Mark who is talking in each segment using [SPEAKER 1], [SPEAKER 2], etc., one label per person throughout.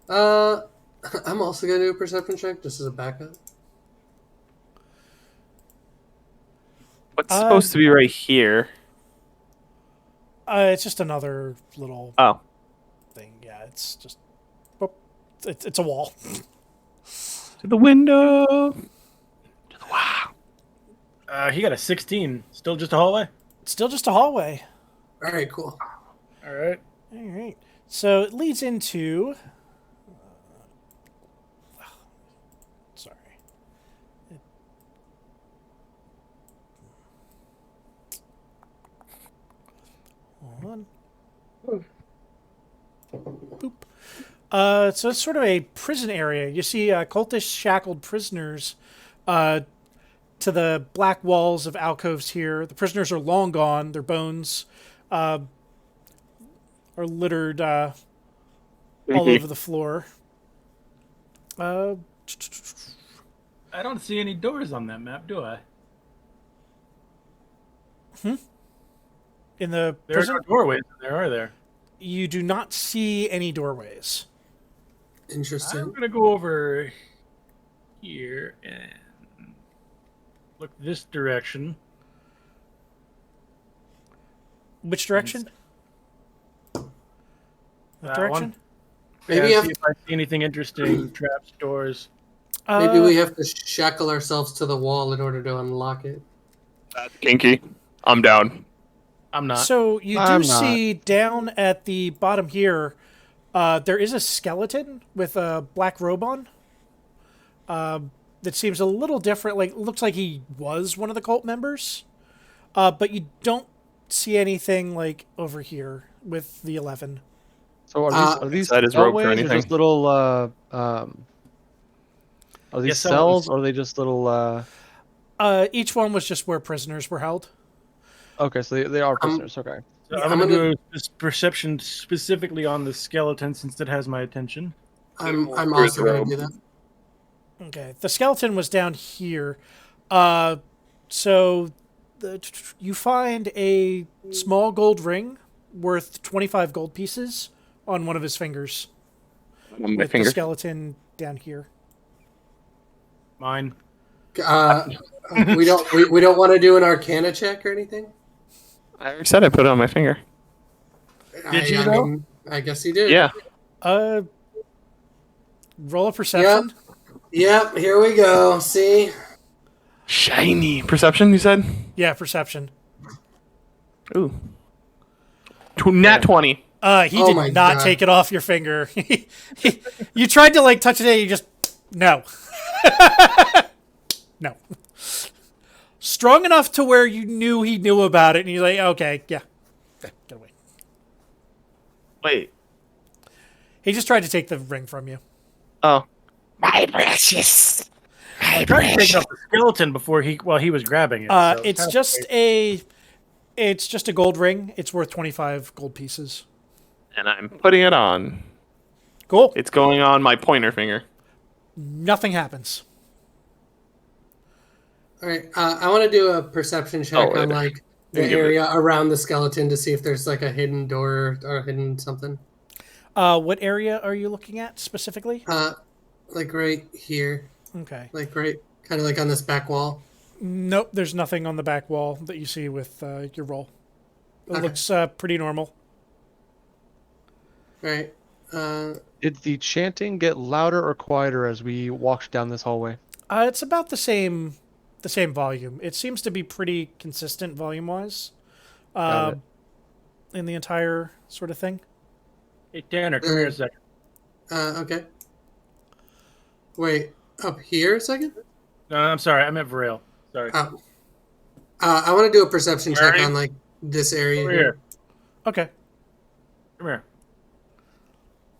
[SPEAKER 1] Uh, I'm also gonna do a perception check just as a backup.
[SPEAKER 2] What's
[SPEAKER 3] Uh,
[SPEAKER 2] supposed to be right here?
[SPEAKER 3] it's just another little
[SPEAKER 2] Oh,
[SPEAKER 3] thing. Yeah, it's just oh, it's a wall.
[SPEAKER 2] to the window. To the wow.
[SPEAKER 4] He got a 16. Still just a hallway?
[SPEAKER 3] It's still just a hallway.
[SPEAKER 1] All right, cool.
[SPEAKER 4] All right.
[SPEAKER 3] All right. So it leads into. Sorry. Hold on. Boop. So it's sort of a prison area. You see cultish shackled prisoners to the black walls of alcoves here. The prisoners are long gone. Their bones are littered all over the floor. Uh,
[SPEAKER 4] I don't see any doors on that map, do I?
[SPEAKER 3] in the
[SPEAKER 4] There are
[SPEAKER 3] prison,
[SPEAKER 4] no doorways in there, are there?
[SPEAKER 3] you do not see any doorways.
[SPEAKER 4] I'm
[SPEAKER 1] Interesting.
[SPEAKER 4] going to go over here and look this direction.
[SPEAKER 3] Which direction? That direction?
[SPEAKER 4] One.
[SPEAKER 1] Maybe
[SPEAKER 4] Yeah,
[SPEAKER 1] you
[SPEAKER 4] see if I see anything interesting. Traps, doors.
[SPEAKER 1] maybe we have to shackle ourselves to the wall in order to unlock it.
[SPEAKER 2] That's kinky. I'm down.
[SPEAKER 4] I'm not.
[SPEAKER 3] So you do
[SPEAKER 5] I'm not.
[SPEAKER 3] see down at the bottom here, there is a skeleton with a black robe on. That seems a little different. Like looks like he was one of the cult members, but you don't see anything like over here with the 11.
[SPEAKER 5] So are these
[SPEAKER 2] Inside his robe for
[SPEAKER 5] hallways or
[SPEAKER 2] anything.
[SPEAKER 5] just little are these
[SPEAKER 4] Yes, someone was-
[SPEAKER 5] cells or are they just little
[SPEAKER 3] Each one was just where prisoners were held.
[SPEAKER 5] okay, so they are prisoners, okay.
[SPEAKER 4] So
[SPEAKER 1] Yeah,
[SPEAKER 4] I'm
[SPEAKER 1] I'm
[SPEAKER 4] going to
[SPEAKER 1] gonna-
[SPEAKER 4] do this perception specifically on the skeleton since it has my attention.
[SPEAKER 1] I'm
[SPEAKER 2] Where's
[SPEAKER 1] also
[SPEAKER 2] the
[SPEAKER 1] gonna
[SPEAKER 2] robe?
[SPEAKER 1] do that.
[SPEAKER 3] Okay, the skeleton was down here. So you find a small gold ring worth 25 gold pieces on one of his fingers.
[SPEAKER 2] On my
[SPEAKER 3] With
[SPEAKER 2] finger.
[SPEAKER 3] the skeleton down here.
[SPEAKER 4] Mine.
[SPEAKER 1] We don't want to do an Arcana check or anything.
[SPEAKER 2] I already said I put it on my finger.
[SPEAKER 4] Did you, though?
[SPEAKER 1] mean, I guess you did.
[SPEAKER 2] Yeah.
[SPEAKER 3] Roll a perception.
[SPEAKER 1] Yep. Here we go. See.
[SPEAKER 2] Shiny. Perception, you said?
[SPEAKER 3] Yeah, perception.
[SPEAKER 2] Ooh. Nat 20.
[SPEAKER 3] He
[SPEAKER 1] Oh my
[SPEAKER 3] did not
[SPEAKER 1] God.
[SPEAKER 3] take it off your finger. You tried to like touch it and you just no. No. Strong enough to where you knew he knew about it and you're like, okay, yeah. Get away.
[SPEAKER 2] Wait.
[SPEAKER 3] He just tried to take the ring from you.
[SPEAKER 2] Oh. My precious.
[SPEAKER 4] I tried to take it off the skeleton before he was grabbing it. so
[SPEAKER 3] It's
[SPEAKER 4] kind of
[SPEAKER 3] just
[SPEAKER 4] weird.
[SPEAKER 3] it's just a gold ring. It's worth 25 gold pieces.
[SPEAKER 2] And I'm putting it on.
[SPEAKER 3] Cool.
[SPEAKER 2] It's going on my pointer finger.
[SPEAKER 3] Nothing happens.
[SPEAKER 1] All right. I want to do a perception check
[SPEAKER 2] Oh,
[SPEAKER 1] on
[SPEAKER 2] later.
[SPEAKER 1] like the
[SPEAKER 2] You give it-
[SPEAKER 1] area around the skeleton to see if there's like a hidden door or hidden something.
[SPEAKER 3] What area are you looking at specifically?
[SPEAKER 1] Like right here,
[SPEAKER 3] Okay.
[SPEAKER 1] like right, kind of like on this back wall.
[SPEAKER 3] Nope, there's nothing on the back wall that you see with your roll. It
[SPEAKER 1] Okay.
[SPEAKER 3] looks pretty normal.
[SPEAKER 1] All right.
[SPEAKER 5] Did the chanting get louder or quieter as we walked down this hallway?
[SPEAKER 3] It's about the same volume. It seems to be pretty consistent volume-wise
[SPEAKER 5] Got it.
[SPEAKER 3] in the entire sort of thing.
[SPEAKER 4] Hey, Tanner, come here a second.
[SPEAKER 1] Okay. Wait, up here a second?
[SPEAKER 4] No, I'm sorry. I meant Varel. Sorry.
[SPEAKER 1] Oh. I want to do a perception check
[SPEAKER 4] Alright.
[SPEAKER 1] on like this area
[SPEAKER 4] Over
[SPEAKER 1] here.
[SPEAKER 4] here.
[SPEAKER 3] Okay.
[SPEAKER 4] Come here.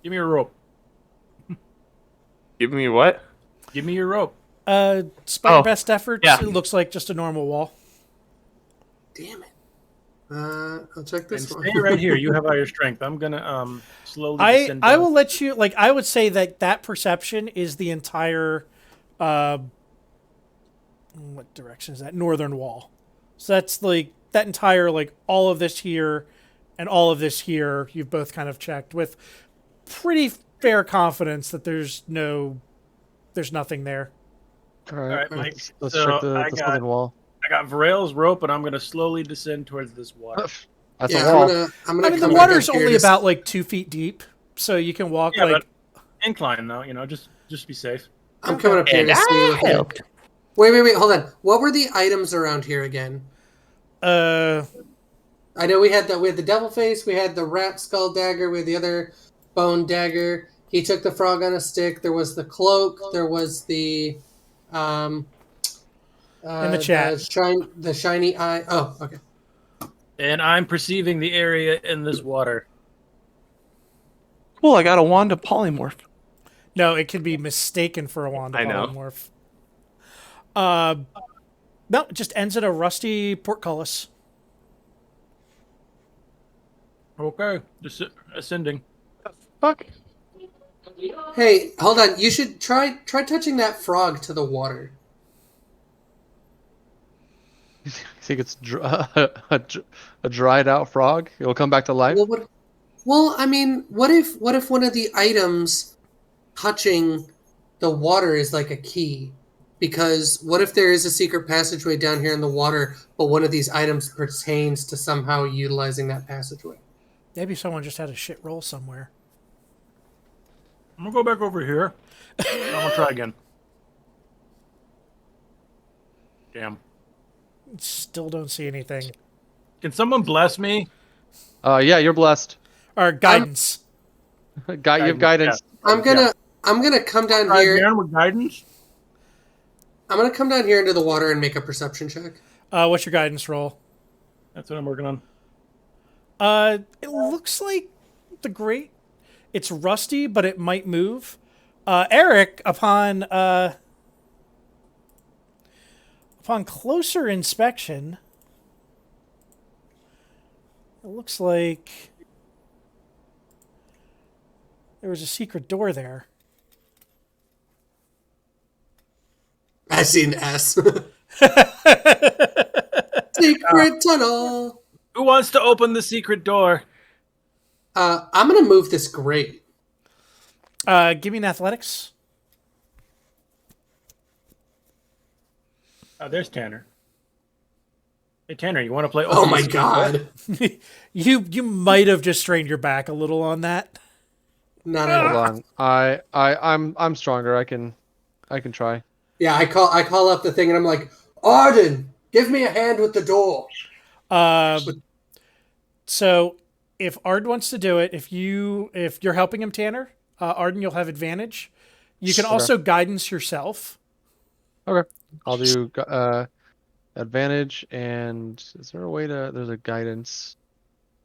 [SPEAKER 4] Give me your rope.
[SPEAKER 2] Give me what?
[SPEAKER 4] Give me your rope.
[SPEAKER 3] Despite your
[SPEAKER 2] Oh,
[SPEAKER 3] best efforts,
[SPEAKER 2] yeah.
[SPEAKER 3] it looks like just a normal wall.
[SPEAKER 1] Damn it. I'll check
[SPEAKER 4] And
[SPEAKER 1] this one.
[SPEAKER 4] stay right here. You have all your strength. I'm gonna slowly
[SPEAKER 3] I
[SPEAKER 4] descend
[SPEAKER 3] I
[SPEAKER 4] down.
[SPEAKER 3] will let you like I would say that perception is the entire what direction is that? Northern wall. So that's like that entire like all of this here and all of this here you've both kind of checked with pretty fair confidence that there's nothing there.
[SPEAKER 5] All
[SPEAKER 4] All right,
[SPEAKER 5] right,
[SPEAKER 4] Mike.
[SPEAKER 5] let's
[SPEAKER 4] So
[SPEAKER 5] check the southern wall.
[SPEAKER 4] I got Varel's rope, and I'm gonna slowly descend towards this water.
[SPEAKER 5] That's
[SPEAKER 1] Yeah,
[SPEAKER 5] a wall.
[SPEAKER 1] I'm
[SPEAKER 3] I
[SPEAKER 1] gonna
[SPEAKER 3] mean, the
[SPEAKER 1] come back
[SPEAKER 3] water's
[SPEAKER 1] up here
[SPEAKER 3] only
[SPEAKER 1] to
[SPEAKER 3] about like 2 feet deep, so you can walk
[SPEAKER 4] Yeah,
[SPEAKER 3] like.
[SPEAKER 4] but incline though, just be safe.
[SPEAKER 1] I'm coming up here
[SPEAKER 2] And
[SPEAKER 1] to see
[SPEAKER 2] I
[SPEAKER 1] what the...
[SPEAKER 2] helped.
[SPEAKER 1] Wait, hold on. What were the items around here again?
[SPEAKER 3] Uh,
[SPEAKER 1] I know we had the devil face, we had the rat skull dagger, we had the other bone dagger. He took the frog on a stick. There was the cloak. There was the
[SPEAKER 3] in the chat.
[SPEAKER 1] the shiny eye. Oh, okay.
[SPEAKER 4] And I'm perceiving the area in this water.
[SPEAKER 2] Cool, I got a wand of polymorph.
[SPEAKER 3] No, it can be mistaken for a wand of
[SPEAKER 2] I know.
[SPEAKER 3] polymorph. No, it just ends in a rusty portcullis.
[SPEAKER 4] Okay, just ascending.
[SPEAKER 2] Fuck.
[SPEAKER 1] Hey, hold on. You should try touching that frog to the water.
[SPEAKER 5] You think it's a dried out frog? It'll come back to life.
[SPEAKER 1] I mean, what if one of the items touching the water is like a key? Because what if there is a secret passageway down here in the water, but one of these items pertains to somehow utilizing that passageway?
[SPEAKER 3] Maybe someone just had a shit roll somewhere.
[SPEAKER 4] I'm gonna go back over here. I'm gonna try again. Damn.
[SPEAKER 3] Still don't see anything.
[SPEAKER 4] Can someone bless me?
[SPEAKER 5] Yeah, you're blessed.
[SPEAKER 3] Or guidance.
[SPEAKER 5] You have guidance.
[SPEAKER 1] I'm gonna come down
[SPEAKER 4] Try
[SPEAKER 1] here.
[SPEAKER 4] again with guidance.
[SPEAKER 1] I'm gonna come down here into the water and make a perception check.
[SPEAKER 3] What's your guidance roll?
[SPEAKER 4] That's what I'm working on.
[SPEAKER 3] It looks like the great. It's rusty, but it might move. Eric, upon closer inspection, it looks like there was a secret door there.
[SPEAKER 1] I see an S. Secret tunnel.
[SPEAKER 4] Who wants to open the secret door?
[SPEAKER 1] I'm gonna move this grate.
[SPEAKER 3] Give me an athletics.
[SPEAKER 4] Oh, there's Tanner. Hey, Tanner, you want to play?
[SPEAKER 1] Oh
[SPEAKER 4] open the
[SPEAKER 1] my
[SPEAKER 4] secret door?
[SPEAKER 1] god.
[SPEAKER 3] You might have just strained your back a little on that.
[SPEAKER 1] Not at all.
[SPEAKER 5] Hold on. I'm stronger. I can try.
[SPEAKER 1] Yeah, I call up the thing and I'm like, Arden, give me a hand with the door.
[SPEAKER 3] So if Ard wants to do it, if you're helping him, Tanner, Arden, you'll have advantage. You can also guidance yourself.
[SPEAKER 5] Okay. I'll do advantage, and is there a way to? There's a guidance.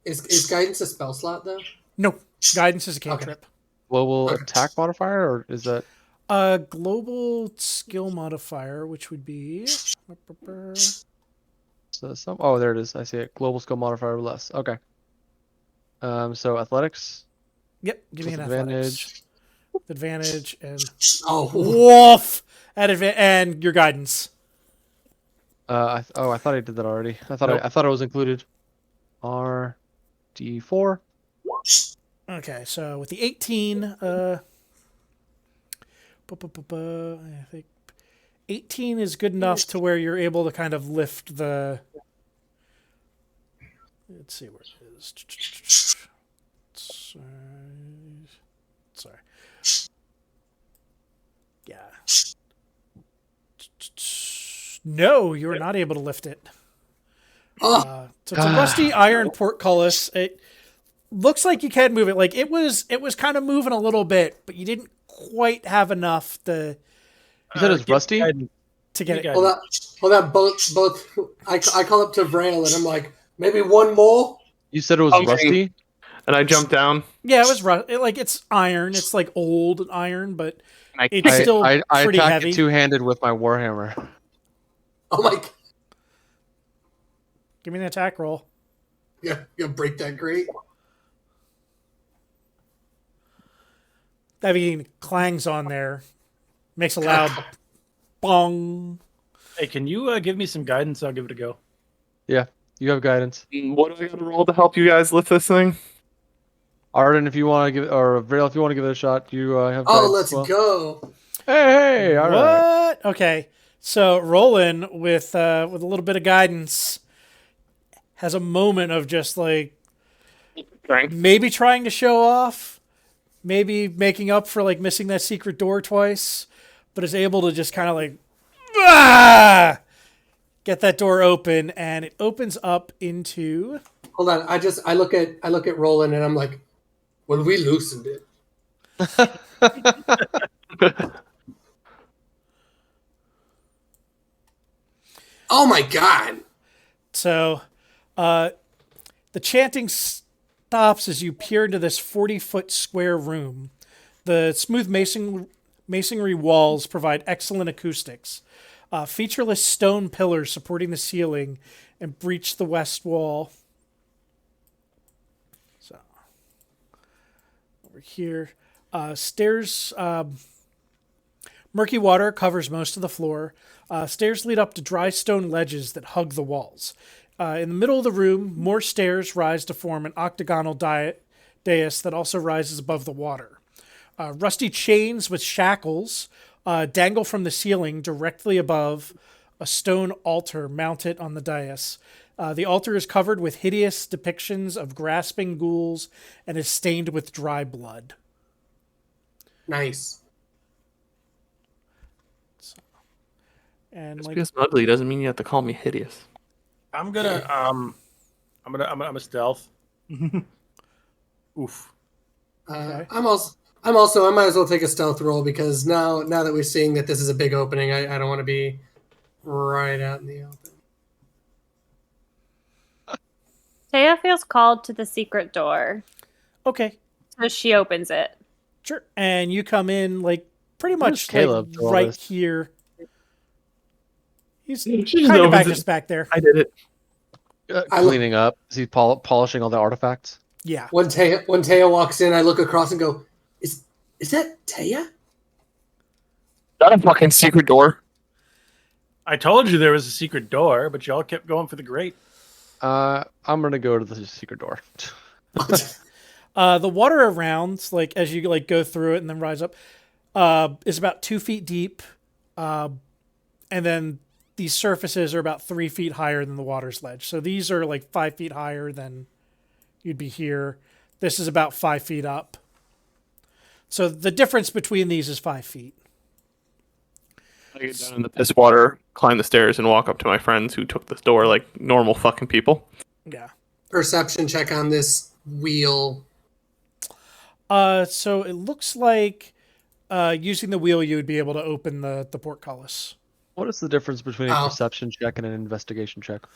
[SPEAKER 1] Is guidance a spell slot though?
[SPEAKER 3] No, guidance is a cantrip.
[SPEAKER 5] Global attack modifier, or is that?
[SPEAKER 3] Global skill modifier, which would be
[SPEAKER 5] Oh, there it is. I see it. Global skill modifier less. Okay. So athletics.
[SPEAKER 3] Yep, give me an athletics. Advantage and
[SPEAKER 1] Oh,
[SPEAKER 3] woof and your guidance.
[SPEAKER 5] I thought I did that already. I thought it was included. D4.
[SPEAKER 3] Okay, so with the 18, I think 18 is good enough to where you're able to kind of lift the. Let's see where it is. Sorry. Yeah. No, you are not able to lift it. So it's a rusty iron portcullis. It looks like you can move it. Like it was kind of moving a little bit, but you didn't quite have enough to.
[SPEAKER 5] You said it's rusty?
[SPEAKER 3] To get it.
[SPEAKER 1] Hold on. Both. I call up to Vrail and I'm like, maybe one more.
[SPEAKER 5] You said it was rusty.
[SPEAKER 2] And I jumped down.
[SPEAKER 3] Yeah, it was like it's iron. It's like old iron, but
[SPEAKER 2] I
[SPEAKER 3] it's still
[SPEAKER 5] I
[SPEAKER 3] pretty
[SPEAKER 5] attack
[SPEAKER 3] heavy.
[SPEAKER 5] it two-handed with my warhammer.
[SPEAKER 1] Oh my!
[SPEAKER 3] Give me an attack roll.
[SPEAKER 1] Yeah, you break that grate.
[SPEAKER 3] That mean clangs on there, makes a loud bong.
[SPEAKER 4] Hey, can you give me some guidance? I'll give it a go.
[SPEAKER 5] Yeah, you have guidance.
[SPEAKER 2] What do I got to roll to help you guys lift this thing?
[SPEAKER 5] Arden, if you want to give, or Vrail, if you want to give it a shot, you have
[SPEAKER 1] Oh,
[SPEAKER 5] guidance
[SPEAKER 1] let's
[SPEAKER 5] as well.
[SPEAKER 1] go.
[SPEAKER 5] Hey, all right.
[SPEAKER 3] What? Okay. So Roland with a little bit of guidance has a moment of just like
[SPEAKER 2] Strength.
[SPEAKER 3] maybe trying to show off, maybe making up for like missing that secret door twice, but is able to just kind of like get that door open, and it opens up into.
[SPEAKER 1] Hold on. I look at Roland and I'm like, well, we loosened it. Oh my god.
[SPEAKER 3] So, the chanting stops as you peer into this 40-foot square room. The smooth masonry walls provide excellent acoustics. Featureless stone pillars supporting the ceiling and breach the west wall. So, over here, stairs. Murky water covers most of the floor. Stairs lead up to dry stone ledges that hug the walls. In the middle of the room, more stairs rise to form an octagonal dais that also rises above the water. Rusty chains with shackles dangle from the ceiling directly above a stone altar mounted on the dais. The altar is covered with hideous depictions of grasping ghouls and is stained with dry blood.
[SPEAKER 1] Nice.
[SPEAKER 3] And
[SPEAKER 2] Just
[SPEAKER 3] like,
[SPEAKER 2] because I'm ugly doesn't mean you have to call me hideous.
[SPEAKER 4] I'm gonna I'm a stealth. Oof.
[SPEAKER 3] Okay.
[SPEAKER 1] I might as well take a stealth roll because now that we're seeing that this is a big opening, I don't want to be right out in the open.
[SPEAKER 6] Taya feels called to the secret door,
[SPEAKER 3] okay,
[SPEAKER 6] so she opens it.
[SPEAKER 3] sure. And you come in like pretty
[SPEAKER 5] Where's
[SPEAKER 3] much
[SPEAKER 5] Caleb
[SPEAKER 3] like
[SPEAKER 5] through all
[SPEAKER 3] right
[SPEAKER 5] this?
[SPEAKER 3] here. He's
[SPEAKER 2] She just
[SPEAKER 3] kind of
[SPEAKER 2] opens it.
[SPEAKER 3] just back there.
[SPEAKER 2] I did it.
[SPEAKER 5] Cleaning up. Is he polishing all the artifacts?
[SPEAKER 3] Yeah.
[SPEAKER 1] When Taya walks in, I look across and go, "Is that Taya?"
[SPEAKER 2] Not a fucking secret door.
[SPEAKER 4] I told you there was a secret door, but y'all kept going for the grate.
[SPEAKER 5] I'm gonna go to the secret door.
[SPEAKER 3] The water around, like as you like go through it and then rise up, is about 2 feet deep, and then these surfaces are about 3 feet higher than the water's ledge. So these are like 5 feet higher than you'd be here. This is about 5 feet up. So the difference between these is 5 feet.
[SPEAKER 2] I get down in the piss water, climb the stairs, and walk up to my friends who took this door like normal fucking people.
[SPEAKER 3] Yeah.
[SPEAKER 1] Perception check on this wheel.
[SPEAKER 3] So it looks like using the wheel you would be able to open the portcullis.
[SPEAKER 5] What is the difference between a
[SPEAKER 1] Oh.
[SPEAKER 5] perception check and an investigation check?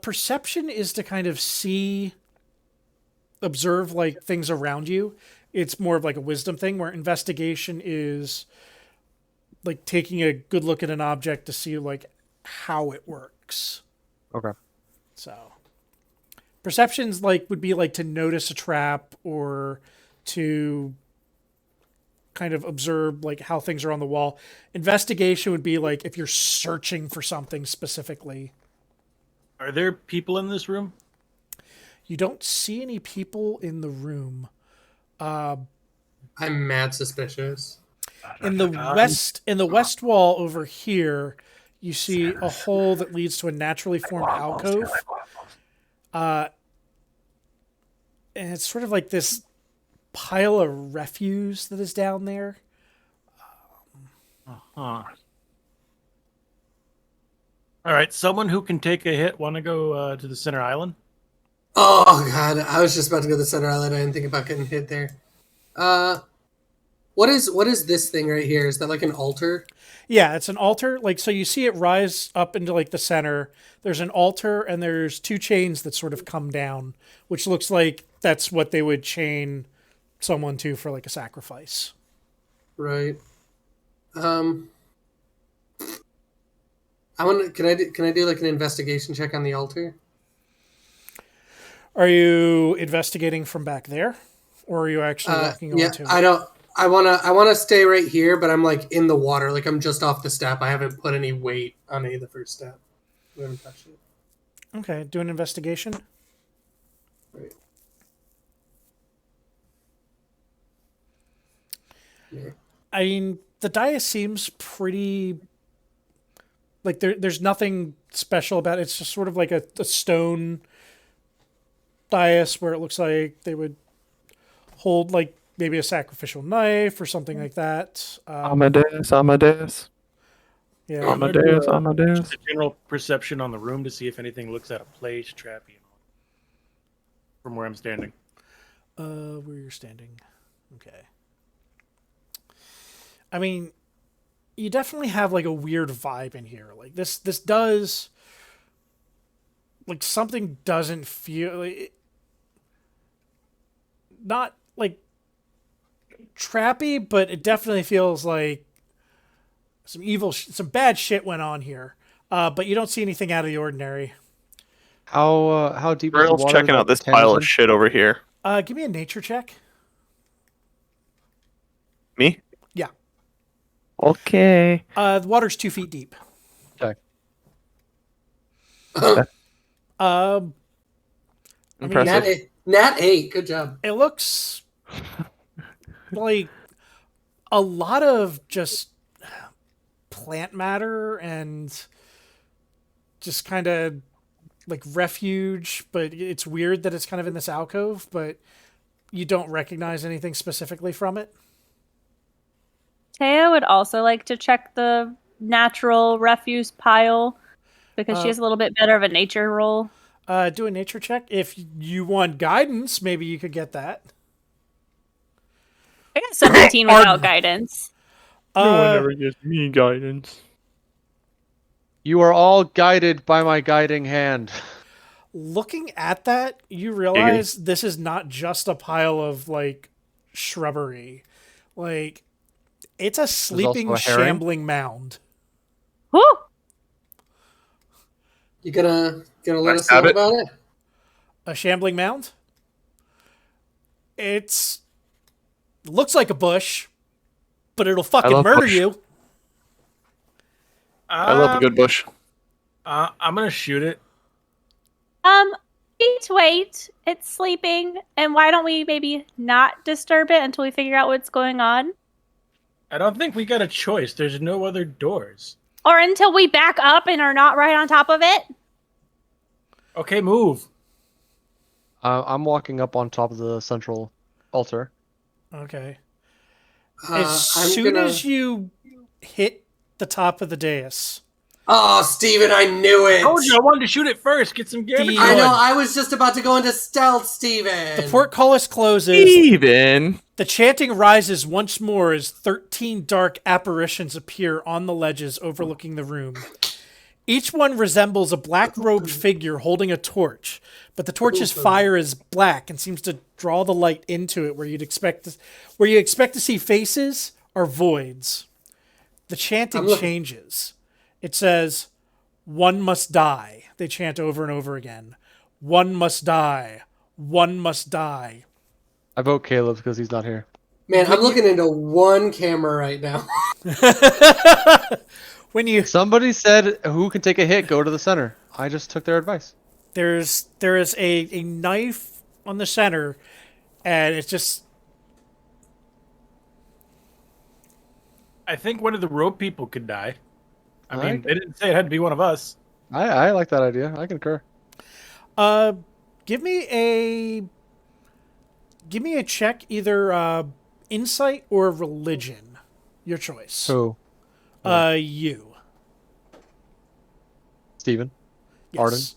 [SPEAKER 3] Perception is to kind of observe like things around you. It's more of like a wisdom thing, where investigation is like taking a good look at an object to see like how it works.
[SPEAKER 5] Okay.
[SPEAKER 3] So perceptions like would be like to notice a trap or to kind of observe like how things are on the wall. Investigation would be like if you're searching for something specifically.
[SPEAKER 4] Are there people in this room?
[SPEAKER 3] You don't see any people in the room.
[SPEAKER 1] I'm mad suspicious.
[SPEAKER 3] In the west wall over here, you see a hole that leads to a naturally formed alcove. And it's sort of like this pile of refuse that is down there.
[SPEAKER 4] Huh. All right, someone who can take a hit want to go to the center island?
[SPEAKER 1] Oh god, I was just about to go to the center island. I didn't think about getting hit there. What is this thing right here? Is that like an altar?
[SPEAKER 3] Yeah, it's an altar. Like, so you see it rise up into like the center. There's an altar and there's 2 chains that sort of come down, which looks like that's what they would chain someone to for like a sacrifice.
[SPEAKER 1] Right. Can I do like an investigation check on the altar?
[SPEAKER 3] Are you investigating from back there, or are you actually walking
[SPEAKER 1] Yeah,
[SPEAKER 3] onto it?
[SPEAKER 1] I don't. I wanna stay right here, but I'm like in the water, like I'm just off the step. I haven't put any weight on any of the first step. We haven't touched it.
[SPEAKER 3] Okay, do an investigation.
[SPEAKER 1] Right.
[SPEAKER 3] I mean, the dais seems pretty like there's nothing special about it. It's just sort of like a stone dais where it looks like they would hold like maybe a sacrificial knife or something like that.
[SPEAKER 2] Amadeus.
[SPEAKER 3] Yeah.
[SPEAKER 4] I'm gonna do
[SPEAKER 2] Amadeus,
[SPEAKER 4] just
[SPEAKER 2] Amadeus.
[SPEAKER 4] a general perception on the room to see if anything looks out of place, trappy, from where I'm standing.
[SPEAKER 3] Where you're standing. Okay. I mean, you definitely have like a weird vibe in here. Like this does like something doesn't feel like, not like trappy, but it definitely feels like some bad shit went on here. But you don't see anything out of the ordinary.
[SPEAKER 5] How deep is the
[SPEAKER 2] Rail's
[SPEAKER 5] water?
[SPEAKER 2] checking out
[SPEAKER 5] that
[SPEAKER 2] this pile
[SPEAKER 5] Tenzin?
[SPEAKER 2] of shit over here.
[SPEAKER 3] Give me a nature check.
[SPEAKER 2] Me?
[SPEAKER 3] Yeah.
[SPEAKER 2] Okay.
[SPEAKER 3] The water's 2 feet deep.
[SPEAKER 5] Okay.
[SPEAKER 3] Um, I mean,
[SPEAKER 2] Impressive.
[SPEAKER 1] Nat 8. Good job.
[SPEAKER 3] it looks like a lot of just plant matter and just kind of like refuge, but it's weird that it's kind of in this alcove, but you don't recognize anything specifically from it.
[SPEAKER 6] Taya would also like to check the natural refuse pile because she has a little bit better of a nature roll.
[SPEAKER 3] Do a nature check. If you want guidance, maybe you could get that.
[SPEAKER 6] I got 17 without guidance.
[SPEAKER 2] No one
[SPEAKER 3] Uh,
[SPEAKER 2] ever gives me guidance.
[SPEAKER 5] You are all guided by my guiding hand.
[SPEAKER 3] looking at that, you realize this is not just a pile of like shrubbery. Like it's a sleeping,
[SPEAKER 5] a herring?
[SPEAKER 3] shambling mound.
[SPEAKER 6] Whew!
[SPEAKER 1] You gonna let us
[SPEAKER 2] stab
[SPEAKER 1] know
[SPEAKER 2] it?
[SPEAKER 1] about it?
[SPEAKER 3] A shambling mound? It's looks like a bush, but it'll fucking
[SPEAKER 2] love
[SPEAKER 3] murder
[SPEAKER 2] bush.
[SPEAKER 3] you.
[SPEAKER 2] I love a good bush.
[SPEAKER 4] I'm gonna shoot it.
[SPEAKER 6] Wait. It's sleeping, and why don't we maybe not disturb it until we figure out what's going on?
[SPEAKER 4] I don't think we got a choice. There's no other doors.
[SPEAKER 6] Or until we back up and are not right on top of it?
[SPEAKER 4] Okay, move.
[SPEAKER 5] I'm walking up on top of the central altar.
[SPEAKER 3] Okay.
[SPEAKER 1] I'm
[SPEAKER 3] As soon
[SPEAKER 1] gonna...
[SPEAKER 3] as you hit the top of the dais,
[SPEAKER 1] Oh, Steven, I knew it.
[SPEAKER 4] Told you I wanted to shoot it first. Get some damage.
[SPEAKER 1] I know.
[SPEAKER 4] going.
[SPEAKER 1] I was just about to go into stealth, Steven.
[SPEAKER 3] the portcullis closes.
[SPEAKER 2] Even.
[SPEAKER 3] The chanting rises once more as 13 dark apparitions appear on the ledges overlooking the room. Each one resembles a black-robed figure holding a torch, but the torch's fire is black and seems to draw the light into it where you expect to see faces are voids. The chanting changes. It says, "One must die." They chant over and over again. "One must die. One must die."
[SPEAKER 5] I vote Caleb because he's not here.
[SPEAKER 1] Man, I'm looking into one camera right now.
[SPEAKER 3] When you
[SPEAKER 5] Somebody said, "Who can take a hit? Go to the center." I just took their advice.
[SPEAKER 3] there is a knife on the center, and it's just
[SPEAKER 4] I think one of the rope people could die. I mean,
[SPEAKER 5] Alright.
[SPEAKER 4] they didn't say it had to be one of us.
[SPEAKER 5] I like that idea. I concur.
[SPEAKER 3] give me a check, either insight or religion, your choice.
[SPEAKER 5] Who?
[SPEAKER 3] You.
[SPEAKER 5] Steven?
[SPEAKER 3] Yes.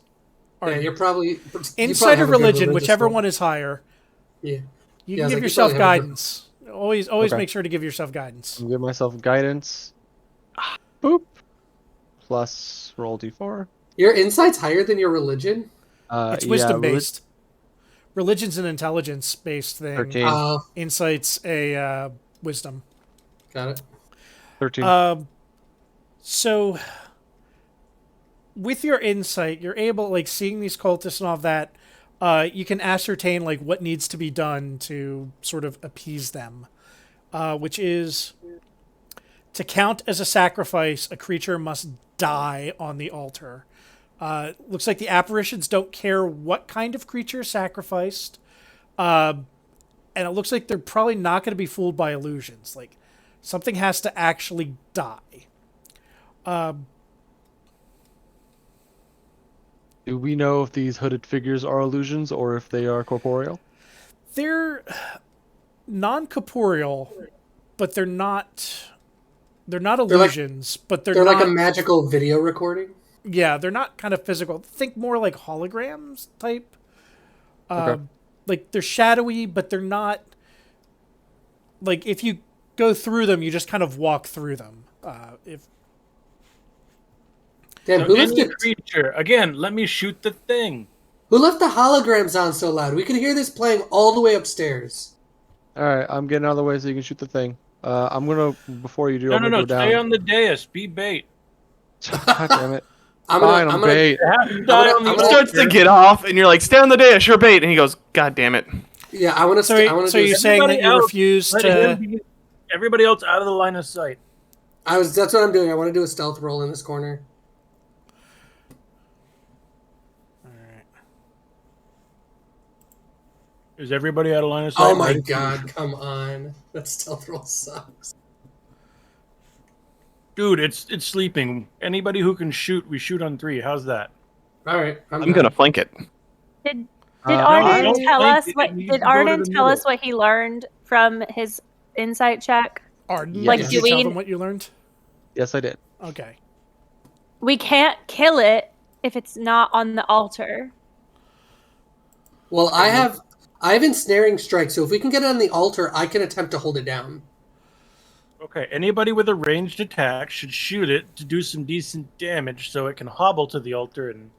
[SPEAKER 5] Arden?
[SPEAKER 1] Yeah, you're probably
[SPEAKER 3] Insight or
[SPEAKER 1] have a good
[SPEAKER 3] religion, whichever
[SPEAKER 1] roll.
[SPEAKER 3] one is higher.
[SPEAKER 1] Yeah.
[SPEAKER 3] You
[SPEAKER 1] Yeah, I
[SPEAKER 3] can
[SPEAKER 1] was
[SPEAKER 3] give
[SPEAKER 1] like, you
[SPEAKER 3] yourself
[SPEAKER 1] probably have a good-
[SPEAKER 3] guidance. Always
[SPEAKER 5] Okay.
[SPEAKER 3] make sure to give yourself guidance.
[SPEAKER 5] I'm giving myself guidance. Boop. Plus roll d4.
[SPEAKER 1] Your insight's higher than your religion.
[SPEAKER 3] It's wisdom based. Religion's an intelligence based thing.
[SPEAKER 5] 13.
[SPEAKER 3] Insight's a wisdom.
[SPEAKER 1] Got it.
[SPEAKER 5] 13.
[SPEAKER 3] So with your insight, you're able, like, seeing these cultists and all of that, you can ascertain like what needs to be done to sort of appease them, which is to count as a sacrifice, a creature must die on the altar. Looks like the apparitions don't care what kind of creature is sacrificed, and it looks like they're probably not going to be fooled by illusions. Like Something has to actually die.
[SPEAKER 5] Do we know if these hooded figures are illusions or if they are corporeal?
[SPEAKER 3] They're non-corporeal, but they're not. They're not
[SPEAKER 1] They're like
[SPEAKER 3] illusions, but they're
[SPEAKER 1] they're like a
[SPEAKER 3] not.
[SPEAKER 1] magical video recording.
[SPEAKER 3] Yeah, they're not kind of physical. Think more like holograms type.
[SPEAKER 5] Okay.
[SPEAKER 3] Like they're shadowy, but they're not. Like if you go through them, you just kind of walk through them. If
[SPEAKER 1] Damn,
[SPEAKER 4] So any creature, again, let me shoot the thing.
[SPEAKER 1] who left the holograms on so loud? We can hear this playing all the way upstairs.
[SPEAKER 5] All right, I'm getting out of the way so you can shoot the thing. I'm gonna before you do.
[SPEAKER 4] No,
[SPEAKER 5] I'm
[SPEAKER 4] no,
[SPEAKER 5] gonna
[SPEAKER 4] no.
[SPEAKER 5] go
[SPEAKER 4] Stay
[SPEAKER 5] down.
[SPEAKER 4] on the dais. Be bait.
[SPEAKER 5] God damn it!
[SPEAKER 1] I'm
[SPEAKER 5] Fine,
[SPEAKER 1] gonna,
[SPEAKER 5] I'm bait.
[SPEAKER 4] You have to die on the
[SPEAKER 1] I'm
[SPEAKER 2] He
[SPEAKER 1] gonna-
[SPEAKER 2] starts to
[SPEAKER 4] altar.
[SPEAKER 2] get off, and you're like, "Stay on the dais, sure bait." And he goes, "God damn it!"
[SPEAKER 1] Yeah, I want to.
[SPEAKER 3] so,
[SPEAKER 1] I want to
[SPEAKER 3] so
[SPEAKER 1] do.
[SPEAKER 3] you're saying that
[SPEAKER 4] Everybody
[SPEAKER 3] you
[SPEAKER 4] else,
[SPEAKER 3] refuse
[SPEAKER 4] Let
[SPEAKER 3] to.
[SPEAKER 4] him be everybody else out of the line of sight.
[SPEAKER 1] That's what I'm doing. I want to do a stealth roll in this corner.
[SPEAKER 4] Is everybody out of line of sight?
[SPEAKER 1] Oh my
[SPEAKER 4] Ready for
[SPEAKER 1] god!
[SPEAKER 4] mission?
[SPEAKER 1] Come on, that stealth roll sucks.
[SPEAKER 4] Dude, it's sleeping. Anybody who can shoot, we shoot on 3. How's that?
[SPEAKER 1] All right,
[SPEAKER 2] I'm gonna flank it.
[SPEAKER 6] Did
[SPEAKER 5] I
[SPEAKER 6] Arden
[SPEAKER 4] don't
[SPEAKER 6] tell
[SPEAKER 4] think
[SPEAKER 6] us
[SPEAKER 4] it
[SPEAKER 6] what?
[SPEAKER 4] needs
[SPEAKER 6] Did
[SPEAKER 4] to go to
[SPEAKER 6] Arden
[SPEAKER 4] the
[SPEAKER 6] tell us
[SPEAKER 4] middle.
[SPEAKER 6] what he learned from his insight check?
[SPEAKER 3] Arden,
[SPEAKER 5] Like,
[SPEAKER 3] did
[SPEAKER 6] do
[SPEAKER 3] you tell
[SPEAKER 6] we-
[SPEAKER 3] them what you learned?
[SPEAKER 5] Yes, I did.
[SPEAKER 3] Okay.
[SPEAKER 6] We can't kill it if it's not on the altar.
[SPEAKER 1] Well, I have ensnaring strike, so if we can get it on the altar, I can attempt to hold it down.
[SPEAKER 4] Okay, anybody with a ranged attack should shoot it to do some decent damage so it can hobble to the altar and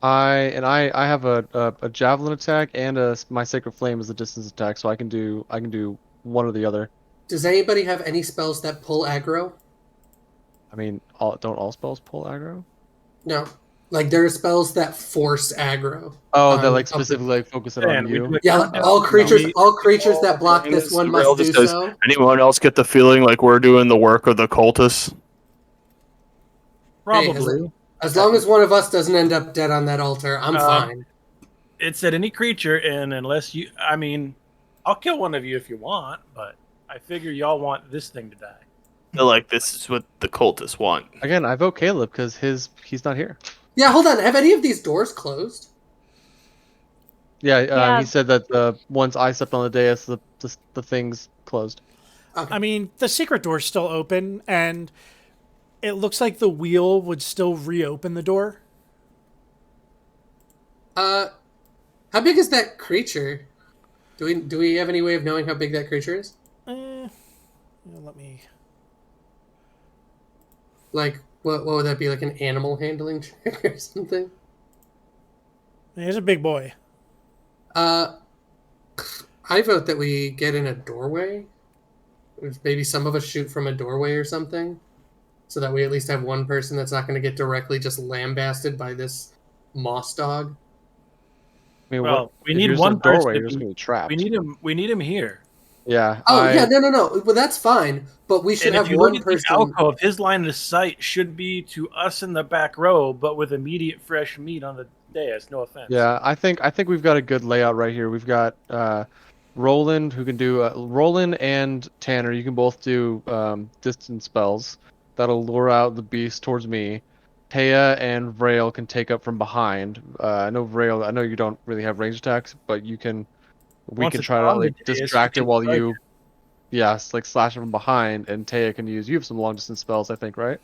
[SPEAKER 5] I have a javelin attack and my sacred flame is a distance attack, so I can do one or the other.
[SPEAKER 1] Does anybody have any spells that pull aggro?
[SPEAKER 5] I mean, don't all spells pull aggro?
[SPEAKER 1] No, like there are spells that force aggro.
[SPEAKER 5] Oh, that like
[SPEAKER 1] something.
[SPEAKER 5] specifically like focus it
[SPEAKER 4] Man,
[SPEAKER 5] on
[SPEAKER 4] we
[SPEAKER 5] you.
[SPEAKER 4] do a
[SPEAKER 1] Yeah,
[SPEAKER 4] countdown.
[SPEAKER 1] all creatures that block
[SPEAKER 2] And
[SPEAKER 1] this one
[SPEAKER 2] Rail
[SPEAKER 1] must do
[SPEAKER 2] just says,
[SPEAKER 1] so.
[SPEAKER 2] "Anyone else get the feeling like we're doing the work of the cultists?"
[SPEAKER 4] Probably.
[SPEAKER 1] As long as one of us doesn't end up dead on that altar, I'm fine.
[SPEAKER 4] It said any creature, and unless you, I mean, I'll kill one of you if you want, but I figure y'all want this thing to die.
[SPEAKER 2] They're like, "This is what the cultists want."
[SPEAKER 5] Again, I vote Caleb because he's not here.
[SPEAKER 1] Yeah, hold on. Have any of these doors closed?
[SPEAKER 5] Yeah,
[SPEAKER 6] Yeah.
[SPEAKER 5] he said that once I stepped on the dais, the thing's closed.
[SPEAKER 1] Okay.
[SPEAKER 3] I mean, the secret door's still open, and it looks like the wheel would still reopen the door.
[SPEAKER 1] How big is that creature? Do we have any way of knowing how big that creature is?
[SPEAKER 3] Let me.
[SPEAKER 1] Like, what would that be? Like an animal handling trick or something?
[SPEAKER 3] He's a big boy.
[SPEAKER 1] I vote that we get in a doorway. Maybe some of us shoot from a doorway or something, so that we at least have one person that's not going to get directly just lambasted by this moss dog.
[SPEAKER 5] I mean,
[SPEAKER 4] Well, we
[SPEAKER 5] if
[SPEAKER 4] need
[SPEAKER 5] you're just
[SPEAKER 4] one
[SPEAKER 5] in a doorway,
[SPEAKER 4] person.
[SPEAKER 5] you're just gonna be trapped.
[SPEAKER 4] We need him here.
[SPEAKER 5] Yeah.
[SPEAKER 1] Oh yeah, no. Well, that's fine, but we should
[SPEAKER 4] And
[SPEAKER 1] have
[SPEAKER 4] if you
[SPEAKER 1] one
[SPEAKER 4] look at
[SPEAKER 1] person.
[SPEAKER 4] the alcove, his line of sight should be to us in the back row, but with immediate fresh meat on the dais. No offense.
[SPEAKER 5] Yeah, I think we've got a good layout right here. We've got Roland who can do Roland and Tanner. You can both do distance spells that'll lure out the beast towards me. Taya and Vrail can take up from behind. I know Vrail. I know you don't really have range attacks, but you can. We
[SPEAKER 4] Once
[SPEAKER 5] can
[SPEAKER 4] it's
[SPEAKER 5] try to
[SPEAKER 4] on the
[SPEAKER 5] like
[SPEAKER 4] dais,
[SPEAKER 5] distract
[SPEAKER 4] you
[SPEAKER 5] it
[SPEAKER 4] can
[SPEAKER 5] while
[SPEAKER 4] strike
[SPEAKER 5] you. Yes, like slash it from behind, and Taya can use. You have some long distance spells, I think, right?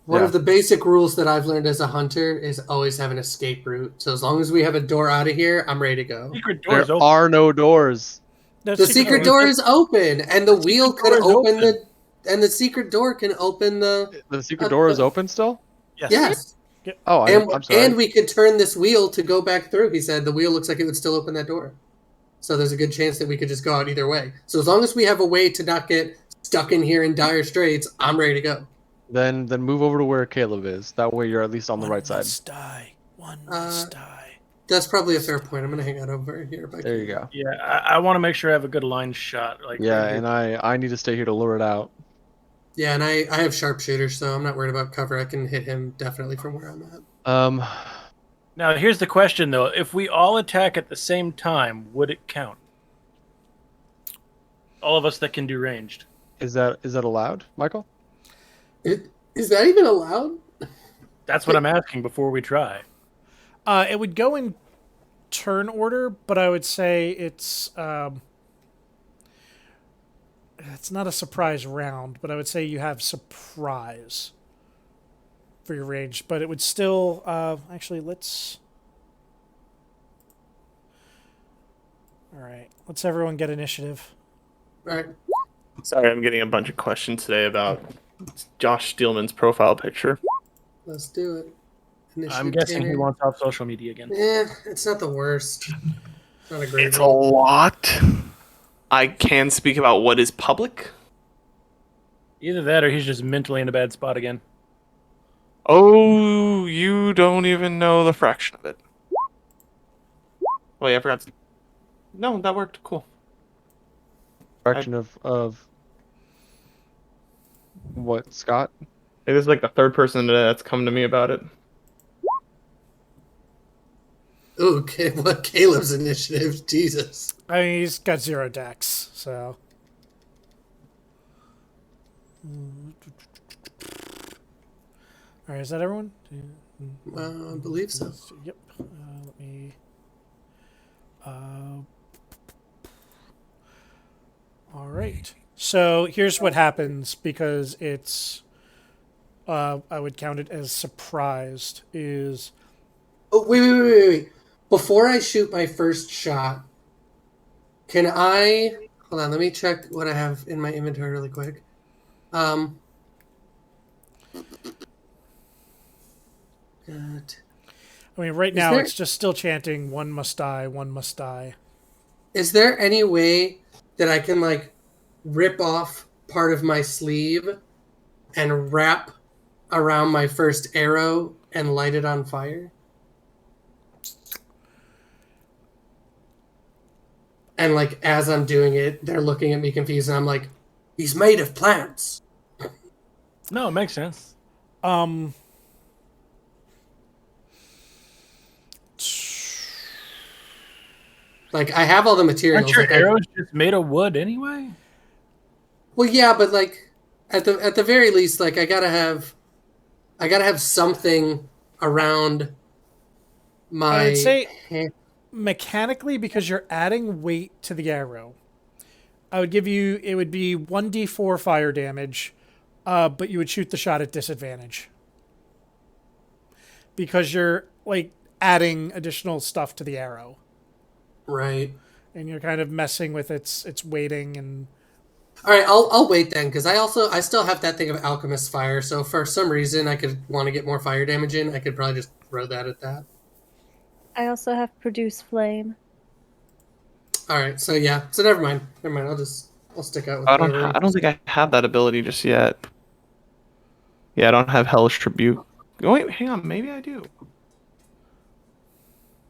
[SPEAKER 1] One
[SPEAKER 5] Yeah.
[SPEAKER 1] of the basic rules that I've learned as a hunter is always have an escape route. So as long as we have a door out of here, I'm ready to go.
[SPEAKER 4] Secret
[SPEAKER 5] There
[SPEAKER 4] doors open.
[SPEAKER 5] are no doors.
[SPEAKER 1] The secret door is open, and the wheel
[SPEAKER 4] secret door
[SPEAKER 1] could
[SPEAKER 4] is
[SPEAKER 1] open
[SPEAKER 4] open.
[SPEAKER 1] and the secret door can open the.
[SPEAKER 5] The secret door is open still.
[SPEAKER 4] Yes.
[SPEAKER 1] Yes,
[SPEAKER 5] Oh, I'm sorry.
[SPEAKER 1] and we could turn this wheel to go back through. He said the wheel looks like it would still open that door, so there's a good chance that we could just go out either way. So as long as we have a way to not get stuck in here in dire straits, I'm ready to go.
[SPEAKER 5] Then move over to where Caleb is. That way you're at least on the right side.
[SPEAKER 3] Must die. One must die.
[SPEAKER 1] That's probably a fair point. I'm gonna hang out over here.
[SPEAKER 5] There you go.
[SPEAKER 4] Yeah, I want to make sure I have a good line shot. Like
[SPEAKER 5] Yeah,
[SPEAKER 4] right here.
[SPEAKER 5] and I need to stay here to lure it out.
[SPEAKER 1] Yeah, and I have sharpshooters, so I'm not worried about cover. I can hit him definitely from where I'm at.
[SPEAKER 4] Now here's the question though: if we all attack at the same time, would it count? All of us that can do ranged.
[SPEAKER 5] Is that allowed, Michael?
[SPEAKER 1] Is that even allowed?
[SPEAKER 4] That's what I'm asking before we try.
[SPEAKER 3] It would go in turn order, but I would say it's not a surprise round, but I would say you have surprise for your range. But it would still actually let's. All right, let's everyone get initiative.
[SPEAKER 1] All right.
[SPEAKER 2] Sorry, I'm getting a bunch of questions today about Josh Steelman's profile picture.
[SPEAKER 1] Let's do it. Initiative
[SPEAKER 4] I'm guessing he
[SPEAKER 1] Tanner.
[SPEAKER 4] wants off social media again.
[SPEAKER 1] It's not the worst. Not a great
[SPEAKER 2] It's a
[SPEAKER 1] one.
[SPEAKER 2] lot. I can speak about what is public.
[SPEAKER 4] Either that or he's just mentally in a bad spot again.
[SPEAKER 2] Oh, you don't even know the fraction of it. Oh yeah, I forgot. No, that worked. Cool.
[SPEAKER 5] Fraction of what, Scott?
[SPEAKER 2] This is like the third person today that's come to me about it.
[SPEAKER 1] Ooh, okay, what Caleb's initiative? Jesus.
[SPEAKER 3] I mean, he's got 0 dex, so. All right, is that everyone?
[SPEAKER 1] I believe so.
[SPEAKER 3] Yep. Let me. All right. So here's what happens because it's. I would count it as surprised. Is
[SPEAKER 1] Oh, wait. Before I shoot my first shot, can I... Hold on, let me check what I have in my inventory really quick. God.
[SPEAKER 3] I mean, right now
[SPEAKER 1] there-
[SPEAKER 3] it's just still chanting "One must die, one must die."
[SPEAKER 1] Is there any way that I can, like, rip off part of my sleeve and wrap around my first arrow and light it on fire? And, like, as I'm doing it, they're looking at me confused, and I'm like, he's made of plants.
[SPEAKER 4] No, it makes sense.
[SPEAKER 1] Like, I have all the materials.
[SPEAKER 4] Aren't your
[SPEAKER 1] like,
[SPEAKER 4] arrows just made of wood anyway?
[SPEAKER 1] Well, yeah, but like at the very least, like I gotta have something around my.
[SPEAKER 3] I would say
[SPEAKER 1] hand.
[SPEAKER 3] mechanically because you're adding weight to the arrow. I would give you it would be 1d4 fire damage, but you would shoot the shot at disadvantage because you're like adding additional stuff to the arrow.
[SPEAKER 1] Right.
[SPEAKER 3] And you're kind of messing with its weighting and.
[SPEAKER 1] All right, I'll wait then because I still have that thing of alchemist fire. So for some reason I could want to get more fire damage in. I could probably just throw that at that.
[SPEAKER 6] I also have produce flame.
[SPEAKER 1] All right, so yeah, so never mind. I'll stick out with whatever.
[SPEAKER 2] I don't think I have that ability just yet. Yeah, I don't have Hellish Tribute. Oh, wait, hang on, maybe I do.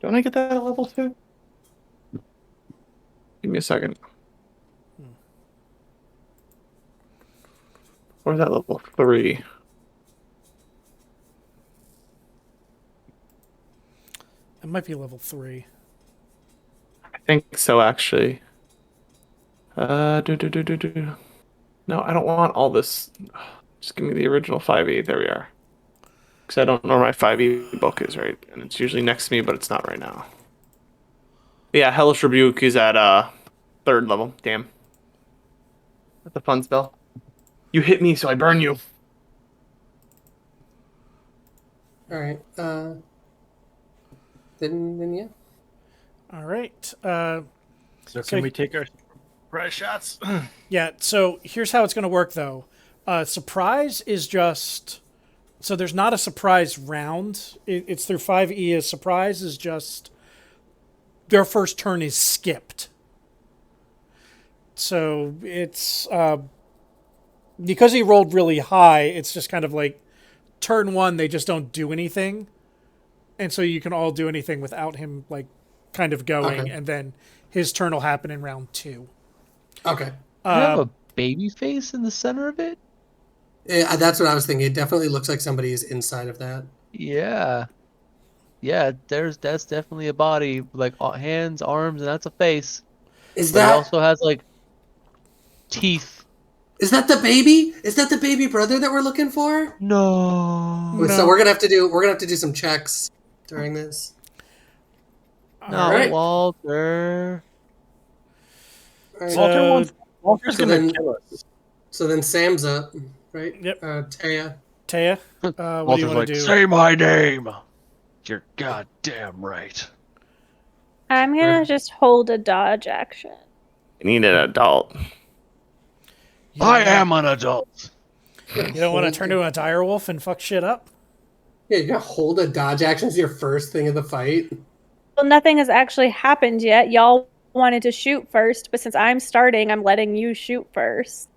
[SPEAKER 2] Don't I get that at level 2? Give me a second. Or is that level 3?
[SPEAKER 3] It might be level 3.
[SPEAKER 2] I think so, actually. No, I don't want all this. Just give me the original 5e. There we are. Because I don't know where my 5e book is, right? And it's usually next to me, but it's not right now. Yeah, Hellish Rebuke is at 3rd level. Damn. That's a fun spell. You hit me, so I burn you.
[SPEAKER 1] All right. Then yeah.
[SPEAKER 3] All right.
[SPEAKER 4] So can we take our surprise shots?
[SPEAKER 3] Yeah, so here's how it's going to work, though. Surprise is just... So there's not a surprise round. It's through 5e. A surprise is just... Their first turn is skipped. So it's... because he rolled really high, it's just kind of like... Turn 1, they just don't do anything. And so you can all do anything without him, like, kind of going.
[SPEAKER 1] Okay.
[SPEAKER 3] And then his turn will happen in round 2.
[SPEAKER 1] Okay.
[SPEAKER 5] You have a baby face in the center of it?
[SPEAKER 1] Yeah, that's what I was thinking. It definitely looks like somebody is inside of that.
[SPEAKER 5] Yeah. Yeah, that's definitely a body, like hands, arms, and that's a face.
[SPEAKER 1] Is
[SPEAKER 5] But it
[SPEAKER 1] that
[SPEAKER 5] also has like teeth.
[SPEAKER 1] Is that the baby? Is that the baby brother that we're looking for?
[SPEAKER 5] No.
[SPEAKER 1] So we're gonna have to do some checks during this.
[SPEAKER 5] Not
[SPEAKER 1] right.
[SPEAKER 5] Walter.
[SPEAKER 1] All right.
[SPEAKER 3] So,
[SPEAKER 4] Walter's
[SPEAKER 1] So
[SPEAKER 4] gonna
[SPEAKER 1] then-
[SPEAKER 4] kill us.
[SPEAKER 1] So then Sam's up, right?
[SPEAKER 3] Yep.
[SPEAKER 1] Taya.
[SPEAKER 3] Taya, what do you
[SPEAKER 5] Walter's
[SPEAKER 3] want
[SPEAKER 5] like,
[SPEAKER 3] to do?
[SPEAKER 5] say my name. You're goddamn right.
[SPEAKER 6] I'm gonna just hold a dodge action.
[SPEAKER 2] I need an adult.
[SPEAKER 3] You
[SPEAKER 5] I
[SPEAKER 3] don't
[SPEAKER 5] am an adult.
[SPEAKER 3] You don't want to turn to a dire wolf and fuck shit up?
[SPEAKER 1] Yeah, you're gonna hold a dodge action as your first thing of the fight.
[SPEAKER 6] Well, nothing has actually happened yet. Y'all wanted to shoot first, but since I'm starting, I'm letting you shoot first.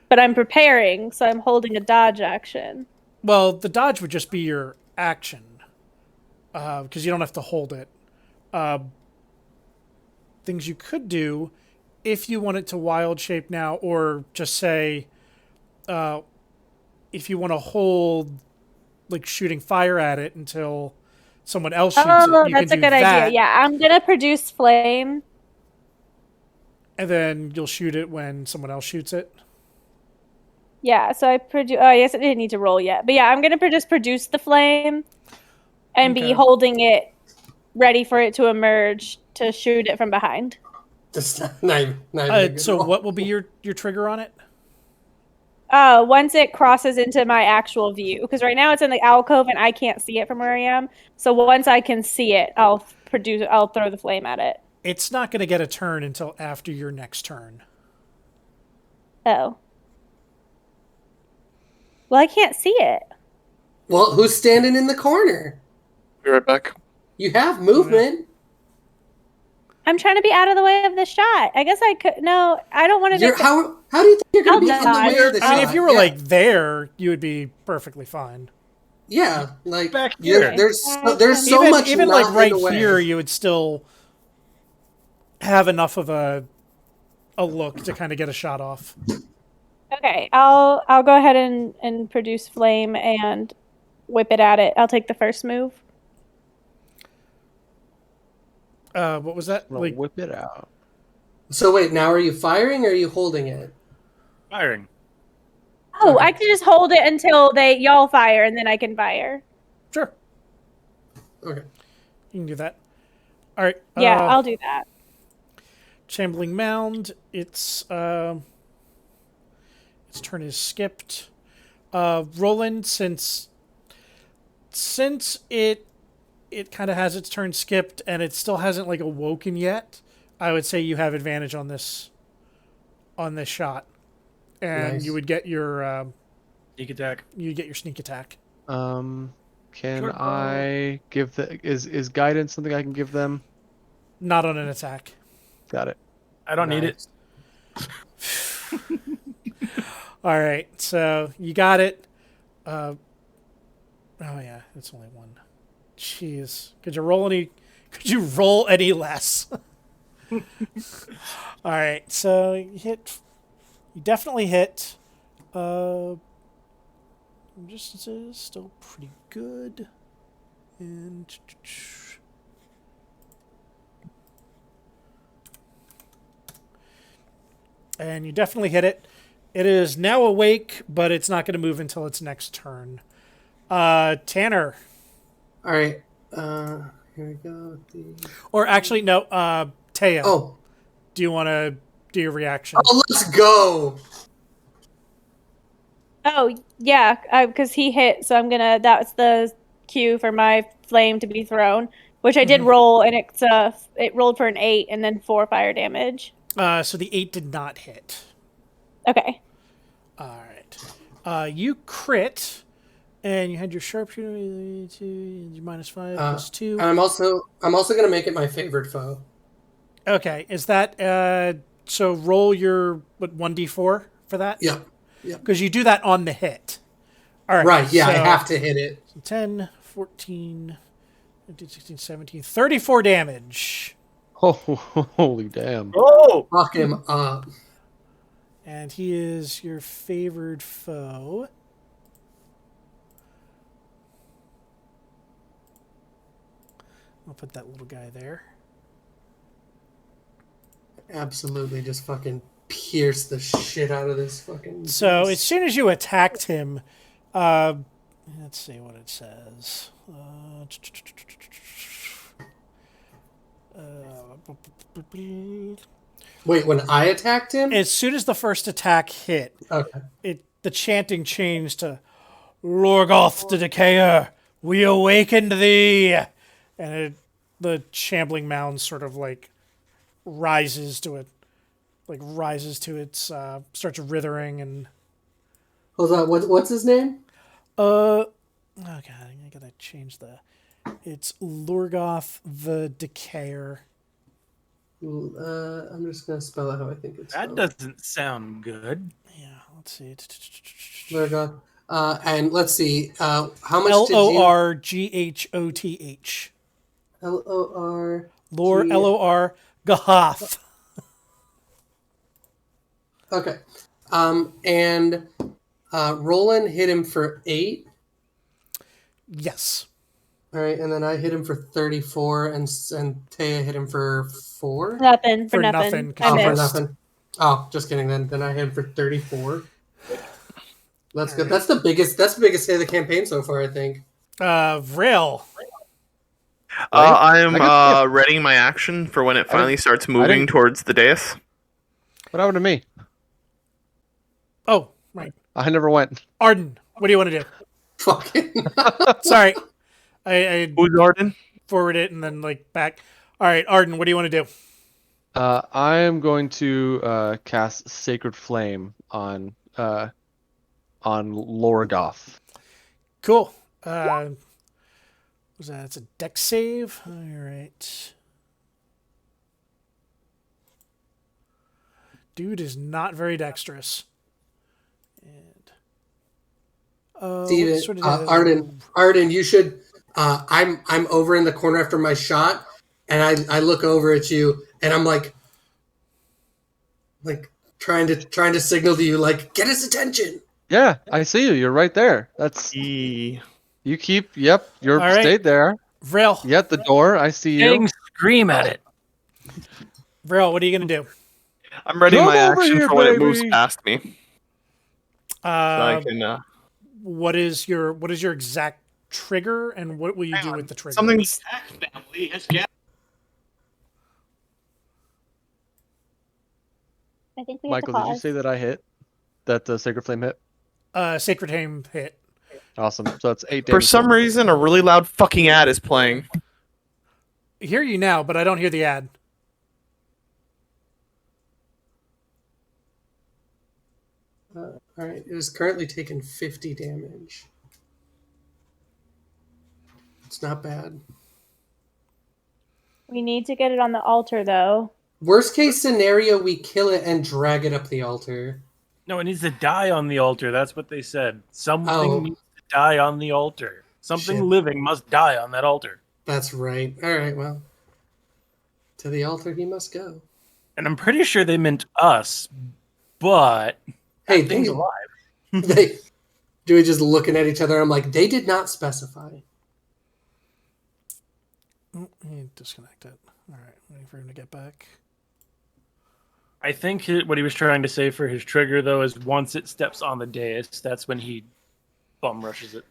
[SPEAKER 6] But I'm preparing, so I'm holding a dodge action.
[SPEAKER 3] Well, the dodge would just be your action, because you don't have to hold it. Things you could do, if you want it to wild shape now, or just say, if you want to hold, like shooting fire at it until someone else shoots
[SPEAKER 6] Oh,
[SPEAKER 3] it, you
[SPEAKER 6] that's a
[SPEAKER 3] can do
[SPEAKER 6] good
[SPEAKER 3] that,
[SPEAKER 6] idea. Yeah, I'm gonna produce flame.
[SPEAKER 3] and then you'll shoot it when someone else shoots it.
[SPEAKER 6] Yeah, so I produce. Oh, yes, I didn't need to roll yet, but yeah, I'm gonna just produce the flame, and be
[SPEAKER 3] Okay.
[SPEAKER 6] holding it, ready for it to emerge to shoot it from behind.
[SPEAKER 1] Just not even a good
[SPEAKER 3] So
[SPEAKER 1] roll.
[SPEAKER 3] what will be your trigger on it?
[SPEAKER 6] Once it crosses into my actual view, because right now it's in the alcove and I can't see it from where I am. So once I can see it, I'll throw the flame at it.
[SPEAKER 3] It's not going to get a turn until after your next turn.
[SPEAKER 6] Oh. Well, I can't see it.
[SPEAKER 1] Well, who's standing in the corner?
[SPEAKER 2] Be right back.
[SPEAKER 1] You have movement.
[SPEAKER 6] I'm trying to be out of the way of the shot. I guess I could. No, I don't want to.
[SPEAKER 1] How do you think you're gonna
[SPEAKER 6] I'll
[SPEAKER 1] be in the
[SPEAKER 6] dodge.
[SPEAKER 1] way of the
[SPEAKER 3] I mean,
[SPEAKER 1] shot?
[SPEAKER 3] if you were
[SPEAKER 1] Yeah.
[SPEAKER 3] like there, you would be perfectly fine.
[SPEAKER 1] Yeah, like
[SPEAKER 4] Back here.
[SPEAKER 1] there's so
[SPEAKER 3] even
[SPEAKER 1] much
[SPEAKER 3] even
[SPEAKER 1] not
[SPEAKER 3] like right
[SPEAKER 1] in the way.
[SPEAKER 3] here, you would still have enough of a look to kind of get a shot off.
[SPEAKER 6] Okay, I'll go ahead and produce flame and whip it at it. I'll take the first move.
[SPEAKER 3] What was that?
[SPEAKER 5] I'm gonna
[SPEAKER 3] Like,
[SPEAKER 5] whip it out.
[SPEAKER 1] So wait, now are you firing or are you holding it?
[SPEAKER 4] Firing.
[SPEAKER 6] Oh,
[SPEAKER 1] Okay.
[SPEAKER 6] I can just hold it until y'all fire, and then I can fire.
[SPEAKER 3] sure,
[SPEAKER 1] Okay.
[SPEAKER 3] you can do that. All right.
[SPEAKER 6] Yeah, I'll do that.
[SPEAKER 3] Shambling Mound. Its turn is skipped. Roland, since it kind of has its turn skipped and it still hasn't like awoken yet, I would say you have advantage on this shot, and
[SPEAKER 1] Nice.
[SPEAKER 3] you would get your
[SPEAKER 4] Sneak attack.
[SPEAKER 3] sneak attack.
[SPEAKER 5] Can
[SPEAKER 4] Short bow.
[SPEAKER 5] I give the is guidance something I can give them?
[SPEAKER 3] Not on an attack.
[SPEAKER 5] Got it.
[SPEAKER 4] I don't need it.
[SPEAKER 3] All right, so you got it. Oh yeah, it's only one. Jeez, could you roll any less? All right, so you definitely hit. Distance is still pretty good, and you definitely hit it. It is now awake, but it's not going to move until its next turn. Tanner.
[SPEAKER 1] All right. Here we go.
[SPEAKER 3] Or actually, no, Taya.
[SPEAKER 1] Oh,
[SPEAKER 3] Do you want to do your reaction?
[SPEAKER 1] let's go.
[SPEAKER 6] Oh, yeah, because he hit, so I'm gonna. That's the cue for my flame to be thrown, which I did roll, and it rolled for an 8 and then 4 fire damage.
[SPEAKER 3] So the 8 did not hit.
[SPEAKER 6] Okay.
[SPEAKER 3] All right. You crit, and you had your sharpshooter to your -5 plus 2.
[SPEAKER 1] And I'm also gonna make it my favorite foe.
[SPEAKER 3] Okay, is that so? Roll your 1d4 for that.
[SPEAKER 1] Yep.
[SPEAKER 3] Because you do that on the hit. All right.
[SPEAKER 1] Right. Yeah, I
[SPEAKER 3] so
[SPEAKER 1] have to hit it.
[SPEAKER 3] 10, 14, 15, 16, 17, 34 damage.
[SPEAKER 5] Oh, holy damn.
[SPEAKER 4] Oh!
[SPEAKER 1] Fuck him up.
[SPEAKER 3] And he is your favored foe. I'll put that little guy there.
[SPEAKER 1] Absolutely, just fucking pierce the shit out of this fucking.
[SPEAKER 3] So as
[SPEAKER 1] beast.
[SPEAKER 3] soon as you attacked him, let's see what it says.
[SPEAKER 1] Wait, when I attacked him?
[SPEAKER 3] As soon as the first attack hit,
[SPEAKER 1] Okay.
[SPEAKER 3] the chanting changed to Lorgoth the Decayer, we awakened thee, and the shambling mound sort of like rises to it, starts withering and.
[SPEAKER 1] Hold on. What's his name?
[SPEAKER 3] Oh god, I gotta change the. It's Lorgoth the Decayer.
[SPEAKER 1] I'm just gonna spell it how I think it's
[SPEAKER 4] That
[SPEAKER 1] spelled.
[SPEAKER 4] doesn't sound good.
[SPEAKER 3] Yeah, let's see.
[SPEAKER 1] Lorgoth. And let's see. How much did you?
[SPEAKER 3] Lorghoth.
[SPEAKER 1] Lor.
[SPEAKER 3] Lor Gahoth.
[SPEAKER 1] Okay. And Roland hit him for 8.
[SPEAKER 3] Yes.
[SPEAKER 1] All right, and then I hit him for 34, and Taya hit him for 4.
[SPEAKER 6] Nothing for
[SPEAKER 3] For
[SPEAKER 6] nothing.
[SPEAKER 3] nothing, 'cause
[SPEAKER 6] I
[SPEAKER 1] Oh, for
[SPEAKER 6] missed.
[SPEAKER 1] nothing. Oh, just kidding. Then I hit him for 34. That's good. That's the biggest. That's the biggest hit of the campaign so far, I think.
[SPEAKER 3] Vril.
[SPEAKER 2] I am
[SPEAKER 5] I got skip.
[SPEAKER 2] readying my action for when it finally starts
[SPEAKER 5] I
[SPEAKER 2] moving
[SPEAKER 5] didn't-
[SPEAKER 2] towards the dais.
[SPEAKER 5] What happened to me?
[SPEAKER 3] Oh, right.
[SPEAKER 5] I never went.
[SPEAKER 3] Arden, what do you want to do?
[SPEAKER 1] Fucking.
[SPEAKER 3] Sorry. I
[SPEAKER 2] Who's Arden?
[SPEAKER 3] forward it and then like back. All right, Arden, what do you want to do?
[SPEAKER 5] I am going to cast Sacred Flame on Lorgoth.
[SPEAKER 3] Cool. Was that? It's a deck save. All right. Dude is not very dexterous. And
[SPEAKER 1] Steven, Arden, you should. I'm over in the corner after my shot, and I look over at you, and I'm like trying to signal to you, like, get his attention.
[SPEAKER 5] Yeah, I see you. You're right there. That's you keep. Yep, you're
[SPEAKER 3] All right.
[SPEAKER 5] stayed there.
[SPEAKER 3] Vril.
[SPEAKER 5] You at the door. I see you.
[SPEAKER 4] Dang, scream at it.
[SPEAKER 3] Vril, what are you gonna do?
[SPEAKER 2] I'm readying
[SPEAKER 5] Come
[SPEAKER 2] my
[SPEAKER 5] over
[SPEAKER 2] action
[SPEAKER 5] here,
[SPEAKER 2] for when it moves
[SPEAKER 5] baby.
[SPEAKER 2] past me. So I can.
[SPEAKER 3] What is your exact trigger, and what will you do with the trigger?
[SPEAKER 2] Something's.
[SPEAKER 6] I think we
[SPEAKER 5] Michael,
[SPEAKER 6] have to
[SPEAKER 5] did you
[SPEAKER 6] pause.
[SPEAKER 5] say that I hit? That the Sacred Flame hit?
[SPEAKER 3] Sacred Aim hit.
[SPEAKER 5] Awesome. So it's 8 damage.
[SPEAKER 2] For some reason, a really loud fucking ad is playing.
[SPEAKER 3] I hear you now, but I don't hear the ad.
[SPEAKER 1] All right, it is currently taking 50 damage. It's not bad.
[SPEAKER 6] We need to get it on the altar, though.
[SPEAKER 1] Worst case scenario, we kill it and drag it up the altar.
[SPEAKER 4] No, it needs to die on the altar. That's what they said. Something
[SPEAKER 1] Oh.
[SPEAKER 4] needs to die on the altar. Something
[SPEAKER 1] Shit.
[SPEAKER 4] living must die on that altar.
[SPEAKER 1] That's right. All right, well, to the altar he must go.
[SPEAKER 4] And I'm pretty sure they meant us, but
[SPEAKER 1] Hey,
[SPEAKER 4] that thing's
[SPEAKER 1] they,
[SPEAKER 4] alive.
[SPEAKER 1] they do we just looking at each other? I'm like, they did not specify.
[SPEAKER 3] Disconnect it. All right, waiting for him to get back.
[SPEAKER 4] I think what he was trying to say for his trigger, though, is once it steps on the dais, that's when he bum rushes it.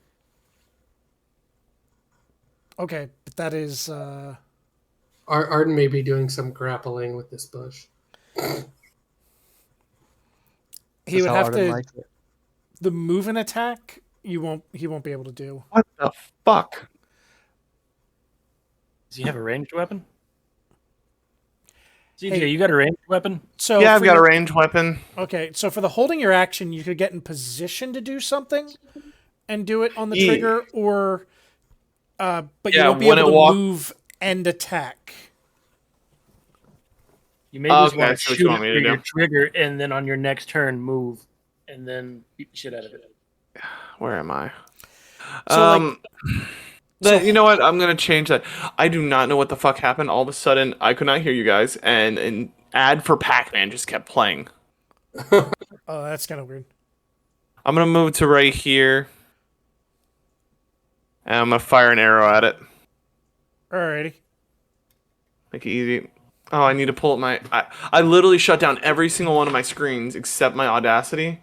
[SPEAKER 3] Okay, but that is.
[SPEAKER 1] Arden may be doing some grappling with this bush.
[SPEAKER 3] He would have to.
[SPEAKER 5] Likes it.
[SPEAKER 3] The move and attack. He won't be able to do.
[SPEAKER 2] What the fuck?
[SPEAKER 4] Does he have a ranged weapon? CJ,
[SPEAKER 3] Hey.
[SPEAKER 4] you got a ranged weapon?
[SPEAKER 3] So
[SPEAKER 2] Yeah, I've
[SPEAKER 3] for
[SPEAKER 2] got a
[SPEAKER 3] your-
[SPEAKER 2] ranged weapon.
[SPEAKER 3] Okay, so for the holding your action, you could get in position to do something, and do it on the
[SPEAKER 2] Yeah.
[SPEAKER 3] trigger, or, but you
[SPEAKER 2] Yeah,
[SPEAKER 3] won't be
[SPEAKER 2] when
[SPEAKER 3] able
[SPEAKER 2] it
[SPEAKER 3] to
[SPEAKER 2] walk-
[SPEAKER 3] move and attack.
[SPEAKER 4] You may just
[SPEAKER 2] Okay, I
[SPEAKER 4] want to
[SPEAKER 2] see what you
[SPEAKER 4] shoot
[SPEAKER 2] want me to
[SPEAKER 4] your
[SPEAKER 2] do.
[SPEAKER 4] trigger, and then on your next turn, move, and then beat the shit out of it.
[SPEAKER 2] Where am I?
[SPEAKER 3] So,
[SPEAKER 2] You know what? I'm gonna change that. I do not know what the fuck happened. All of a sudden, I could not hear you guys, and an ad for Pac-Man just kept playing.
[SPEAKER 3] Oh, that's kind of weird.
[SPEAKER 2] I'm gonna move to right here, and I'm gonna fire an arrow at it.
[SPEAKER 3] Alrighty.
[SPEAKER 2] Make it easy. Oh, I need to pull up my. I literally shut down every single one of my screens except my Audacity,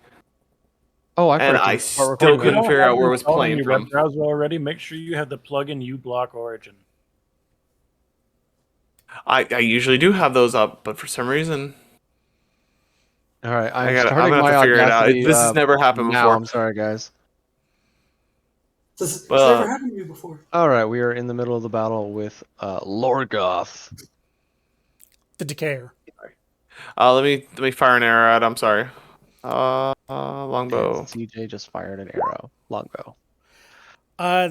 [SPEAKER 5] Oh, I
[SPEAKER 2] and
[SPEAKER 5] forgot
[SPEAKER 2] I
[SPEAKER 5] to start
[SPEAKER 2] still
[SPEAKER 5] recording
[SPEAKER 4] If you
[SPEAKER 5] then.
[SPEAKER 2] couldn't
[SPEAKER 4] don't
[SPEAKER 2] figure
[SPEAKER 4] have
[SPEAKER 2] out
[SPEAKER 4] it
[SPEAKER 2] where it was
[SPEAKER 4] installed in
[SPEAKER 2] playing
[SPEAKER 4] your web
[SPEAKER 2] from.
[SPEAKER 4] browser already, make sure you have the plugin uBlock Origin.
[SPEAKER 2] I usually do have those up, but for some reason,
[SPEAKER 5] All right, I'm
[SPEAKER 2] I'm
[SPEAKER 5] starting
[SPEAKER 2] gonna have
[SPEAKER 5] my
[SPEAKER 2] to figure it out.
[SPEAKER 5] Audacity
[SPEAKER 2] This has never happened
[SPEAKER 5] now.
[SPEAKER 2] before.
[SPEAKER 5] I'm sorry, guys.
[SPEAKER 1] It's never
[SPEAKER 2] But
[SPEAKER 1] happened to me before.
[SPEAKER 5] All right, we are in the middle of the battle with Lorgoth.
[SPEAKER 3] The Decayer.
[SPEAKER 2] let me fire an arrow at. I'm sorry.
[SPEAKER 5] And
[SPEAKER 2] Longbow.
[SPEAKER 5] CJ just fired an arrow. Longbow.
[SPEAKER 3] Uh,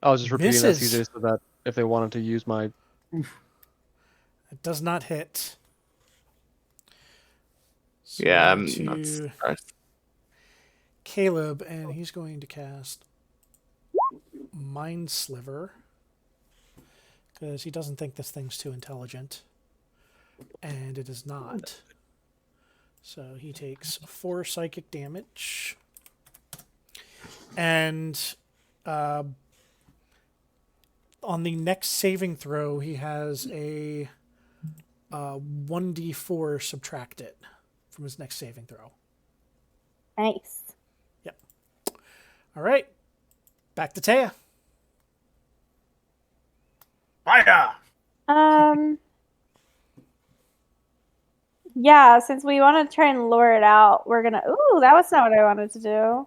[SPEAKER 5] I was just repeating that,
[SPEAKER 3] Misses.
[SPEAKER 5] CJ, so that if they wanted to use my...
[SPEAKER 3] it does not hit. So
[SPEAKER 2] Yeah,
[SPEAKER 3] we're
[SPEAKER 2] I'm not
[SPEAKER 3] to
[SPEAKER 2] surprised.
[SPEAKER 3] Caleb, and he's going to cast Mind Sliver because he doesn't think this thing's too intelligent, and it is not. So he takes 4 psychic damage, and on the next saving throw, he has a 1d4 subtracted from his next saving throw.
[SPEAKER 6] Nice.
[SPEAKER 3] All right, back to Taya.
[SPEAKER 4] Fire!
[SPEAKER 6] Yeah, since we want to try and lure it out, we're gonna. Ooh, that was not what I wanted to do.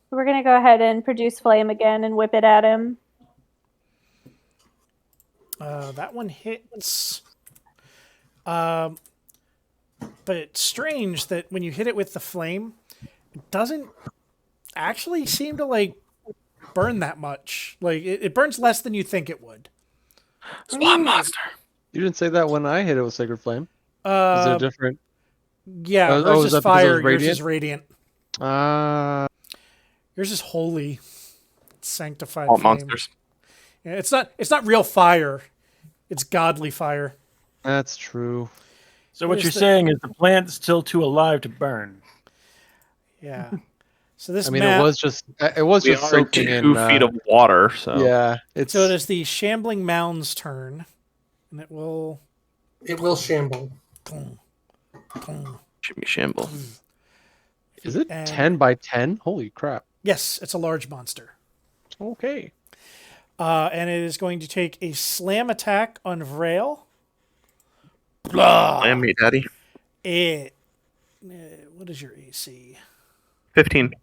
[SPEAKER 6] We're gonna go ahead and produce flame again and whip it at him.
[SPEAKER 3] That one hits. But it's strange that when you hit it with the flame, it doesn't actually seem to like burn that much. Like it burns less than you think it would.
[SPEAKER 2] Swamp monster.
[SPEAKER 5] You didn't say that when I hit it with Sacred Flame. Is it different?
[SPEAKER 3] Yeah,
[SPEAKER 5] Oh,
[SPEAKER 3] hers
[SPEAKER 5] is
[SPEAKER 3] is
[SPEAKER 5] that because it was
[SPEAKER 3] fire, yours is radiant. Yours is holy, sanctified
[SPEAKER 2] Swamp
[SPEAKER 3] flame.
[SPEAKER 2] monsters.
[SPEAKER 3] Yeah, it's not real fire. It's godly fire.
[SPEAKER 5] That's true.
[SPEAKER 4] So
[SPEAKER 3] What
[SPEAKER 4] what
[SPEAKER 3] is
[SPEAKER 4] you're
[SPEAKER 3] the-
[SPEAKER 4] saying is the plant's still too alive to burn.
[SPEAKER 3] Yeah. So this
[SPEAKER 5] I mean,
[SPEAKER 3] map,
[SPEAKER 5] it was just
[SPEAKER 2] We are
[SPEAKER 5] soaking in
[SPEAKER 2] 2 feet of water, so
[SPEAKER 5] Yeah, it's
[SPEAKER 3] so it is the Shambling Mound's turn, and it will.
[SPEAKER 1] It will shamble.
[SPEAKER 2] Jimmy Shamble.
[SPEAKER 5] Is it
[SPEAKER 3] and-
[SPEAKER 5] 10 by 10? Holy crap.
[SPEAKER 3] Yes, it's a large monster.
[SPEAKER 5] Okay.
[SPEAKER 3] And it is going to take a slam attack on Vrail.
[SPEAKER 2] Slam me, daddy.
[SPEAKER 3] It. What is your AC?
[SPEAKER 2] 15.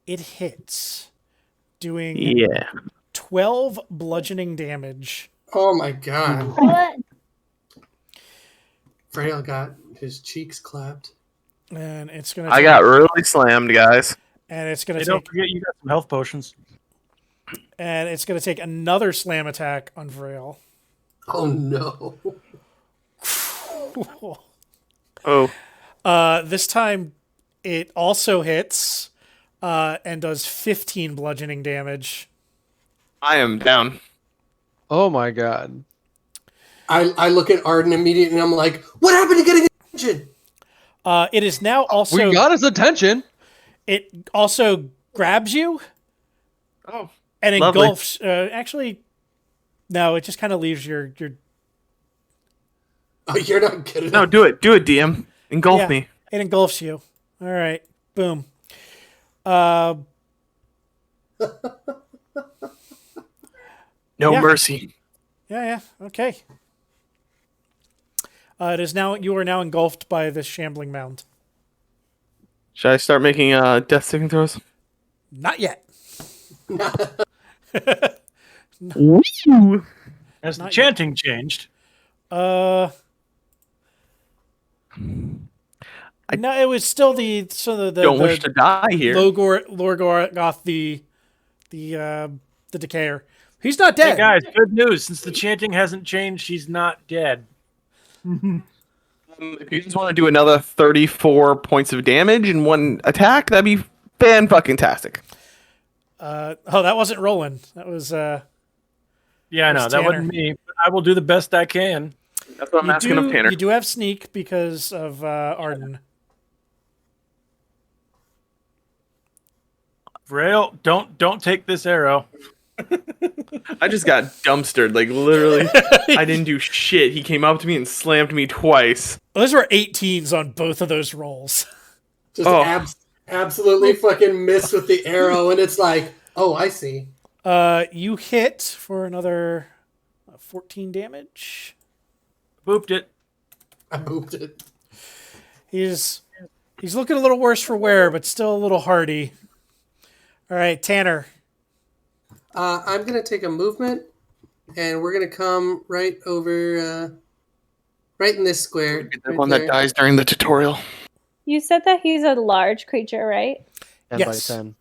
[SPEAKER 3] It hits, doing
[SPEAKER 2] Yeah.
[SPEAKER 3] 12 bludgeoning damage.
[SPEAKER 1] Oh my god.
[SPEAKER 6] What?
[SPEAKER 1] Frail got his cheeks clapped.
[SPEAKER 3] And it's gonna.
[SPEAKER 2] I got really slammed, guys.
[SPEAKER 3] And it's gonna
[SPEAKER 4] Hey, don't
[SPEAKER 3] take.
[SPEAKER 4] forget you got some health potions.
[SPEAKER 3] And it's gonna take another slam attack on Vrail.
[SPEAKER 1] Oh no.
[SPEAKER 2] Oh,
[SPEAKER 3] This time, it also hits, and does 15 bludgeoning damage.
[SPEAKER 2] I am down.
[SPEAKER 5] Oh my god.
[SPEAKER 1] I look at Arden immediately and I'm like, what happened to getting attention?
[SPEAKER 3] It is now also.
[SPEAKER 5] We got his attention.
[SPEAKER 3] It also grabs you
[SPEAKER 2] Oh,
[SPEAKER 3] and
[SPEAKER 2] lovely.
[SPEAKER 3] engulfs. Actually, no, it just kind of leaves your.
[SPEAKER 1] Oh, you're not good enough.
[SPEAKER 2] No, do it, DM. Engulf
[SPEAKER 3] Yeah.
[SPEAKER 2] me.
[SPEAKER 3] It engulfs you. All right, boom. Uh,
[SPEAKER 2] No
[SPEAKER 3] Yeah.
[SPEAKER 2] mercy.
[SPEAKER 3] yeah, okay. It is now. You are now engulfed by this shambling mound.
[SPEAKER 2] Should I start making death saving throws?
[SPEAKER 3] Not yet.
[SPEAKER 2] Woo!
[SPEAKER 4] Has the
[SPEAKER 3] Not
[SPEAKER 4] chanting changed?
[SPEAKER 3] No, it was still the
[SPEAKER 2] Don't wish to die here.
[SPEAKER 3] Lorgoth the Decayer. He's not
[SPEAKER 4] Hey
[SPEAKER 3] dead.
[SPEAKER 4] guys, good news. Since the chanting hasn't changed, she's not dead.
[SPEAKER 2] If you just want to do another 34 points of damage in one attack, that'd be fan-fucking-tastic.
[SPEAKER 3] Oh, that wasn't Roland. That was
[SPEAKER 4] Yeah, I know.
[SPEAKER 3] It's
[SPEAKER 4] That
[SPEAKER 3] Tanner.
[SPEAKER 4] wasn't me. But I will do the best I can.
[SPEAKER 2] That's what I'm asking of Tanner.
[SPEAKER 3] You do have sneak because of Arden.
[SPEAKER 4] Vrail, don't take this arrow.
[SPEAKER 2] I just got dumpstered. Like, literally, I didn't do shit. He came up to me and slammed me twice.
[SPEAKER 3] Those were 18s on both of those rolls.
[SPEAKER 1] Just
[SPEAKER 2] Oh.
[SPEAKER 1] absolutely fucking missed with the arrow, and it's like, oh, I see.
[SPEAKER 3] You hit for another 14 damage.
[SPEAKER 4] Booped it.
[SPEAKER 1] I booped it.
[SPEAKER 3] He's looking a little worse for wear, but still a little hardy. All right, Tanner.
[SPEAKER 1] I'm gonna take a movement, and we're gonna come right over, right in this square.
[SPEAKER 2] Be the
[SPEAKER 1] Right
[SPEAKER 2] one
[SPEAKER 1] there.
[SPEAKER 2] that dies during the tutorial.
[SPEAKER 6] You said that he's a large creature, right?
[SPEAKER 5] 10
[SPEAKER 3] Yes.
[SPEAKER 5] by 10.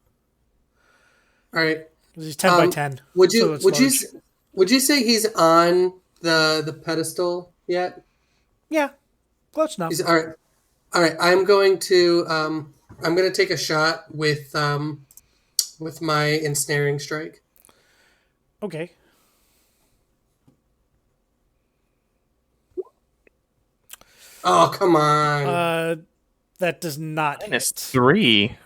[SPEAKER 1] All right.
[SPEAKER 3] He's 10 by 10.
[SPEAKER 1] Would
[SPEAKER 3] so
[SPEAKER 1] you
[SPEAKER 3] it's
[SPEAKER 1] would you
[SPEAKER 3] large.
[SPEAKER 1] would you say he's on the pedestal yet?
[SPEAKER 3] Yeah, close enough.
[SPEAKER 1] He's all right. All right. I'm going to take a shot with my ensnaring strike.
[SPEAKER 3] Okay.
[SPEAKER 1] Oh, come on.
[SPEAKER 3] That does not
[SPEAKER 2] Minus
[SPEAKER 3] hit.
[SPEAKER 2] 3.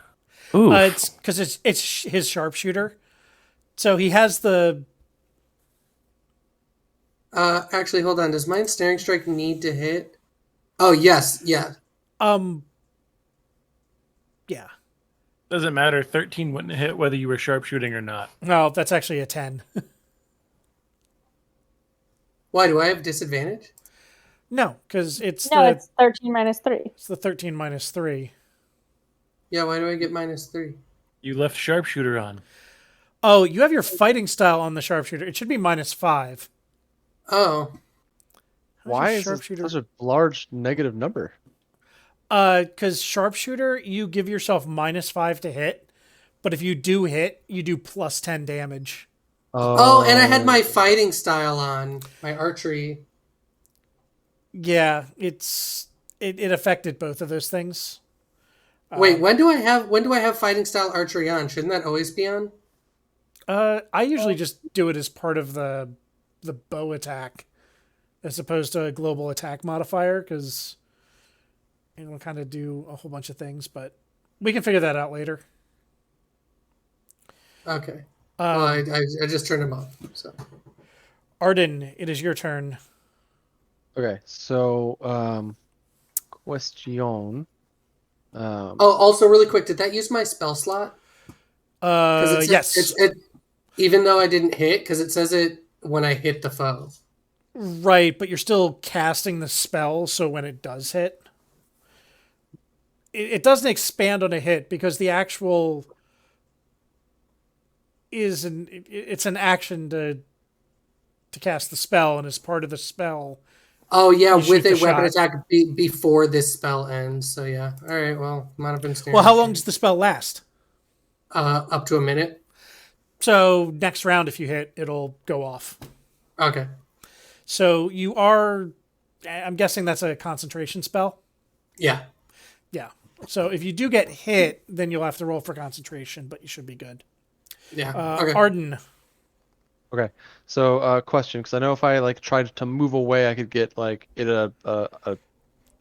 [SPEAKER 2] Ooh.
[SPEAKER 3] It's because it's his sharpshooter, so he has the.
[SPEAKER 1] Actually, hold on. Does my ensnaring strike need to hit? Oh, yes. Yeah.
[SPEAKER 3] Yeah.
[SPEAKER 4] Doesn't matter. 13 wouldn't hit whether you were sharpshooting or not.
[SPEAKER 3] No, that's actually a 10.
[SPEAKER 1] Why do I have disadvantage?
[SPEAKER 3] No, because it's
[SPEAKER 6] No,
[SPEAKER 3] the
[SPEAKER 6] it's 13 minus 3.
[SPEAKER 3] it's the 13 minus 3.
[SPEAKER 1] Yeah. Why do I get -3?
[SPEAKER 4] You left sharpshooter on.
[SPEAKER 3] Oh, you have your fighting style on the sharpshooter. It should be -5.
[SPEAKER 1] Oh.
[SPEAKER 5] Why is this such a large negative number?
[SPEAKER 3] Because sharpshooter, you give yourself -5 to hit, but if you do hit, you do +10 damage.
[SPEAKER 1] Oh, and I had my fighting style on, my archery.
[SPEAKER 3] Yeah, it affected both of those things.
[SPEAKER 1] Wait, when do I have fighting style archery on? Shouldn't that always be on?
[SPEAKER 3] I usually just do it as part of the bow attack, as opposed to a global attack modifier, because it'll kind of do a whole bunch of things. But we can figure that out later.
[SPEAKER 1] Okay. Well, I just turned them off. So.
[SPEAKER 3] Arden, it is your turn.
[SPEAKER 5] Okay, so question.
[SPEAKER 1] Oh, also really quick, did that use my spell slot?
[SPEAKER 3] Yes.
[SPEAKER 1] Even though I didn't hit, because it says it when I hit the foe.
[SPEAKER 3] Right, but you're still casting the spell, so when it does hit, it doesn't expand on a hit because the actual it's an action to cast the spell, and as part of the spell.
[SPEAKER 1] Oh yeah,
[SPEAKER 3] You
[SPEAKER 1] with
[SPEAKER 3] shoot
[SPEAKER 1] a
[SPEAKER 3] the
[SPEAKER 1] weapon
[SPEAKER 3] shot.
[SPEAKER 1] attack before this spell ends. So yeah, all right. Well, might have been standard.
[SPEAKER 3] Well, how long does the spell last?
[SPEAKER 1] Up to a minute.
[SPEAKER 3] So next round, if you hit, it'll go off.
[SPEAKER 1] Okay.
[SPEAKER 3] So you are. I'm guessing that's a concentration spell.
[SPEAKER 1] Yeah.
[SPEAKER 3] Yeah. So if you do get hit, then you'll have to roll for concentration, but you should be good.
[SPEAKER 1] Yeah. Okay.
[SPEAKER 3] Arden.
[SPEAKER 5] Okay, so question, because I know if I like tried to move away, I could get like it a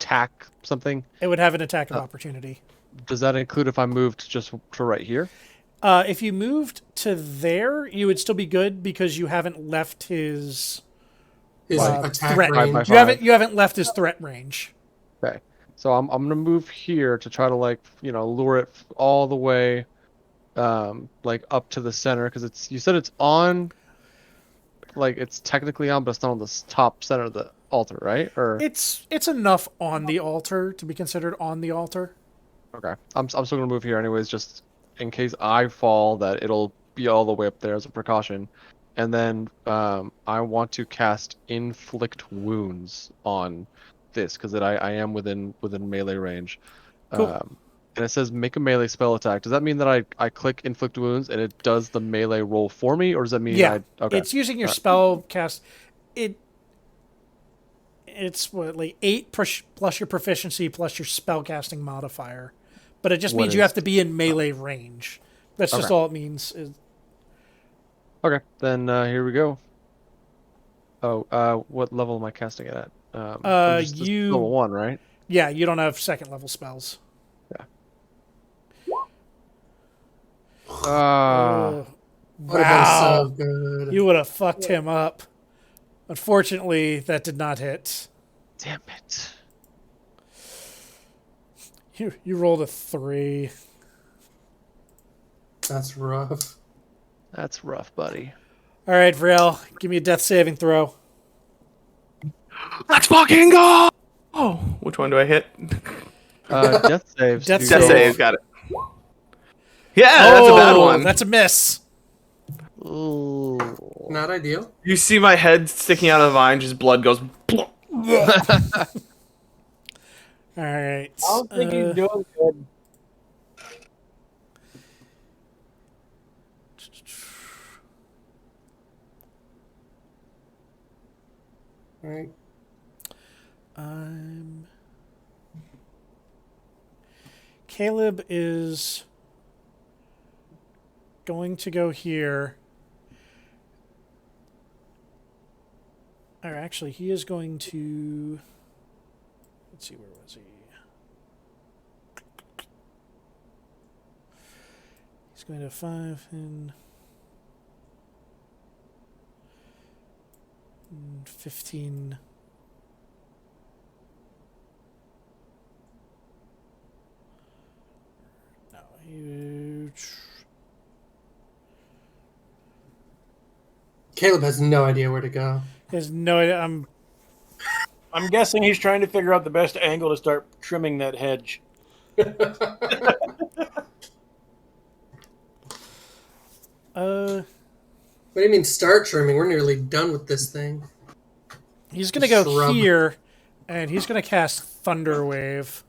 [SPEAKER 5] attack something.
[SPEAKER 3] It would have an attack of opportunity.
[SPEAKER 5] Does that include if I moved just to right here?
[SPEAKER 3] If you moved to there, you would still be good because you haven't left his
[SPEAKER 1] attack
[SPEAKER 3] threat.
[SPEAKER 1] range.
[SPEAKER 3] You haven't left his threat range.
[SPEAKER 5] Okay, so I'm gonna move here to try to like lure it all the way, like up to the center, because you said it's on. Like it's technically on, but it's not on the top center of the altar, right? Or
[SPEAKER 3] It's enough on the altar to be considered on the altar.
[SPEAKER 5] okay, I'm still gonna move here anyways, just in case I fall, that it'll be all the way up there as a precaution. And then I want to cast Inflict Wounds on this because I am within melee range.
[SPEAKER 3] Cool.
[SPEAKER 5] And it says make a melee spell attack. Does that mean that I click Inflict Wounds and it does the melee roll for me, or does that mean okay?
[SPEAKER 3] It's using your spell cast. It's what, like 8 plus your proficiency plus your spell casting modifier, but it just means you have to be in melee range. That's just all it means.
[SPEAKER 5] Okay, then here we go. Oh, what level am I casting it at? This is level 1, right?
[SPEAKER 3] Yeah, you don't have second level spells.
[SPEAKER 5] Yeah.
[SPEAKER 1] Would have been so
[SPEAKER 3] Wow.
[SPEAKER 1] good.
[SPEAKER 3] You would have fucked him up. Unfortunately, that did not hit.
[SPEAKER 5] Damn it.
[SPEAKER 3] You rolled a 3.
[SPEAKER 1] That's rough.
[SPEAKER 5] That's rough, buddy.
[SPEAKER 3] All right, Vrel, give me a death saving throw.
[SPEAKER 2] Let's fucking go! Oh, which one do I hit?
[SPEAKER 5] Death saves.
[SPEAKER 3] Death
[SPEAKER 5] do
[SPEAKER 3] save.
[SPEAKER 2] Death
[SPEAKER 5] go-
[SPEAKER 2] save, got it. Yeah, that's a bad one.
[SPEAKER 3] That's a miss.
[SPEAKER 5] Ooh.
[SPEAKER 1] Not ideal.
[SPEAKER 2] You see my head sticking out of the vine, just blood goes.
[SPEAKER 3] All right.
[SPEAKER 4] I don't think he's doing good.
[SPEAKER 1] All right.
[SPEAKER 3] Caleb is going to go here. Or actually, he is going to. Let's see, where was he? He's going to 5 and 15. No, he.
[SPEAKER 1] Caleb has no idea where to go.
[SPEAKER 3] There's no idea.
[SPEAKER 4] I'm guessing he's trying to figure out the best angle to start trimming that hedge.
[SPEAKER 1] What do you mean start trimming? We're nearly done with this thing.
[SPEAKER 3] He's going to go
[SPEAKER 1] Shrub.
[SPEAKER 3] here, and he's going to cast Thunder Wave.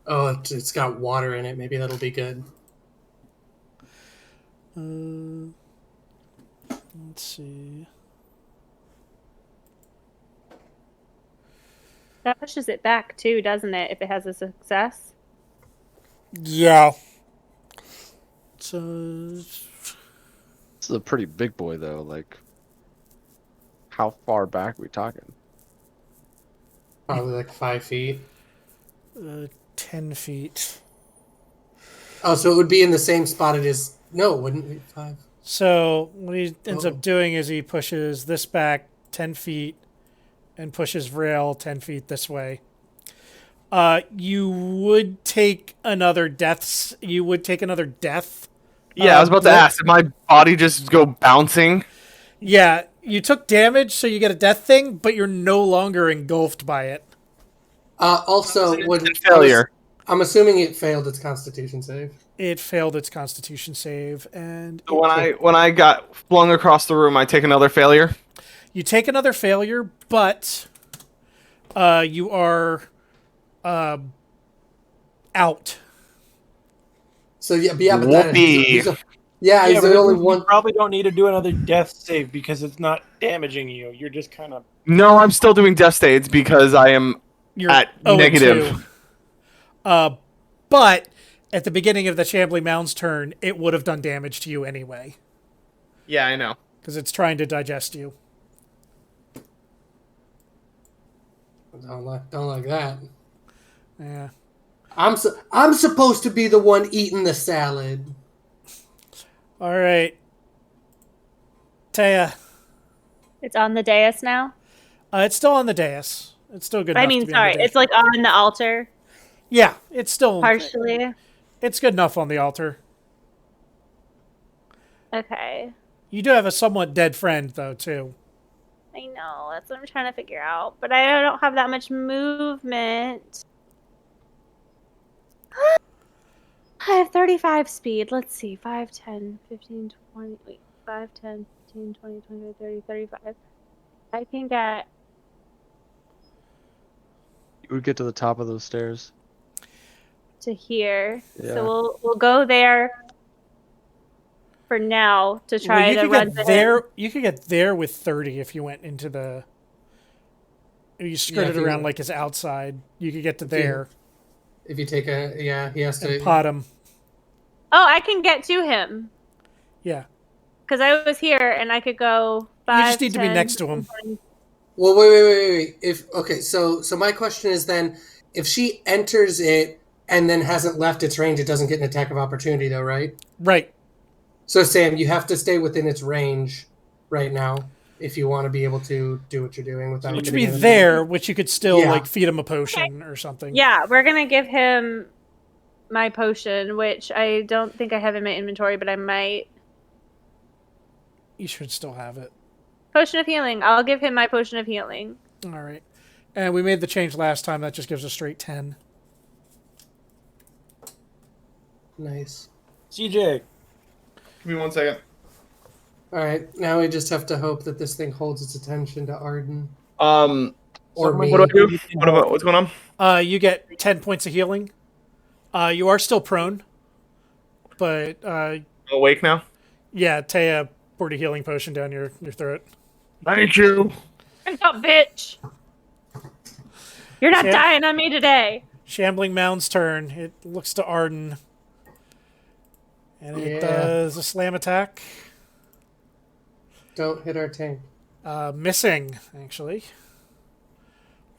[SPEAKER 1] Oh, it's got water in it. Maybe that'll be good.
[SPEAKER 3] Let's see.
[SPEAKER 6] That pushes it back too, doesn't it? If it has a success.
[SPEAKER 3] Yeah. So
[SPEAKER 5] This is a pretty big boy, though. Like, how far back are we talking?
[SPEAKER 1] Probably like 5 feet.
[SPEAKER 3] 10 feet.
[SPEAKER 1] Oh, so it would be in the same spot it is. No, it wouldn't be 5.
[SPEAKER 3] So what he ends
[SPEAKER 1] Oh.
[SPEAKER 3] up doing is he pushes this back 10 feet and pushes Vrail 10 feet this way. You would take another death. You would take another death.
[SPEAKER 2] Yeah, I was about to ask. Did my body just go bouncing?
[SPEAKER 3] Yeah, you took damage, so you get a death thing, but you're no longer engulfed by it.
[SPEAKER 1] Also, would
[SPEAKER 2] Failure.
[SPEAKER 1] I'm assuming it failed its Constitution save.
[SPEAKER 3] It failed its Constitution save, and
[SPEAKER 2] So when I got flung across the room, I take another failure.
[SPEAKER 3] you take another failure, but you are out.
[SPEAKER 1] So yeah, but
[SPEAKER 2] Whoopee.
[SPEAKER 1] he's
[SPEAKER 4] but
[SPEAKER 1] the only
[SPEAKER 4] you
[SPEAKER 1] one.
[SPEAKER 4] probably don't need to do another death save because it's not damaging you. You're just kind of.
[SPEAKER 2] No, I'm still doing death saves because I am
[SPEAKER 3] You're
[SPEAKER 2] at
[SPEAKER 3] 0 and
[SPEAKER 2] negative.
[SPEAKER 3] 2. But at the beginning of the Chambly Mound's turn, it would have done damage to you anyway,
[SPEAKER 2] Yeah, I know.
[SPEAKER 3] because it's trying to digest you.
[SPEAKER 1] Don't like that.
[SPEAKER 3] Yeah.
[SPEAKER 1] I'm supposed to be the one eating the salad.
[SPEAKER 3] All right. Taya.
[SPEAKER 6] It's on the dais now.
[SPEAKER 3] It's still on the dais. It's still good
[SPEAKER 6] I
[SPEAKER 3] enough
[SPEAKER 6] mean,
[SPEAKER 3] to be on
[SPEAKER 6] sorry,
[SPEAKER 3] the dais.
[SPEAKER 6] it's like on the altar
[SPEAKER 3] Yeah, it's still...
[SPEAKER 6] partially.
[SPEAKER 3] It's good enough on the altar.
[SPEAKER 6] Okay.
[SPEAKER 3] You do have a somewhat dead friend, though, too.
[SPEAKER 6] I know, that's what I'm trying to figure out. But I don't have that much movement. I have 35 speed. Let's see. 5, 10, 15, 20. Wait. 5, 10, 15, 20, 25, 30, 35. I can get...
[SPEAKER 5] You would get to the top of those stairs.
[SPEAKER 6] to here.
[SPEAKER 5] Yeah.
[SPEAKER 6] So we'll go there for now to try
[SPEAKER 3] you
[SPEAKER 6] to
[SPEAKER 3] could
[SPEAKER 6] run
[SPEAKER 3] get
[SPEAKER 6] to
[SPEAKER 3] there.
[SPEAKER 6] him.
[SPEAKER 3] You could get there with 30 if you went into the... You skirted
[SPEAKER 1] if you-
[SPEAKER 3] around like his outside. You could get to there
[SPEAKER 1] If you take he has to.
[SPEAKER 3] and pot him.
[SPEAKER 6] Oh, I can get to him.
[SPEAKER 3] Yeah.
[SPEAKER 6] Because I was here and I could go 5,
[SPEAKER 3] just need to be
[SPEAKER 6] 10,
[SPEAKER 3] next to him.
[SPEAKER 6] 20.
[SPEAKER 1] Well, wait. So my question is then, if she enters it and then hasn't left its range, it doesn't get an attack of opportunity, though, right?
[SPEAKER 3] Right.
[SPEAKER 1] So Sam, you have to stay within its range right now if you want to be able to do what you're doing without
[SPEAKER 3] You could
[SPEAKER 1] getting
[SPEAKER 3] be
[SPEAKER 1] in the
[SPEAKER 3] there, which you could still
[SPEAKER 1] Yeah.
[SPEAKER 3] like feed him a potion or something.
[SPEAKER 6] Yeah, we're gonna give him my potion, which I don't think I have in my inventory, but I might.
[SPEAKER 3] You should still have it.
[SPEAKER 6] Potion of healing. I'll give him my potion of healing.
[SPEAKER 3] All right. And we made the change last time. That just gives a straight 10.
[SPEAKER 1] Nice.
[SPEAKER 4] CJ.
[SPEAKER 2] Give me 1 second.
[SPEAKER 1] All right, now we just have to hope that this thing holds its attention to Arden
[SPEAKER 2] Um,
[SPEAKER 1] or
[SPEAKER 4] So
[SPEAKER 1] me.
[SPEAKER 2] what do I do? What's going on?
[SPEAKER 3] You get 10 points of healing. You are still prone, but
[SPEAKER 2] I'm awake now.
[SPEAKER 3] yeah, Taya poured a healing potion down your throat.
[SPEAKER 2] Thank you.
[SPEAKER 6] Wake up, bitch! You're not
[SPEAKER 3] Sam?
[SPEAKER 6] dying on me today.
[SPEAKER 3] Shambling Mound's turn. It looks to Arden. And it
[SPEAKER 1] Yeah.
[SPEAKER 3] does a slam attack.
[SPEAKER 1] Don't hit our tank.
[SPEAKER 3] Missing, actually.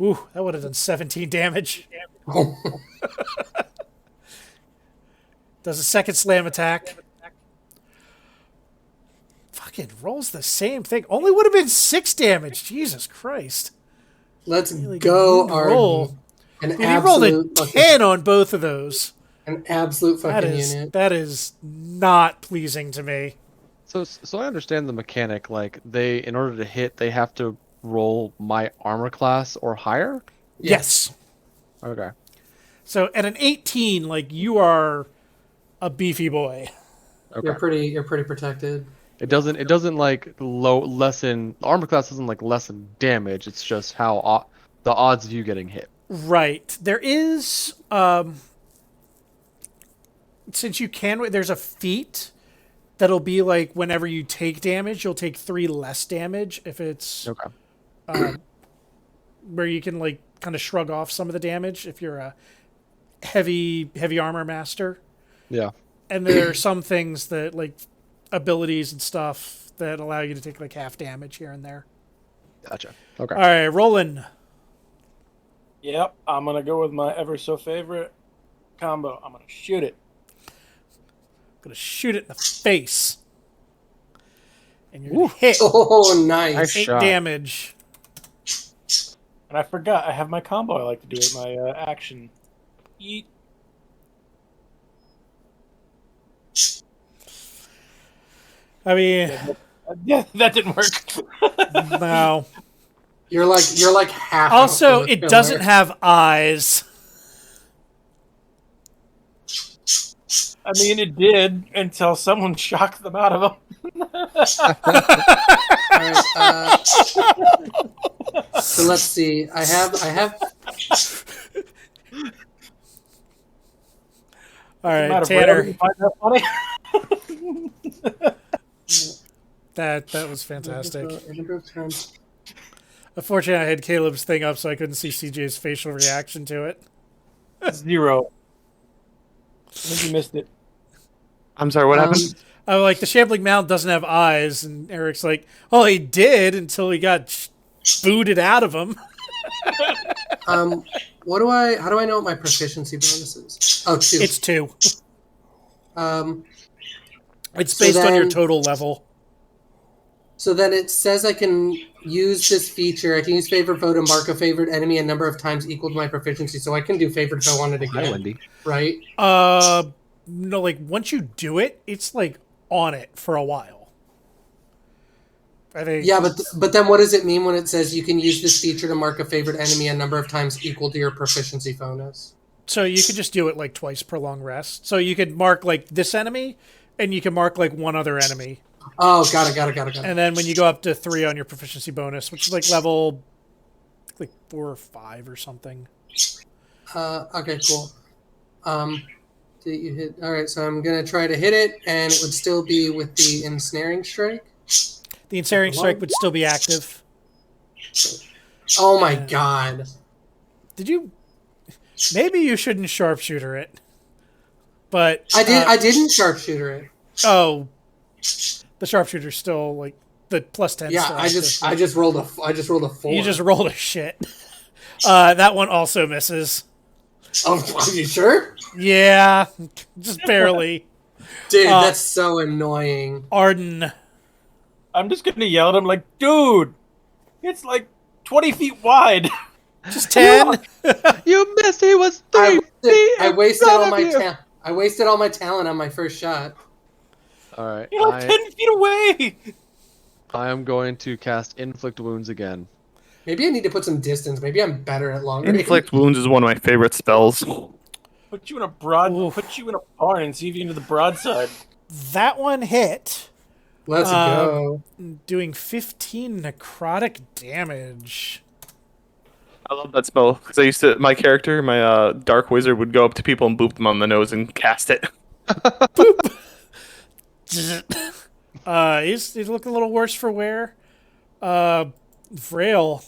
[SPEAKER 3] Ooh, that would have done 17 damage.
[SPEAKER 1] Oh.
[SPEAKER 3] Does a second slam attack. Fucking rolls the same thing. Only would have been 6 damage. Jesus Christ.
[SPEAKER 1] Let's
[SPEAKER 3] Really
[SPEAKER 1] go,
[SPEAKER 3] good roll.
[SPEAKER 1] Arden. An
[SPEAKER 3] Dude, he rolled a
[SPEAKER 1] absolute fucking,
[SPEAKER 3] 10 on both of those.
[SPEAKER 1] an absolute fucking unit.
[SPEAKER 3] That is not pleasing to me.
[SPEAKER 5] So I understand the mechanic. Like in order to hit, they have to roll my armor class or higher.
[SPEAKER 3] Yes.
[SPEAKER 5] Okay.
[SPEAKER 3] So at an 18, like you are a beefy boy.
[SPEAKER 5] Okay.
[SPEAKER 1] You're pretty protected.
[SPEAKER 5] It doesn't like lessen armor class doesn't like lessen damage. It's just how the odds of you getting hit.
[SPEAKER 3] Right. There is since you can there's a feat that'll be like whenever you take damage, you'll take 3 less damage if it's
[SPEAKER 5] Okay.
[SPEAKER 3] where you can like kind of shrug off some of the damage if you're a heavy armor master.
[SPEAKER 5] Yeah.
[SPEAKER 3] And there are some things that like abilities and stuff that allow you to take like half damage here and there.
[SPEAKER 5] Gotcha. Okay.
[SPEAKER 3] All right, Roland.
[SPEAKER 4] Yep, I'm gonna go with my ever so favorite combo. I'm gonna shoot it.
[SPEAKER 3] Gonna shoot it in the face. And you're gonna hit
[SPEAKER 1] Oh, nice.
[SPEAKER 5] Nice
[SPEAKER 3] 8
[SPEAKER 5] shot.
[SPEAKER 3] damage.
[SPEAKER 4] And I forgot I have my combo I like to do with my action. Eat.
[SPEAKER 3] I mean,
[SPEAKER 4] Yeah, that didn't work.
[SPEAKER 3] no.
[SPEAKER 1] You're like half.
[SPEAKER 3] Also,
[SPEAKER 1] of the
[SPEAKER 3] it
[SPEAKER 1] killer.
[SPEAKER 3] doesn't have eyes.
[SPEAKER 4] I mean, it did until someone shocked them out of them.
[SPEAKER 1] All right, so let's see. I have.
[SPEAKER 3] All right,
[SPEAKER 4] Matter of
[SPEAKER 3] Tanner.
[SPEAKER 4] you find that funny?
[SPEAKER 3] That was fantastic. Unfortunately, I had Caleb's thing up, so I couldn't see CJ's facial reaction to it.
[SPEAKER 4] 0. I think you missed it.
[SPEAKER 2] I'm sorry. What happened?
[SPEAKER 3] I'm like, the Shambling Mound doesn't have eyes, and Eric's like, oh, he did until he got booted out of him.
[SPEAKER 1] How do I know what my proficiency bonus is? Oh, 2.
[SPEAKER 3] It's 2.
[SPEAKER 1] Um,
[SPEAKER 3] It's
[SPEAKER 1] So
[SPEAKER 3] based on your
[SPEAKER 1] then-
[SPEAKER 3] total level.
[SPEAKER 1] so then it says I can use this feature. I can use favorite foe to mark a favorite enemy a number of times equal to my proficiency. So I can do favorite if I wanted
[SPEAKER 5] Hi,
[SPEAKER 1] again,
[SPEAKER 5] Wendy.
[SPEAKER 1] right?
[SPEAKER 3] No, like, once you do it, it's, like, on it for a while. I think...
[SPEAKER 1] Yeah, but then what does it mean when it says you can use this feature to mark a favorite enemy a number of times equal to your proficiency bonus?
[SPEAKER 3] So you could just do it, like, twice per long rest. So you could mark, like, this enemy, and you can mark, like, one other enemy.
[SPEAKER 1] Oh, got it.
[SPEAKER 3] And then when you go up to 3 on your proficiency bonus, which is, like, level, like, 4 or 5 or something.
[SPEAKER 1] Okay, cool. Did you hit? All right, so I'm gonna try to hit it, and it would still be with the ensnaring strike.
[SPEAKER 3] The Ensnaring Strike would still be active.
[SPEAKER 1] Oh my god!
[SPEAKER 3] Did you... Maybe you shouldn't sharpshooter it. But...
[SPEAKER 1] I didn't sharpshooter it.
[SPEAKER 3] Oh, the sharpshooter's still like the plus 10.
[SPEAKER 1] Yeah,
[SPEAKER 3] still
[SPEAKER 1] I
[SPEAKER 3] active.
[SPEAKER 1] just rolled a 4.
[SPEAKER 3] You just rolled a shit. That one also misses.
[SPEAKER 1] Oh, are you sure?
[SPEAKER 3] Yeah, just barely.
[SPEAKER 1] Dude, that's so annoying.
[SPEAKER 3] Arden.
[SPEAKER 4] I'm just gonna yell at him like, dude, it's like 20 feet wide.
[SPEAKER 3] Just 10.
[SPEAKER 5] You missed. He was 3
[SPEAKER 1] I
[SPEAKER 5] feet
[SPEAKER 1] I
[SPEAKER 5] in
[SPEAKER 1] wasted
[SPEAKER 5] front
[SPEAKER 1] all
[SPEAKER 5] of
[SPEAKER 1] my
[SPEAKER 5] you.
[SPEAKER 1] I wasted all my talent on my first shot.
[SPEAKER 5] All right.
[SPEAKER 4] You're like 10 feet away.
[SPEAKER 5] I am going to cast Inflict Wounds again.
[SPEAKER 1] Maybe I need to put some distance. Maybe I'm better at long range.
[SPEAKER 2] Inflict wounds is one of my favorite spells.
[SPEAKER 4] Put you in a
[SPEAKER 3] Oof.
[SPEAKER 4] barn and see if you can do the broadside.
[SPEAKER 3] That one hit,
[SPEAKER 1] Let's go.
[SPEAKER 3] doing 15 necrotic damage.
[SPEAKER 2] I love that spell because my character, my dark wizard, would go up to people and boop them on the nose and cast it.
[SPEAKER 3] He's looking a little worse for wear. Vrail,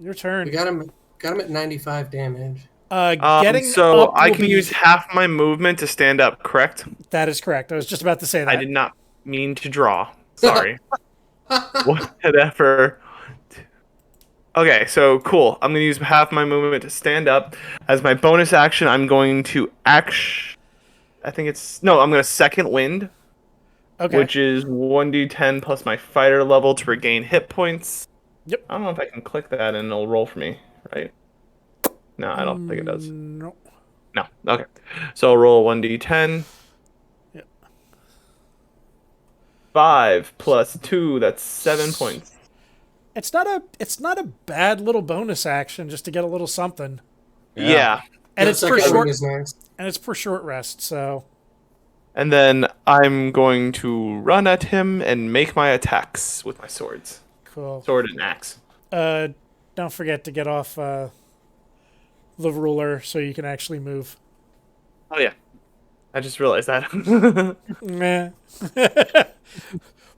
[SPEAKER 3] your turn.
[SPEAKER 1] We got him at 95 damage.
[SPEAKER 3] Getting
[SPEAKER 2] So
[SPEAKER 3] up
[SPEAKER 2] I
[SPEAKER 3] will
[SPEAKER 2] can
[SPEAKER 3] be-
[SPEAKER 2] use half my movement to stand up, correct?
[SPEAKER 3] That is correct. I was just about to say that.
[SPEAKER 2] I did not mean to draw. Sorry. Whatever. Okay, so cool. I'm going to use half my movement to stand up. As my bonus action, I'm going to I'm going to second wind,
[SPEAKER 3] Okay.
[SPEAKER 2] which is 1d10 plus my fighter level to regain hit points.
[SPEAKER 3] Yep.
[SPEAKER 2] I don't know if I can click that and it'll roll for me, right? No, I don't think it does.
[SPEAKER 3] No.
[SPEAKER 2] No. Okay. So I'll roll 1d10.
[SPEAKER 3] Yep.
[SPEAKER 2] 5 plus 2, that's 7 points.
[SPEAKER 3] It's not a bad little bonus action just to get a little something.
[SPEAKER 2] Yeah.
[SPEAKER 3] And
[SPEAKER 1] The
[SPEAKER 3] it's for
[SPEAKER 1] second
[SPEAKER 3] short
[SPEAKER 1] ring is nice.
[SPEAKER 3] and it's for short rest, so
[SPEAKER 2] And then I'm going to run at him and make my attacks with my swords.
[SPEAKER 3] cool.
[SPEAKER 2] Sword and axe.
[SPEAKER 3] Don't forget to get off the ruler so you can actually move.
[SPEAKER 2] Oh yeah. I just realized that.
[SPEAKER 3] Meh.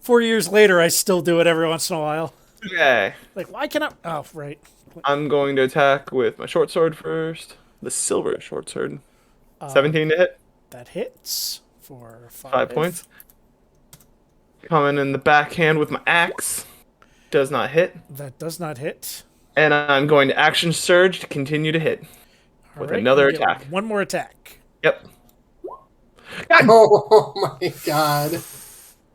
[SPEAKER 3] 4 years later, I still do it every once in a while.
[SPEAKER 2] Okay.
[SPEAKER 3] Like, why can I? Oh, right.
[SPEAKER 2] I'm going to attack with my short sword first. The silver short sword. 17 to hit.
[SPEAKER 3] That hits for
[SPEAKER 2] 5 points. Coming in the backhand with my axe. Does not hit.
[SPEAKER 3] That does not hit.
[SPEAKER 2] And I'm going to action surge to continue to hit.
[SPEAKER 3] All
[SPEAKER 2] With
[SPEAKER 3] right,
[SPEAKER 2] another
[SPEAKER 3] you get
[SPEAKER 2] attack.
[SPEAKER 3] One more attack.
[SPEAKER 2] Yep.
[SPEAKER 1] Oh my god.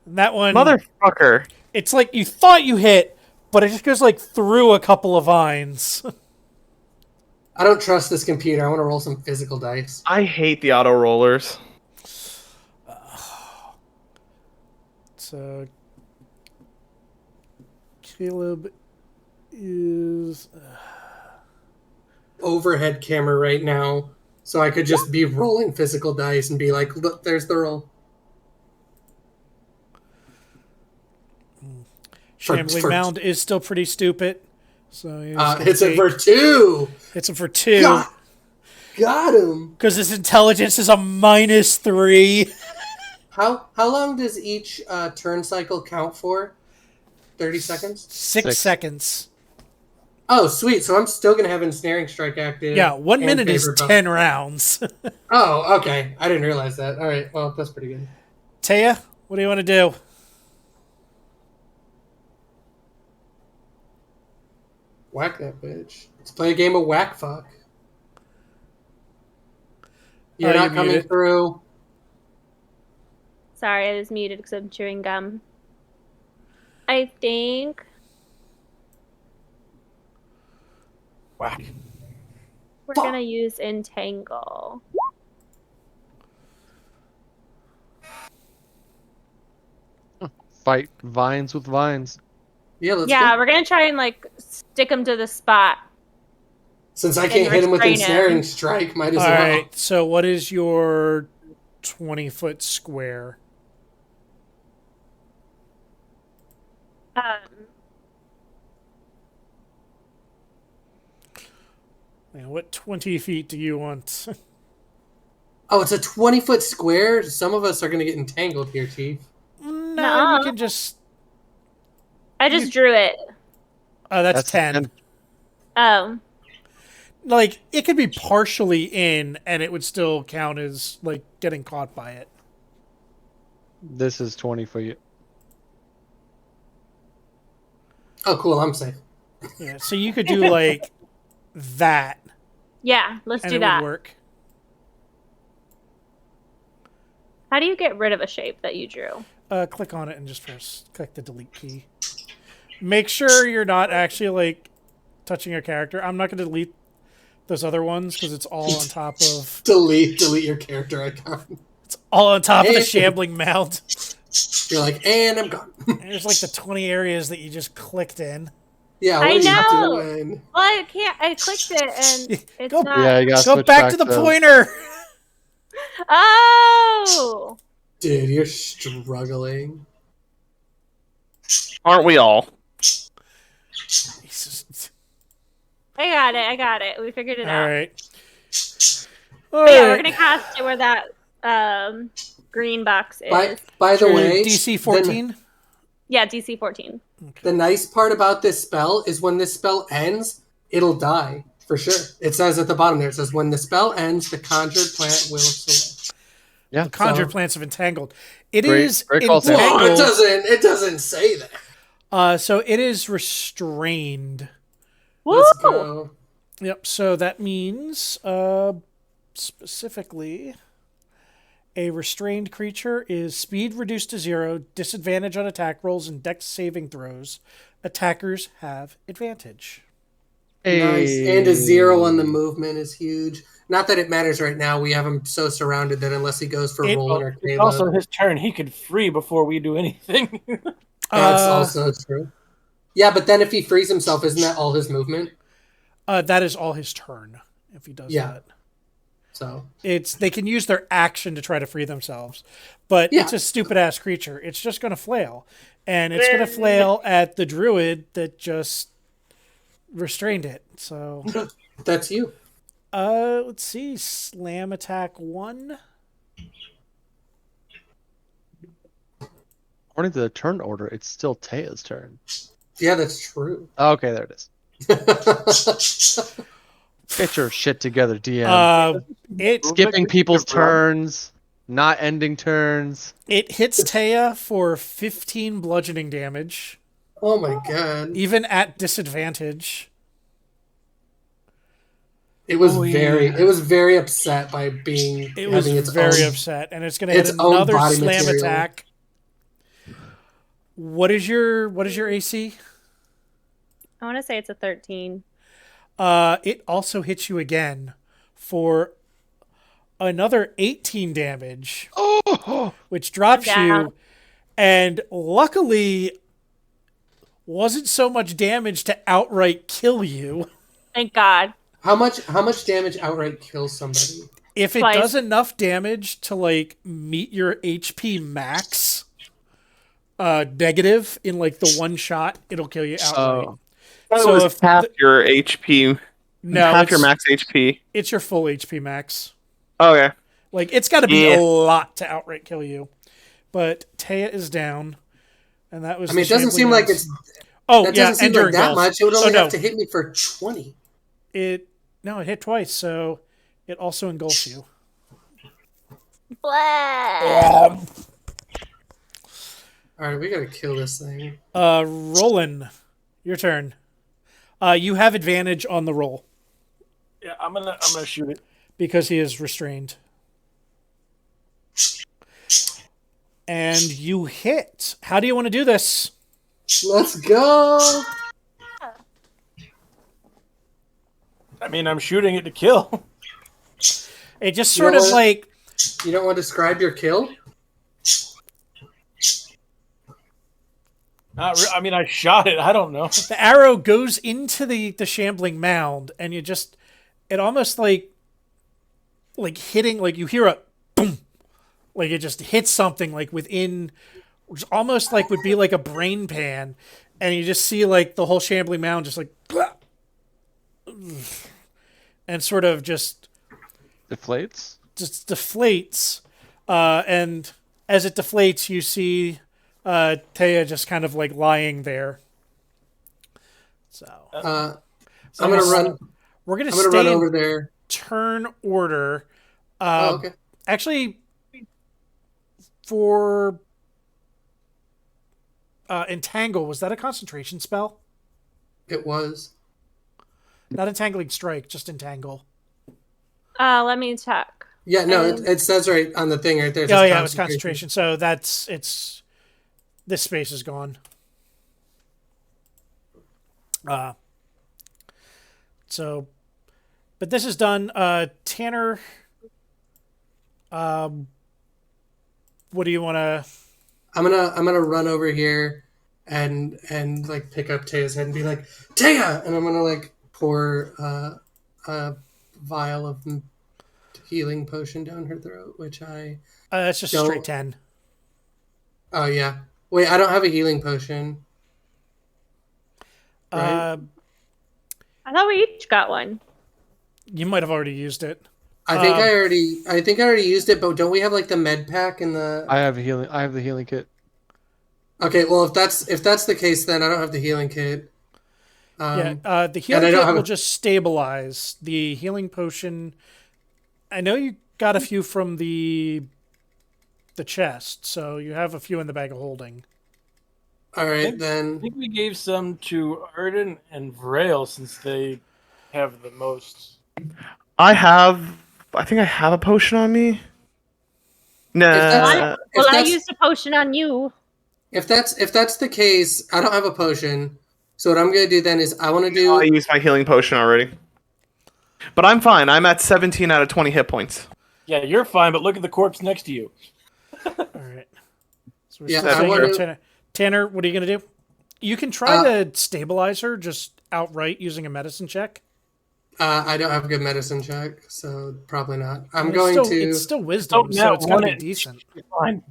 [SPEAKER 3] And that one,
[SPEAKER 2] Motherfucker.
[SPEAKER 3] it's like you thought you hit, but it just goes like through a couple of vines.
[SPEAKER 1] I don't trust this computer. I want to roll some physical dice.
[SPEAKER 2] I hate the auto rollers.
[SPEAKER 3] So, Caleb is.
[SPEAKER 1] Overhead camera right now, so I could just be rolling physical dice and be like, look, there's the roll.
[SPEAKER 3] Shambling
[SPEAKER 1] for-
[SPEAKER 3] Mound is still pretty stupid. So
[SPEAKER 1] Hits it for 2.
[SPEAKER 3] Hits him for 2.
[SPEAKER 1] Got him.
[SPEAKER 3] Because his intelligence is a -3.
[SPEAKER 1] How long does each turn cycle count for? 30 seconds?
[SPEAKER 3] 6 seconds.
[SPEAKER 1] Oh, sweet. So I'm still going to have Ensnaring Strike active.
[SPEAKER 3] Yeah, 1
[SPEAKER 1] and
[SPEAKER 3] minute is
[SPEAKER 1] Favored Buff.
[SPEAKER 3] 10 rounds.
[SPEAKER 1] Oh, okay. I didn't realize that. All right. Well, that's pretty good.
[SPEAKER 3] Taya, what do you want to do?
[SPEAKER 1] Whack that bitch. Let's play a game of whack fuck. You're
[SPEAKER 3] Oh,
[SPEAKER 1] not
[SPEAKER 3] you're
[SPEAKER 1] coming
[SPEAKER 3] muted.
[SPEAKER 1] through.
[SPEAKER 6] Sorry, I was muted because I'm chewing gum. I think
[SPEAKER 4] Whack.
[SPEAKER 6] we're
[SPEAKER 1] Fuck.
[SPEAKER 6] gonna use Entangle.
[SPEAKER 5] Fight vines with vines.
[SPEAKER 1] Yeah, let's
[SPEAKER 6] Yeah,
[SPEAKER 1] go.
[SPEAKER 6] we're gonna try and like stick him to the spot.
[SPEAKER 1] Since I can't hit him with
[SPEAKER 6] restrain
[SPEAKER 1] Ensnaring
[SPEAKER 6] him.
[SPEAKER 1] Strike, might as
[SPEAKER 3] All
[SPEAKER 1] well.
[SPEAKER 3] right, so what is your 20-foot square?
[SPEAKER 6] Um,
[SPEAKER 3] Man, what 20 feet do you want?
[SPEAKER 1] Oh, it's a 20-foot square? Some of us are going to get entangled here, Chief.
[SPEAKER 3] No,
[SPEAKER 6] Nuh-uh.
[SPEAKER 3] you can just...
[SPEAKER 6] I just drew it.
[SPEAKER 3] Oh, that's 10.
[SPEAKER 6] Oh,
[SPEAKER 3] Like, it could be partially in, and it would still count as, like, getting caught by it.
[SPEAKER 5] This is 20 feet.
[SPEAKER 1] Oh, cool. I'm safe.
[SPEAKER 3] Yeah, so you could do, like, that,
[SPEAKER 6] yeah. Let's
[SPEAKER 3] and
[SPEAKER 6] do
[SPEAKER 3] it
[SPEAKER 6] that.
[SPEAKER 3] would work.
[SPEAKER 6] How do you get rid of a shape that you drew?
[SPEAKER 3] Click on it and just first click the delete key. Make sure you're not actually like touching your character. I'm not going to delete those other ones because it's all on top of
[SPEAKER 1] delete your character icon.
[SPEAKER 3] it's all on top of the
[SPEAKER 1] And-
[SPEAKER 3] shambling mound.
[SPEAKER 1] You're like, and I'm gone.
[SPEAKER 3] And there's like the 20 areas that you just clicked in.
[SPEAKER 1] Yeah,
[SPEAKER 6] I
[SPEAKER 1] what are
[SPEAKER 6] know.
[SPEAKER 1] you doing?
[SPEAKER 6] Well, I can't. I clicked it and it's
[SPEAKER 3] Go-
[SPEAKER 6] not.
[SPEAKER 5] Yeah, you gotta
[SPEAKER 3] Go
[SPEAKER 5] switch
[SPEAKER 3] back to the pointer.
[SPEAKER 6] Oh.
[SPEAKER 1] Dude, you're struggling.
[SPEAKER 2] Aren't we all?
[SPEAKER 3] Jesus.
[SPEAKER 6] I got it. We figured it
[SPEAKER 3] All
[SPEAKER 6] out.
[SPEAKER 3] right.
[SPEAKER 6] But yeah, we're gonna cast it where that green box is.
[SPEAKER 1] By the
[SPEAKER 3] Sure,
[SPEAKER 1] way,
[SPEAKER 3] DC 14.
[SPEAKER 6] Yeah, DC 14.
[SPEAKER 1] the nice part about this spell is when this spell ends, it'll die for sure. It says at the bottom there, it says when the spell ends, the conjured plant wilts away.
[SPEAKER 5] Yeah.
[SPEAKER 3] The conjured
[SPEAKER 1] So-
[SPEAKER 3] plants have entangled. It
[SPEAKER 5] Great-
[SPEAKER 3] is
[SPEAKER 5] great call, Sam.
[SPEAKER 1] Well,
[SPEAKER 3] entangled.
[SPEAKER 1] it doesn't say that.
[SPEAKER 3] So it is restrained.
[SPEAKER 6] Woo!
[SPEAKER 1] Let's go.
[SPEAKER 3] Yep. So that means specifically a restrained creature is speed reduced to 0, disadvantage on attack rolls and dex saving throws. Attackers have advantage.
[SPEAKER 1] Nice. And a 0 on the movement is huge. Not that it matters right now. We have him so surrounded that unless he goes for
[SPEAKER 3] It-
[SPEAKER 1] rolling or
[SPEAKER 4] It's
[SPEAKER 1] Caleb,
[SPEAKER 4] also his turn. He could free before we do anything.
[SPEAKER 1] that's also true. Yeah, but then if he frees himself, isn't that all his movement?
[SPEAKER 3] That is all his turn if he does
[SPEAKER 1] Yeah.
[SPEAKER 3] that.
[SPEAKER 1] So
[SPEAKER 3] They can use their action to try to free themselves, but
[SPEAKER 1] Yeah.
[SPEAKER 3] it's a stupid ass creature. It's just going to flail, and it's going to flail at the druid that just restrained it. So,
[SPEAKER 1] that's you.
[SPEAKER 3] let's see, slam attack 1.
[SPEAKER 5] According to the turn order, it's still Taya's turn.
[SPEAKER 1] Yeah, that's true.
[SPEAKER 5] Okay, there it is. Get your shit together, DM.
[SPEAKER 3] It
[SPEAKER 5] Skipping people's turns, not ending turns.
[SPEAKER 3] it hits Taya for 15 bludgeoning damage,
[SPEAKER 1] Oh my god.
[SPEAKER 3] even at disadvantage.
[SPEAKER 1] It was very upset by being
[SPEAKER 3] It was
[SPEAKER 1] having its
[SPEAKER 3] very
[SPEAKER 1] own,
[SPEAKER 3] upset, and it's going to hit
[SPEAKER 1] its own
[SPEAKER 3] another
[SPEAKER 1] body
[SPEAKER 3] slam
[SPEAKER 1] material.
[SPEAKER 3] attack. What is your AC?
[SPEAKER 6] I want to say it's a 13.
[SPEAKER 3] It also hits you again for another 18 damage, which drops
[SPEAKER 6] Down.
[SPEAKER 3] you, and luckily wasn't so much damage to outright kill you.
[SPEAKER 6] Thank God.
[SPEAKER 1] How much damage outright kills somebody?
[SPEAKER 3] If it
[SPEAKER 6] Twice.
[SPEAKER 3] does enough damage to like meet your HP max negative in like the one shot, it'll kill you outright.
[SPEAKER 5] Oh.
[SPEAKER 3] So
[SPEAKER 2] So
[SPEAKER 3] if
[SPEAKER 2] half your HP,
[SPEAKER 3] No,
[SPEAKER 2] half your
[SPEAKER 3] it's-
[SPEAKER 2] max HP.
[SPEAKER 3] It's your full HP max.
[SPEAKER 2] Okay.
[SPEAKER 3] Like it's got to be
[SPEAKER 2] Yeah.
[SPEAKER 3] a lot to outright kill you. But Taya is down, and that was.
[SPEAKER 1] I mean, it
[SPEAKER 3] the
[SPEAKER 1] doesn't seem
[SPEAKER 3] shambling
[SPEAKER 1] like
[SPEAKER 3] mouse.
[SPEAKER 1] it's
[SPEAKER 3] Oh
[SPEAKER 1] that
[SPEAKER 3] yeah,
[SPEAKER 1] doesn't seem
[SPEAKER 3] and your
[SPEAKER 1] like that
[SPEAKER 3] engulf.
[SPEAKER 1] much. It would
[SPEAKER 3] Oh,
[SPEAKER 1] only
[SPEAKER 3] no.
[SPEAKER 1] have to hit me for 20.
[SPEAKER 3] It hit twice, so it also engulfs you.
[SPEAKER 6] Blah.
[SPEAKER 1] All right, we gotta kill this thing.
[SPEAKER 3] Roland, your turn. You have advantage on the roll
[SPEAKER 4] Yeah, I'm gonna shoot it.
[SPEAKER 3] because he is restrained. And you hit. How do you want to do this?
[SPEAKER 1] Let's go.
[SPEAKER 4] I mean, I'm shooting it to kill.
[SPEAKER 3] It just
[SPEAKER 1] You know
[SPEAKER 3] sort of
[SPEAKER 1] what?
[SPEAKER 3] like
[SPEAKER 1] You don't want to describe your kill?
[SPEAKER 4] I mean, I shot it. I don't know.
[SPEAKER 3] the arrow goes into the shambling mound, and you just it almost like hitting, like you hear a boom, like it just hits something like within, which almost like would be like a brain pan, and you just see like the whole shambling mound just like and sort of just
[SPEAKER 5] Deflates?
[SPEAKER 3] deflates, and as it deflates, you see Taya just kind of like lying there. So
[SPEAKER 1] I'm gonna run.
[SPEAKER 3] we're gonna
[SPEAKER 1] I'm gonna
[SPEAKER 3] stay
[SPEAKER 1] run
[SPEAKER 3] in
[SPEAKER 1] over there.
[SPEAKER 3] turn order.
[SPEAKER 1] Oh, okay.
[SPEAKER 3] Actually, for entangle, was that a concentration spell?
[SPEAKER 1] It was.
[SPEAKER 3] Not entangling strike, just entangle.
[SPEAKER 6] Let me check.
[SPEAKER 1] Yeah, no,
[SPEAKER 6] And-
[SPEAKER 1] it says right on the thing right there. It
[SPEAKER 3] Oh
[SPEAKER 1] says
[SPEAKER 3] yeah, it was concentration. So this space is gone. So, but this is done. Tanner, what do you want to?
[SPEAKER 1] I'm gonna run over here and like pick up Taya's head and be like, Taya, and I'm gonna like pour a vial of healing potion down her throat, which I
[SPEAKER 3] It's just
[SPEAKER 1] don't.
[SPEAKER 3] straight 10.
[SPEAKER 1] Oh yeah. Wait, I don't have a healing potion. Right?
[SPEAKER 3] Uh,
[SPEAKER 6] I thought we each got one.
[SPEAKER 3] you might have already used it.
[SPEAKER 1] I think I already used it, but don't we have like the med pack and the?
[SPEAKER 5] I have the healing kit.
[SPEAKER 1] Okay, well if that's the case, then I don't have the healing kit.
[SPEAKER 3] Yeah, the
[SPEAKER 1] and
[SPEAKER 3] healing
[SPEAKER 1] I don't
[SPEAKER 3] kit
[SPEAKER 1] have
[SPEAKER 3] will
[SPEAKER 1] a-
[SPEAKER 3] just stabilize. The healing potion. I know you got a few from the chest, so you have a few in the bag of holding.
[SPEAKER 1] All right
[SPEAKER 4] I
[SPEAKER 1] then.
[SPEAKER 4] think we gave some to Arden and Vrail since they have the most.
[SPEAKER 2] I think I have a potion on me. Nah.
[SPEAKER 1] that's-
[SPEAKER 6] Well, I
[SPEAKER 1] that's-
[SPEAKER 6] used a potion on you.
[SPEAKER 1] If that's the case, I don't have a potion. So what I'm gonna do then is I want to
[SPEAKER 2] I
[SPEAKER 1] do.
[SPEAKER 2] used my healing potion already. But I'm fine. I'm at 17 out of 20 hit points.
[SPEAKER 4] Yeah, you're fine, but look at the corpse next to you.
[SPEAKER 3] All right. So we're
[SPEAKER 1] Yeah,
[SPEAKER 3] still
[SPEAKER 1] I
[SPEAKER 3] saying
[SPEAKER 1] want
[SPEAKER 3] you're
[SPEAKER 1] to.
[SPEAKER 3] Tanner, what are you going to do? You can try to stabilize her just outright using a medicine check.
[SPEAKER 1] I don't have a good medicine check, so probably not. I'm
[SPEAKER 3] It's
[SPEAKER 1] going
[SPEAKER 3] still,
[SPEAKER 1] to.
[SPEAKER 3] It's still wisdom, so it's got to be decent.
[SPEAKER 4] You're fine.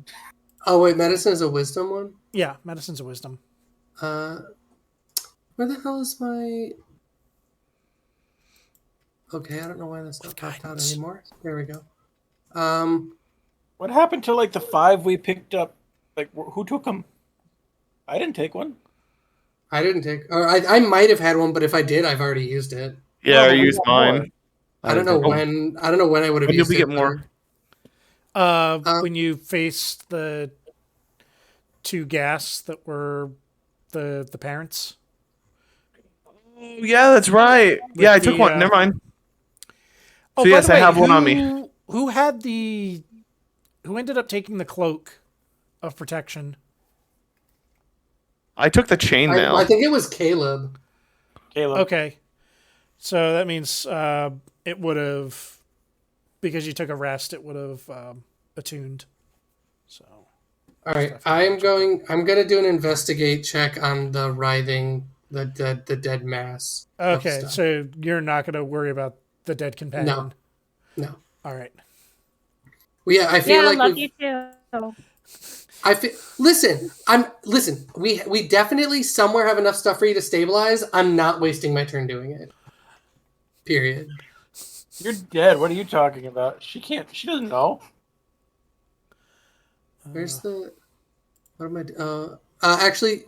[SPEAKER 1] Oh wait, medicine is a wisdom one.
[SPEAKER 3] Yeah, medicine's a wisdom.
[SPEAKER 1] Where the hell is my? Okay, I don't know why that's not popped out
[SPEAKER 3] Guidance.
[SPEAKER 1] anymore. There we go.
[SPEAKER 4] What happened to like the 5 we picked up? Like, who took them? I didn't take one.
[SPEAKER 1] I didn't take, or I might have had one, but if I did, I've already used it.
[SPEAKER 2] Yeah,
[SPEAKER 4] No,
[SPEAKER 2] I
[SPEAKER 4] but we
[SPEAKER 2] used
[SPEAKER 4] got more.
[SPEAKER 2] mine.
[SPEAKER 1] I don't know
[SPEAKER 5] didn't.
[SPEAKER 1] when. I don't know when I would have
[SPEAKER 2] When did
[SPEAKER 1] used
[SPEAKER 2] we
[SPEAKER 1] it.
[SPEAKER 2] get more?
[SPEAKER 3] When you face the two gas that were the parents.
[SPEAKER 2] Yeah, that's right. Yeah, I took
[SPEAKER 3] the,
[SPEAKER 2] one. Never mind.
[SPEAKER 3] Oh,
[SPEAKER 2] So
[SPEAKER 3] by
[SPEAKER 2] yes,
[SPEAKER 3] the
[SPEAKER 2] I
[SPEAKER 3] way,
[SPEAKER 2] have one on me.
[SPEAKER 3] Who ended up taking the cloak of protection?
[SPEAKER 2] I took the chainmail.
[SPEAKER 1] I think it was Caleb.
[SPEAKER 4] Caleb.
[SPEAKER 3] Okay. So that means it would have, because you took a rest, it would have attuned. So.
[SPEAKER 1] All right, I'm gonna do an investigate check on the writhing, the dead mass. of
[SPEAKER 3] Okay,
[SPEAKER 1] stuff.
[SPEAKER 3] so you're not going to worry about the dead companion.
[SPEAKER 1] No.
[SPEAKER 3] All right.
[SPEAKER 1] Well, yeah, I feel
[SPEAKER 6] Yeah,
[SPEAKER 1] like
[SPEAKER 6] love
[SPEAKER 1] we've-
[SPEAKER 6] you too.
[SPEAKER 1] I feel. Listen. We definitely somewhere have enough stuff for you to stabilize. I'm not wasting my turn doing it. Period.
[SPEAKER 4] You're dead. What are you talking about? She can't. She doesn't know.
[SPEAKER 1] Where's the? What am I? Actually,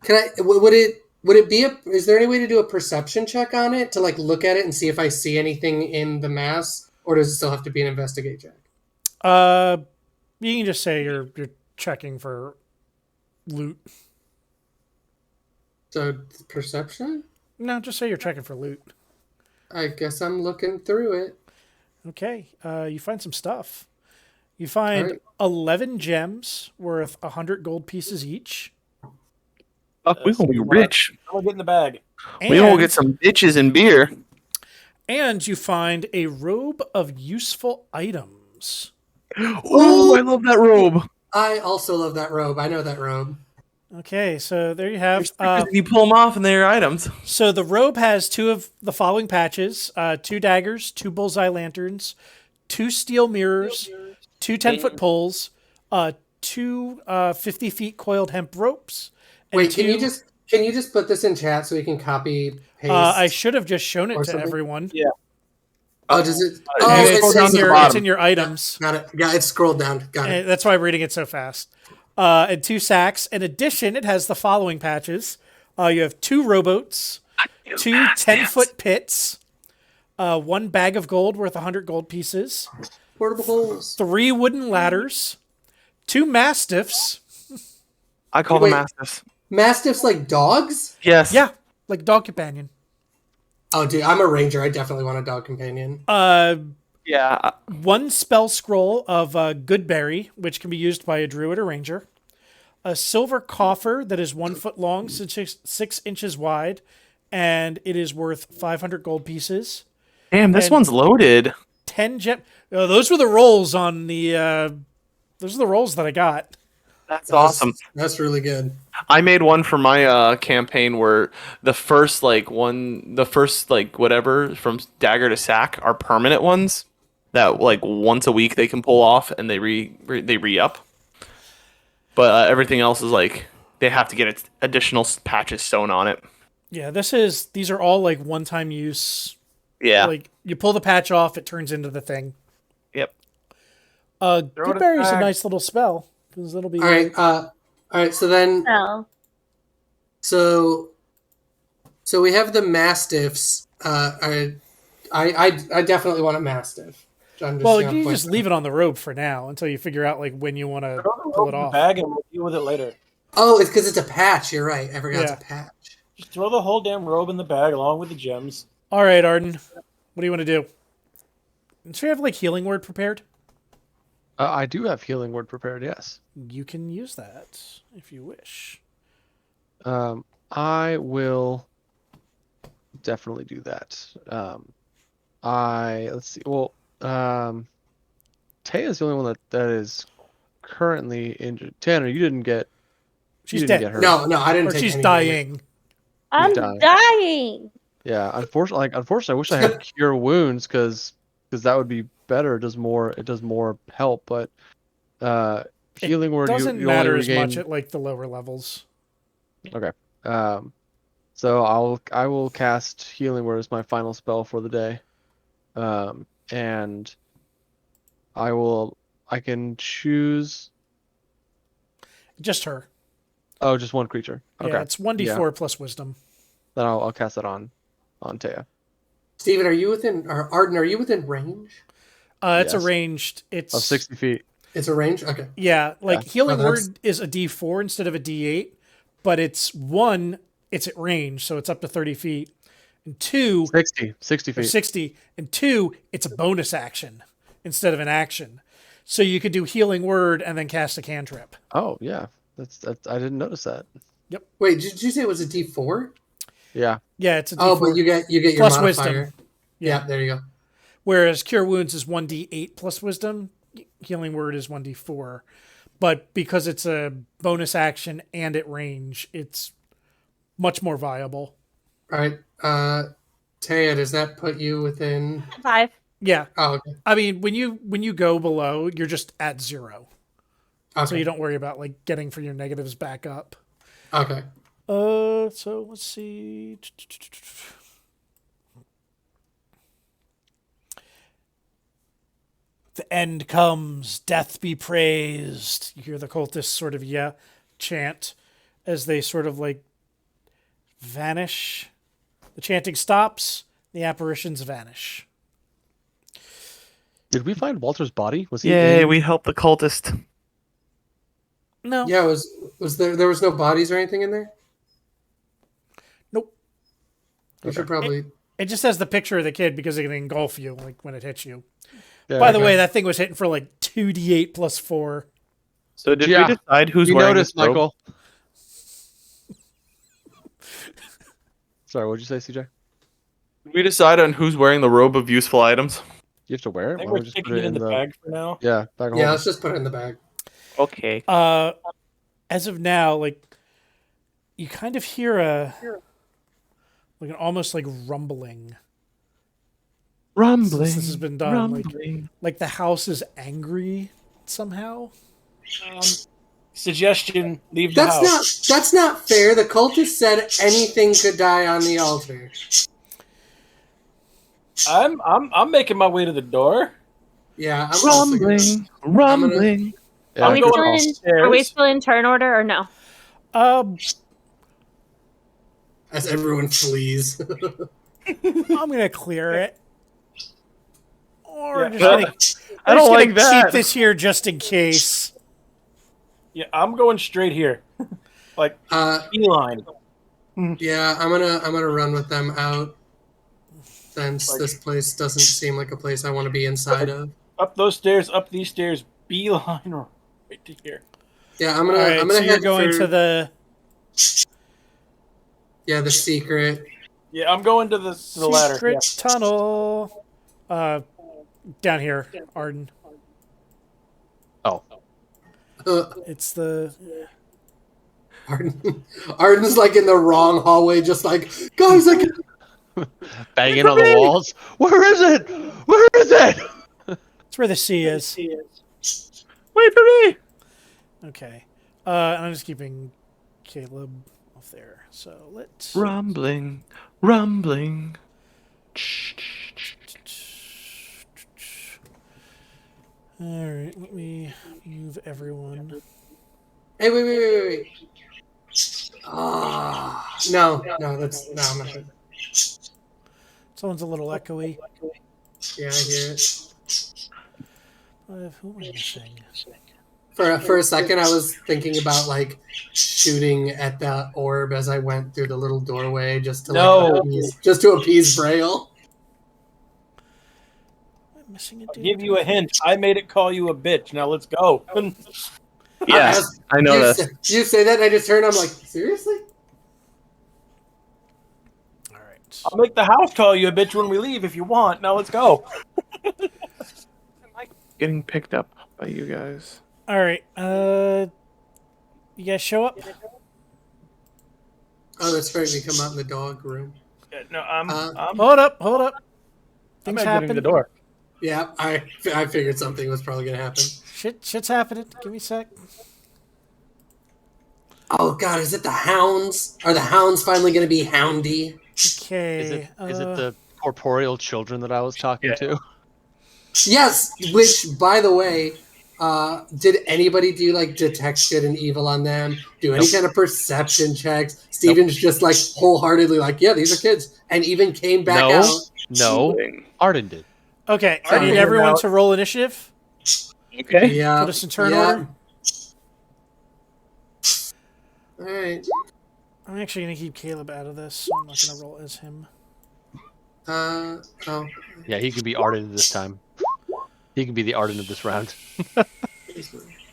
[SPEAKER 1] can I? Would it be a? Is there any way to do a perception check on it to like look at it and see if I see anything in the mass, or does it still have to be an investigate check?
[SPEAKER 3] You can just say you're checking for loot.
[SPEAKER 1] So perception.
[SPEAKER 3] No, just say you're checking for loot.
[SPEAKER 1] I guess I'm looking through it.
[SPEAKER 3] Okay. You find some stuff. You find
[SPEAKER 1] All right.
[SPEAKER 3] 11 gems worth 100 gold pieces each.
[SPEAKER 2] Fuck, we gonna be rich.
[SPEAKER 4] I'm gonna get in the bag.
[SPEAKER 2] We gonna get some bitches and beer.
[SPEAKER 3] And you find a robe of useful items.
[SPEAKER 2] Oh, I love that robe.
[SPEAKER 1] I also love that robe. I know that robe.
[SPEAKER 3] Okay, so there you have.
[SPEAKER 2] You pull them off and they're items.
[SPEAKER 3] So the robe has two of the following patches: 2 daggers, 2 bullseye lanterns, 2 steel mirrors, 2 10-foot poles, 2 50 feet coiled hemp ropes. And
[SPEAKER 1] Wait,
[SPEAKER 3] 2,
[SPEAKER 1] can you just put this in chat so we can copy paste?
[SPEAKER 3] I should have just shown it
[SPEAKER 1] or
[SPEAKER 3] to
[SPEAKER 1] something?
[SPEAKER 3] everyone.
[SPEAKER 4] Yeah.
[SPEAKER 1] Oh, does it?
[SPEAKER 2] And
[SPEAKER 1] Oh,
[SPEAKER 3] And
[SPEAKER 1] it
[SPEAKER 3] it's,
[SPEAKER 1] says
[SPEAKER 3] in
[SPEAKER 1] at the
[SPEAKER 3] your,
[SPEAKER 1] bottom.
[SPEAKER 3] it's in your items.
[SPEAKER 1] Got it. Yeah, it's scrolled down. Got it.
[SPEAKER 3] And that's why I'm reading it so fast. And 2 sacks. In addition, it has the following patches. You have 2 rowboats, 2 10-foot pits, 1 bag of gold worth 100 gold pieces,
[SPEAKER 1] Portable holes.
[SPEAKER 3] 3 wooden ladders, 2 mastiffs.
[SPEAKER 2] I call
[SPEAKER 1] Wait.
[SPEAKER 2] them mastiffs.
[SPEAKER 1] Mastiffs like dogs?
[SPEAKER 2] Yes.
[SPEAKER 3] Yeah, like dog companion.
[SPEAKER 1] Oh, dude, I'm a ranger. I definitely want a dog companion.
[SPEAKER 2] Yeah.
[SPEAKER 3] One spell scroll of Goodberry, which can be used by a druid or ranger. A silver coffer that is 1 foot long, 6 inches wide, and it is worth 500 gold pieces.
[SPEAKER 2] Damn, this
[SPEAKER 3] And
[SPEAKER 2] one's loaded.
[SPEAKER 3] 10 gem. Those were the rolls on the. Those are the rolls that I got.
[SPEAKER 2] That's awesome.
[SPEAKER 1] That's really good.
[SPEAKER 2] I made one for my campaign where the first whatever from dagger to sack are permanent ones that like once a week they can pull off and they re up. But everything else is like they have to get additional patches sewn on it.
[SPEAKER 3] Yeah, these are all like one-time use.
[SPEAKER 2] Yeah.
[SPEAKER 3] Like you pull the patch off, it turns into the thing.
[SPEAKER 2] Yep.
[SPEAKER 4] Throw it
[SPEAKER 3] Goodberry is a
[SPEAKER 4] back.
[SPEAKER 3] nice little spell because it'll be
[SPEAKER 1] All right. All right. So then,
[SPEAKER 6] No.
[SPEAKER 1] so we have the mastiffs. I definitely want a mastiff. I'm just
[SPEAKER 3] well.
[SPEAKER 1] gonna
[SPEAKER 3] You
[SPEAKER 1] point
[SPEAKER 3] just
[SPEAKER 1] that
[SPEAKER 3] leave it on the rope for now until you figure out like when you want to
[SPEAKER 4] Throw the
[SPEAKER 3] pull
[SPEAKER 4] rope
[SPEAKER 3] it
[SPEAKER 4] in the
[SPEAKER 3] off.
[SPEAKER 4] bag and we'll deal with it later.
[SPEAKER 1] Oh, it's because it's a patch. You're right. I forgot
[SPEAKER 3] Yeah.
[SPEAKER 1] it's a patch.
[SPEAKER 4] Just throw the whole damn robe in the bag along with the gems.
[SPEAKER 3] All right, Arden. What do you want to do? Should we have like healing word prepared?
[SPEAKER 5] I do have healing word prepared. Yes.
[SPEAKER 3] You can use that if you wish.
[SPEAKER 5] I will definitely do that. Let's see. Well, Taya's the only one that is currently injured. Tanner, you didn't get.
[SPEAKER 3] She's
[SPEAKER 5] you didn't
[SPEAKER 3] dead.
[SPEAKER 5] get hurt.
[SPEAKER 1] No, I didn't
[SPEAKER 3] Or
[SPEAKER 1] take
[SPEAKER 3] she's
[SPEAKER 1] any
[SPEAKER 3] dying.
[SPEAKER 6] I'm
[SPEAKER 5] dying.
[SPEAKER 6] dying.
[SPEAKER 5] Yeah, unfortunately, I wish I had cure wounds because that would be better. It does more help, but healing word
[SPEAKER 3] Doesn't
[SPEAKER 5] you
[SPEAKER 3] matter
[SPEAKER 5] only
[SPEAKER 3] as
[SPEAKER 5] regain.
[SPEAKER 3] much at like the lower levels.
[SPEAKER 5] Okay. So I will cast healing word as my final spell for the day. And I can choose.
[SPEAKER 3] Just her.
[SPEAKER 5] Oh, just one creature. Okay.
[SPEAKER 3] Yeah, it's 1d4 plus wisdom.
[SPEAKER 5] Then I'll cast that on Taya.
[SPEAKER 1] Steven, are you within? Or Arden, are you within range?
[SPEAKER 3] It's
[SPEAKER 5] Yes.
[SPEAKER 3] arranged. It's
[SPEAKER 5] Of 60 feet.
[SPEAKER 1] It's a range. Okay.
[SPEAKER 3] Yeah, like healing
[SPEAKER 1] Oh, that's-
[SPEAKER 3] word is a d4 instead of a d8, but it's at range, so it's up to 30 feet. And 2,
[SPEAKER 5] 60
[SPEAKER 3] or
[SPEAKER 5] feet.
[SPEAKER 3] 60, and 2, it's a bonus action instead of an action. So you could do healing word and then cast a cantrip.
[SPEAKER 5] Oh yeah, that's I didn't notice that.
[SPEAKER 1] Wait, did you say it was a D4?
[SPEAKER 5] Yeah.
[SPEAKER 3] Yeah, it's a d4.
[SPEAKER 1] Oh, but you get your
[SPEAKER 3] plus
[SPEAKER 1] modifier.
[SPEAKER 3] wisdom.
[SPEAKER 1] Yeah, there you go.
[SPEAKER 3] Whereas cure wounds is 1d8 plus wisdom, healing word is 1d4. But because it's a bonus action and at range, it's much more viable.
[SPEAKER 1] All right. Taya, does that put you within?
[SPEAKER 6] 5.
[SPEAKER 3] Yeah.
[SPEAKER 1] Oh, okay.
[SPEAKER 3] I mean, when you go below, you're just at 0.
[SPEAKER 1] Okay.
[SPEAKER 3] So you don't worry about like getting for your negatives back up.
[SPEAKER 1] Okay.
[SPEAKER 3] So let's see. The end comes, death be praised. You hear the cultists sort of chant as they sort of like vanish. The chanting stops, the apparitions vanish.
[SPEAKER 5] Did we find Walter's body? Was he?
[SPEAKER 2] Yay,
[SPEAKER 5] in-
[SPEAKER 2] we helped the cultist.
[SPEAKER 3] No.
[SPEAKER 1] Yeah. Was there was no bodies or anything in there?
[SPEAKER 3] Nope.
[SPEAKER 1] You should probably.
[SPEAKER 3] It just has the picture of the kid because it can engulf you like when it hits you.
[SPEAKER 5] Yeah,
[SPEAKER 3] By the
[SPEAKER 1] okay.
[SPEAKER 3] way, that thing was hitting for like 2d8 plus 4.
[SPEAKER 2] So did
[SPEAKER 5] Yeah.
[SPEAKER 2] we decide who's
[SPEAKER 5] You
[SPEAKER 2] wearing
[SPEAKER 5] noticed,
[SPEAKER 2] this robe?
[SPEAKER 5] Michael. Sorry, what'd you say, CJ?
[SPEAKER 2] Did we decide on who's wearing the robe of useful items?
[SPEAKER 5] You have to wear
[SPEAKER 4] I
[SPEAKER 5] it.
[SPEAKER 4] think
[SPEAKER 5] Why
[SPEAKER 4] we're
[SPEAKER 5] don't we just put
[SPEAKER 4] sticking
[SPEAKER 5] it
[SPEAKER 4] it in the bag for now.
[SPEAKER 5] Yeah, bag of
[SPEAKER 1] Yeah,
[SPEAKER 5] holding.
[SPEAKER 1] let's just put it in the bag.
[SPEAKER 2] Okay.
[SPEAKER 3] As of now, like you kind of hear like an almost like rumbling.
[SPEAKER 2] Rumbling.
[SPEAKER 3] Since this has been done,
[SPEAKER 2] rumbling.
[SPEAKER 3] like the house is angry somehow.
[SPEAKER 4] Suggestion: leave the house.
[SPEAKER 1] That's not fair. The cultist said anything could die on the altar.
[SPEAKER 4] I'm making my way to the door.
[SPEAKER 1] Yeah, I'm also gonna-
[SPEAKER 2] Rumbling.
[SPEAKER 5] Yeah,
[SPEAKER 6] Are we
[SPEAKER 5] good
[SPEAKER 6] still
[SPEAKER 5] call.
[SPEAKER 6] in turn order or no?
[SPEAKER 1] as everyone flees.
[SPEAKER 3] I'm gonna clear it. Or
[SPEAKER 4] Yeah.
[SPEAKER 3] just gonna,
[SPEAKER 2] I don't like
[SPEAKER 3] keep
[SPEAKER 2] that.
[SPEAKER 3] this here just in case.
[SPEAKER 4] Yeah, I'm going straight here, like
[SPEAKER 1] Uh,
[SPEAKER 4] beeline.
[SPEAKER 1] yeah, I'm gonna run with them out. since
[SPEAKER 4] Like-
[SPEAKER 1] this place doesn't seem like a place I want to be inside of.
[SPEAKER 4] Up those stairs, up these stairs, beeline right to here.
[SPEAKER 1] Yeah,
[SPEAKER 3] All right,
[SPEAKER 1] I'm
[SPEAKER 3] so
[SPEAKER 1] gonna
[SPEAKER 3] you're
[SPEAKER 1] head
[SPEAKER 3] going
[SPEAKER 1] for
[SPEAKER 3] to the
[SPEAKER 1] the secret.
[SPEAKER 4] Yeah, I'm going to the ladder.
[SPEAKER 3] secret
[SPEAKER 4] Yeah.
[SPEAKER 3] tunnel. Down here, Arden.
[SPEAKER 5] Oh,
[SPEAKER 1] Uh,
[SPEAKER 3] It's the
[SPEAKER 1] Arden's like in the wrong hallway, just like guys, like
[SPEAKER 5] banging on the walls. Where is it? Where is it?
[SPEAKER 3] it's where the sea is.
[SPEAKER 2] Wait for me.
[SPEAKER 3] Okay. I'm just keeping Caleb off there. So let's.
[SPEAKER 2] Rumbling, rumbling.
[SPEAKER 3] All right, let me move everyone.
[SPEAKER 1] hey, wait. No, that's no, I'm not sure.
[SPEAKER 3] Someone's a little echoey.
[SPEAKER 1] Yeah, I hear it.
[SPEAKER 3] Who am I missing?
[SPEAKER 1] For a second, I was thinking about like shooting at the orb as I went through the little doorway, just to
[SPEAKER 4] No.
[SPEAKER 1] just to appease Braille.
[SPEAKER 3] I'm missing a
[SPEAKER 4] I'll
[SPEAKER 3] dude.
[SPEAKER 4] give you a hint. I made it call you a bitch. Now let's go.
[SPEAKER 2] Yeah, I know this.
[SPEAKER 1] You say that, and I just turned. I'm like, seriously?
[SPEAKER 3] All right.
[SPEAKER 4] I'll make the house call you a bitch when we leave if you want. Now let's go.
[SPEAKER 2] Getting picked up by you guys.
[SPEAKER 3] All right. You guys show up?
[SPEAKER 1] Oh, that's right. We come out in the dog room.
[SPEAKER 4] Yeah, no, I'm
[SPEAKER 3] Hold up.
[SPEAKER 4] I'm
[SPEAKER 3] Things
[SPEAKER 4] exiting
[SPEAKER 3] happen.
[SPEAKER 4] the door.
[SPEAKER 1] Yeah, I figured something was probably gonna happen.
[SPEAKER 3] Shit's happening. Give me a sec.
[SPEAKER 1] Oh God, is it the hounds? Are the hounds finally gonna be houndy?
[SPEAKER 3] Okay.
[SPEAKER 5] Is it the corporeal children that I was talking to?
[SPEAKER 1] Yes. Which, by the way, did anybody do like detect good and evil on them? Do any kind of perception checks? Steven's just like wholeheartedly like, yeah, these are kids, and even came back
[SPEAKER 5] No.
[SPEAKER 1] out.
[SPEAKER 5] No, Arden did.
[SPEAKER 3] Okay. I need
[SPEAKER 1] Sorry.
[SPEAKER 3] everyone to roll initiative.
[SPEAKER 2] Okay.
[SPEAKER 1] Yeah.
[SPEAKER 3] Put us in turn order.
[SPEAKER 1] All right.
[SPEAKER 3] I'm actually gonna keep Caleb out of this, so I'm not gonna roll as him.
[SPEAKER 1] Oh.
[SPEAKER 5] Yeah, he can be Arden this time. He can be the Arden of this round.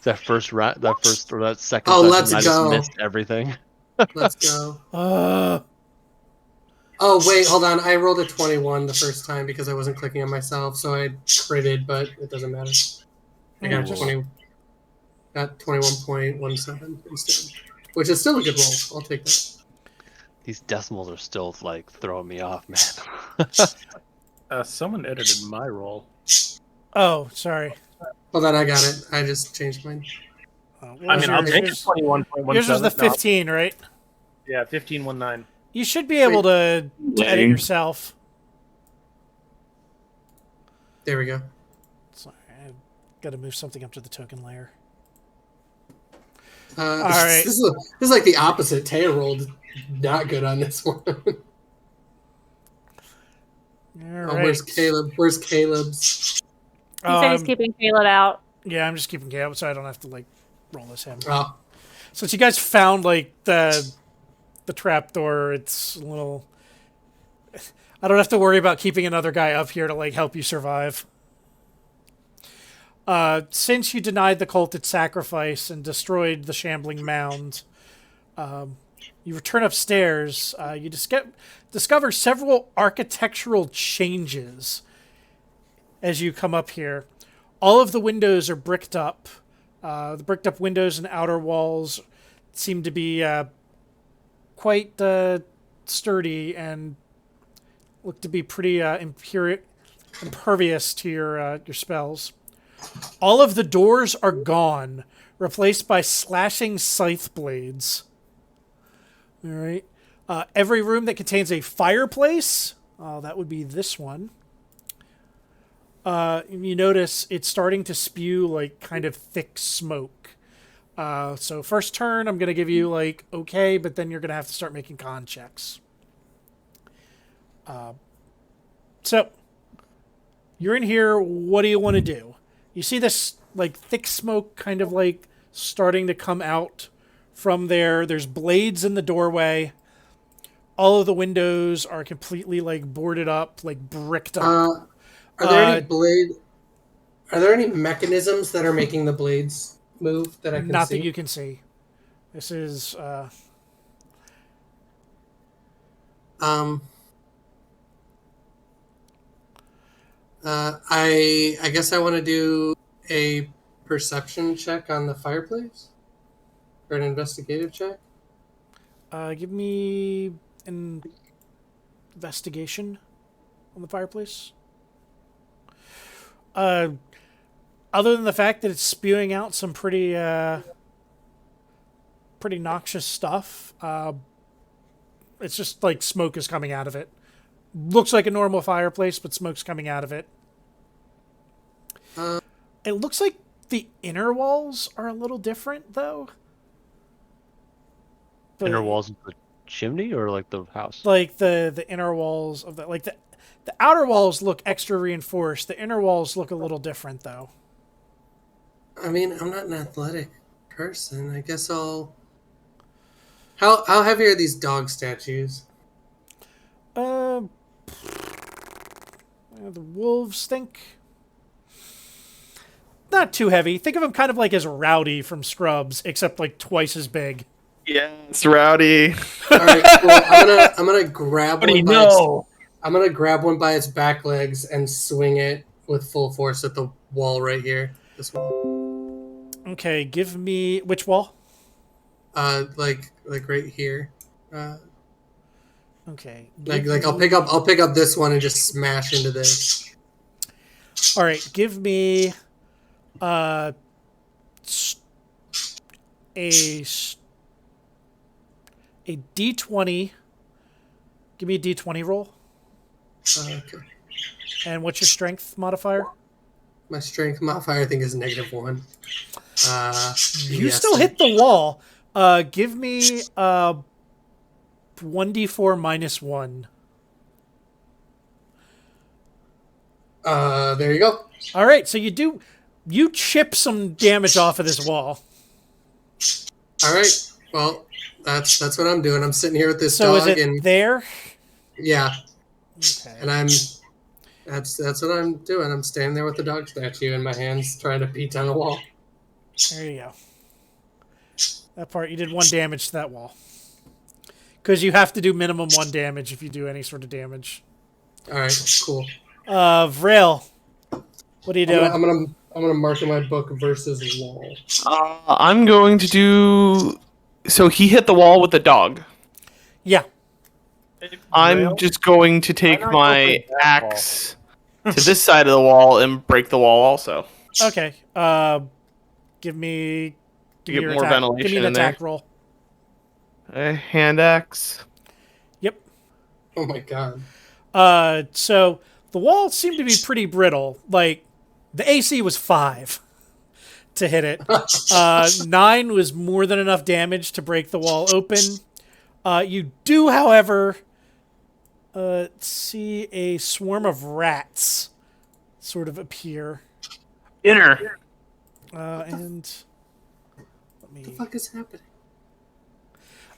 [SPEAKER 5] That first round, that second
[SPEAKER 1] Oh,
[SPEAKER 5] session,
[SPEAKER 1] let's
[SPEAKER 5] I just
[SPEAKER 1] go.
[SPEAKER 5] missed everything.
[SPEAKER 1] Let's go.
[SPEAKER 3] Uh,
[SPEAKER 1] Oh wait, hold on. I rolled a 21 the first time because I wasn't clicking on myself, so I critted, but it doesn't matter. I got
[SPEAKER 3] Just-
[SPEAKER 1] 20. Got 21.17 instead, which is still a good roll. I'll take that.
[SPEAKER 5] These decimals are still like throwing me off, man.
[SPEAKER 4] Someone edited my roll.
[SPEAKER 3] Oh, sorry.
[SPEAKER 1] Hold on, I got it. I just changed mine.
[SPEAKER 3] What
[SPEAKER 4] I
[SPEAKER 3] was
[SPEAKER 4] mean, I'll
[SPEAKER 3] yours?
[SPEAKER 4] take
[SPEAKER 3] Yours-
[SPEAKER 4] 21.17.
[SPEAKER 3] Yours was the
[SPEAKER 4] No.
[SPEAKER 3] 15, right?
[SPEAKER 4] Yeah, 15.19.
[SPEAKER 3] You should be able to edit
[SPEAKER 2] Wait.
[SPEAKER 3] yourself.
[SPEAKER 1] There we go.
[SPEAKER 3] Sorry, I've got to move something up to the token layer.
[SPEAKER 1] All
[SPEAKER 3] right.
[SPEAKER 1] This is like the opposite. Taya rolled not good on this one.
[SPEAKER 3] All
[SPEAKER 1] Oh, where's
[SPEAKER 3] right.
[SPEAKER 1] Caleb? Where's Caleb's?
[SPEAKER 6] He said he's keeping Caleb out.
[SPEAKER 3] Yeah, I'm just keeping Caleb so I don't have to like roll as him.
[SPEAKER 1] Oh,
[SPEAKER 3] Since you guys found like the trapdoor, it's a little. I don't have to worry about keeping another guy up here to like help you survive. Since you denied the cult its sacrifice and destroyed the shambling mound, you return upstairs. You discover several architectural changes as you come up here. All of the windows are bricked up. The bricked up windows and outer walls seem to be quite sturdy and look to be pretty impervious to your spells. All of the doors are gone, replaced by slashing scythe blades. All right. Every room that contains a fireplace, that would be this one. You notice it's starting to spew like kind of thick smoke. So first turn, I'm going to give you like okay, but then you're going to have to start making con checks. So you're in here. What do you want to do? You see this like thick smoke kind of like starting to come out from there. There's blades in the doorway. all of the windows are completely like boarded up, like bricked up.
[SPEAKER 1] Are there any
[SPEAKER 3] Uh,
[SPEAKER 1] blade? Are there any mechanisms that are making the blades move that I can
[SPEAKER 3] Not that
[SPEAKER 1] see?
[SPEAKER 3] you can see. This is
[SPEAKER 1] Um. I guess I want to do a perception check on the fireplace, or an investigative check.
[SPEAKER 3] give me an investigation on the fireplace. Other than the fact that it's spewing out some pretty noxious stuff, it's just like smoke is coming out of it. Looks like a normal fireplace, but smoke's coming out of it.
[SPEAKER 1] Uh,
[SPEAKER 3] It looks like the inner walls are a little different, though. But
[SPEAKER 5] Inner walls of the chimney or like the house?
[SPEAKER 3] like the inner walls of the outer walls look extra reinforced. The inner walls look a little different, though.
[SPEAKER 1] I mean, I'm not an athletic person. I guess I'll. How heavy are these dog statues?
[SPEAKER 3] Uh, the wolves think not too heavy. Think of them kind of like as Rowdy from Scrubs, except like twice as big.
[SPEAKER 2] Yeah, it's rowdy.
[SPEAKER 1] All right, cool. I'm gonna grab
[SPEAKER 4] What do you
[SPEAKER 1] one by
[SPEAKER 4] know?
[SPEAKER 1] I'm gonna grab one by its back legs and swing it with full force at the wall right here. This wall.
[SPEAKER 3] Okay, give me which wall?
[SPEAKER 1] Like right here.
[SPEAKER 3] Okay,
[SPEAKER 1] Like I'll pick up this one and just smash into this.
[SPEAKER 3] All right, give me s- a d20. Give me a d20 roll.
[SPEAKER 1] Okay.
[SPEAKER 3] And what's your strength modifier?
[SPEAKER 1] My strength modifier I think is -1.
[SPEAKER 3] You
[SPEAKER 1] yes.
[SPEAKER 3] still hit the wall. Give me 1d4 minus 1.
[SPEAKER 1] There you go.
[SPEAKER 3] All right, so you chip some damage off of this wall.
[SPEAKER 1] All right. Well, that's what I'm doing. I'm sitting here with this
[SPEAKER 3] So is
[SPEAKER 1] dog,
[SPEAKER 3] it
[SPEAKER 1] and
[SPEAKER 3] there?
[SPEAKER 1] yeah,
[SPEAKER 3] Okay.
[SPEAKER 1] and that's what I'm doing. I'm standing there with the dog statue in my hands, trying to beat down the wall.
[SPEAKER 3] There you go. That part, you did 1 damage to that wall. Because you have to do minimum 1 damage if you do any sort of damage.
[SPEAKER 1] All right, cool.
[SPEAKER 3] Vrail, what are you doing?
[SPEAKER 1] I'm gonna mark in my book versus wall.
[SPEAKER 2] I'm going to do. So he hit the wall with the dog.
[SPEAKER 3] Yeah.
[SPEAKER 2] I'm just going to take
[SPEAKER 4] not go
[SPEAKER 2] my
[SPEAKER 4] for that
[SPEAKER 2] axe to this side of the wall and break the wall also.
[SPEAKER 3] Okay. Give me
[SPEAKER 2] get
[SPEAKER 3] your
[SPEAKER 2] more
[SPEAKER 3] attack.
[SPEAKER 2] ventilation
[SPEAKER 3] Give me an
[SPEAKER 2] in there.
[SPEAKER 3] attack roll.
[SPEAKER 2] A hand axe.
[SPEAKER 3] Yep.
[SPEAKER 1] Oh my god.
[SPEAKER 3] So the walls seem to be pretty brittle. Like the AC was 5 to hit it. 9 was more than enough damage to break the wall open. You do, however, see a swarm of rats sort of appear.
[SPEAKER 2] Inner.
[SPEAKER 3] And let
[SPEAKER 1] What the
[SPEAKER 3] me.
[SPEAKER 1] fuck is happening?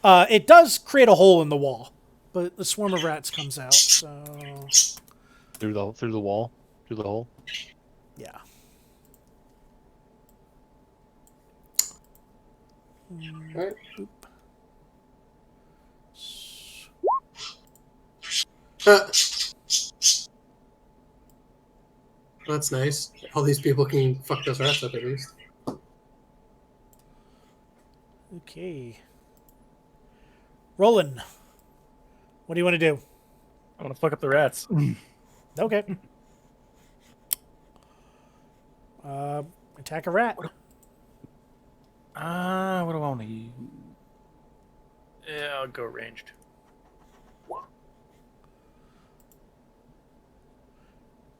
[SPEAKER 3] It does create a hole in the wall, but the swarm of rats comes out. So
[SPEAKER 5] Through the wall, through the hole.
[SPEAKER 3] yeah.
[SPEAKER 1] All right. That's nice. All these people can fuck those rats up at least.
[SPEAKER 3] Okay. Roland, what do you want to do?
[SPEAKER 4] I want to fuck up the rats.
[SPEAKER 3] Okay. Attack a rat.
[SPEAKER 4] What do I want to use? Yeah, I'll go ranged.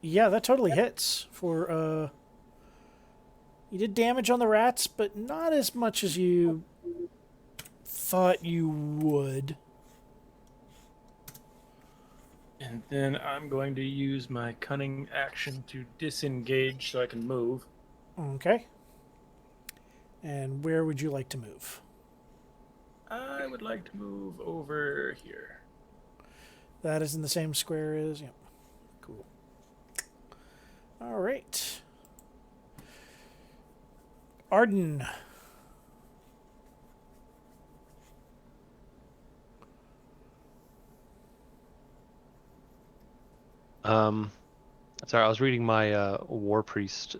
[SPEAKER 3] Yeah, that totally hits for you did damage on the rats, but not as much as you thought you would.
[SPEAKER 4] And then I'm going to use my cunning action to disengage so I can move.
[SPEAKER 3] Okay. And where would you like to move?
[SPEAKER 4] I would like to move over here.
[SPEAKER 3] That is in the same square as. Yep. Cool. All right. Arden.
[SPEAKER 5] Sorry, I was reading my War Priest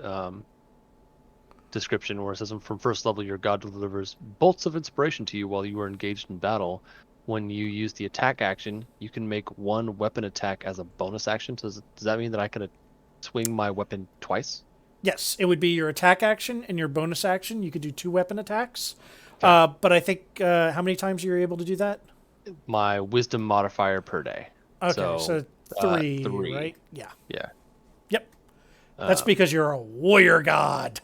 [SPEAKER 5] description where it says from first level your god delivers bolts of inspiration to you while you are engaged in battle. When you use the attack action, you can make one weapon attack as a bonus action. Does that mean that I can swing my weapon twice?
[SPEAKER 3] Yes, it would be your attack action and your bonus action. You could do 2 weapon attacks.
[SPEAKER 5] Okay.
[SPEAKER 3] But I think how many times are you able to do that?
[SPEAKER 5] My wisdom modifier per day.
[SPEAKER 3] Okay,
[SPEAKER 5] So,
[SPEAKER 3] so 3,
[SPEAKER 5] 3.
[SPEAKER 3] right? Yeah.
[SPEAKER 5] Yeah.
[SPEAKER 3] Yep. That's because you're a warrior god.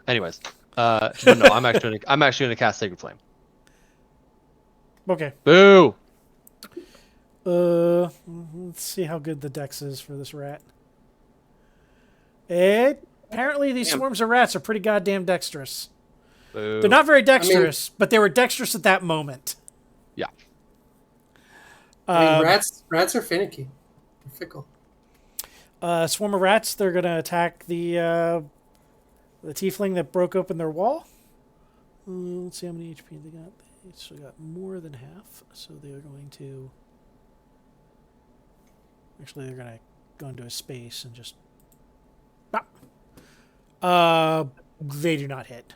[SPEAKER 5] Anyways, but no, I'm actually gonna cast Sacred Flame.
[SPEAKER 3] Okay.
[SPEAKER 5] Boo!
[SPEAKER 3] Let's see how good the dex is for this rat. Apparently these swarms of rats are pretty goddamn dexterous.
[SPEAKER 5] Boo.
[SPEAKER 3] They're not very dexterous, but they were dexterous at that moment.
[SPEAKER 5] Yeah.
[SPEAKER 1] I mean, rats are finicky. They're fickle.
[SPEAKER 3] Swarm of rats, they're going to attack the tiefling that broke open their wall. Let's see how many HP they got. They still got more than half, so they're going to... Actually, they're going to go into a space and just... They do not hit.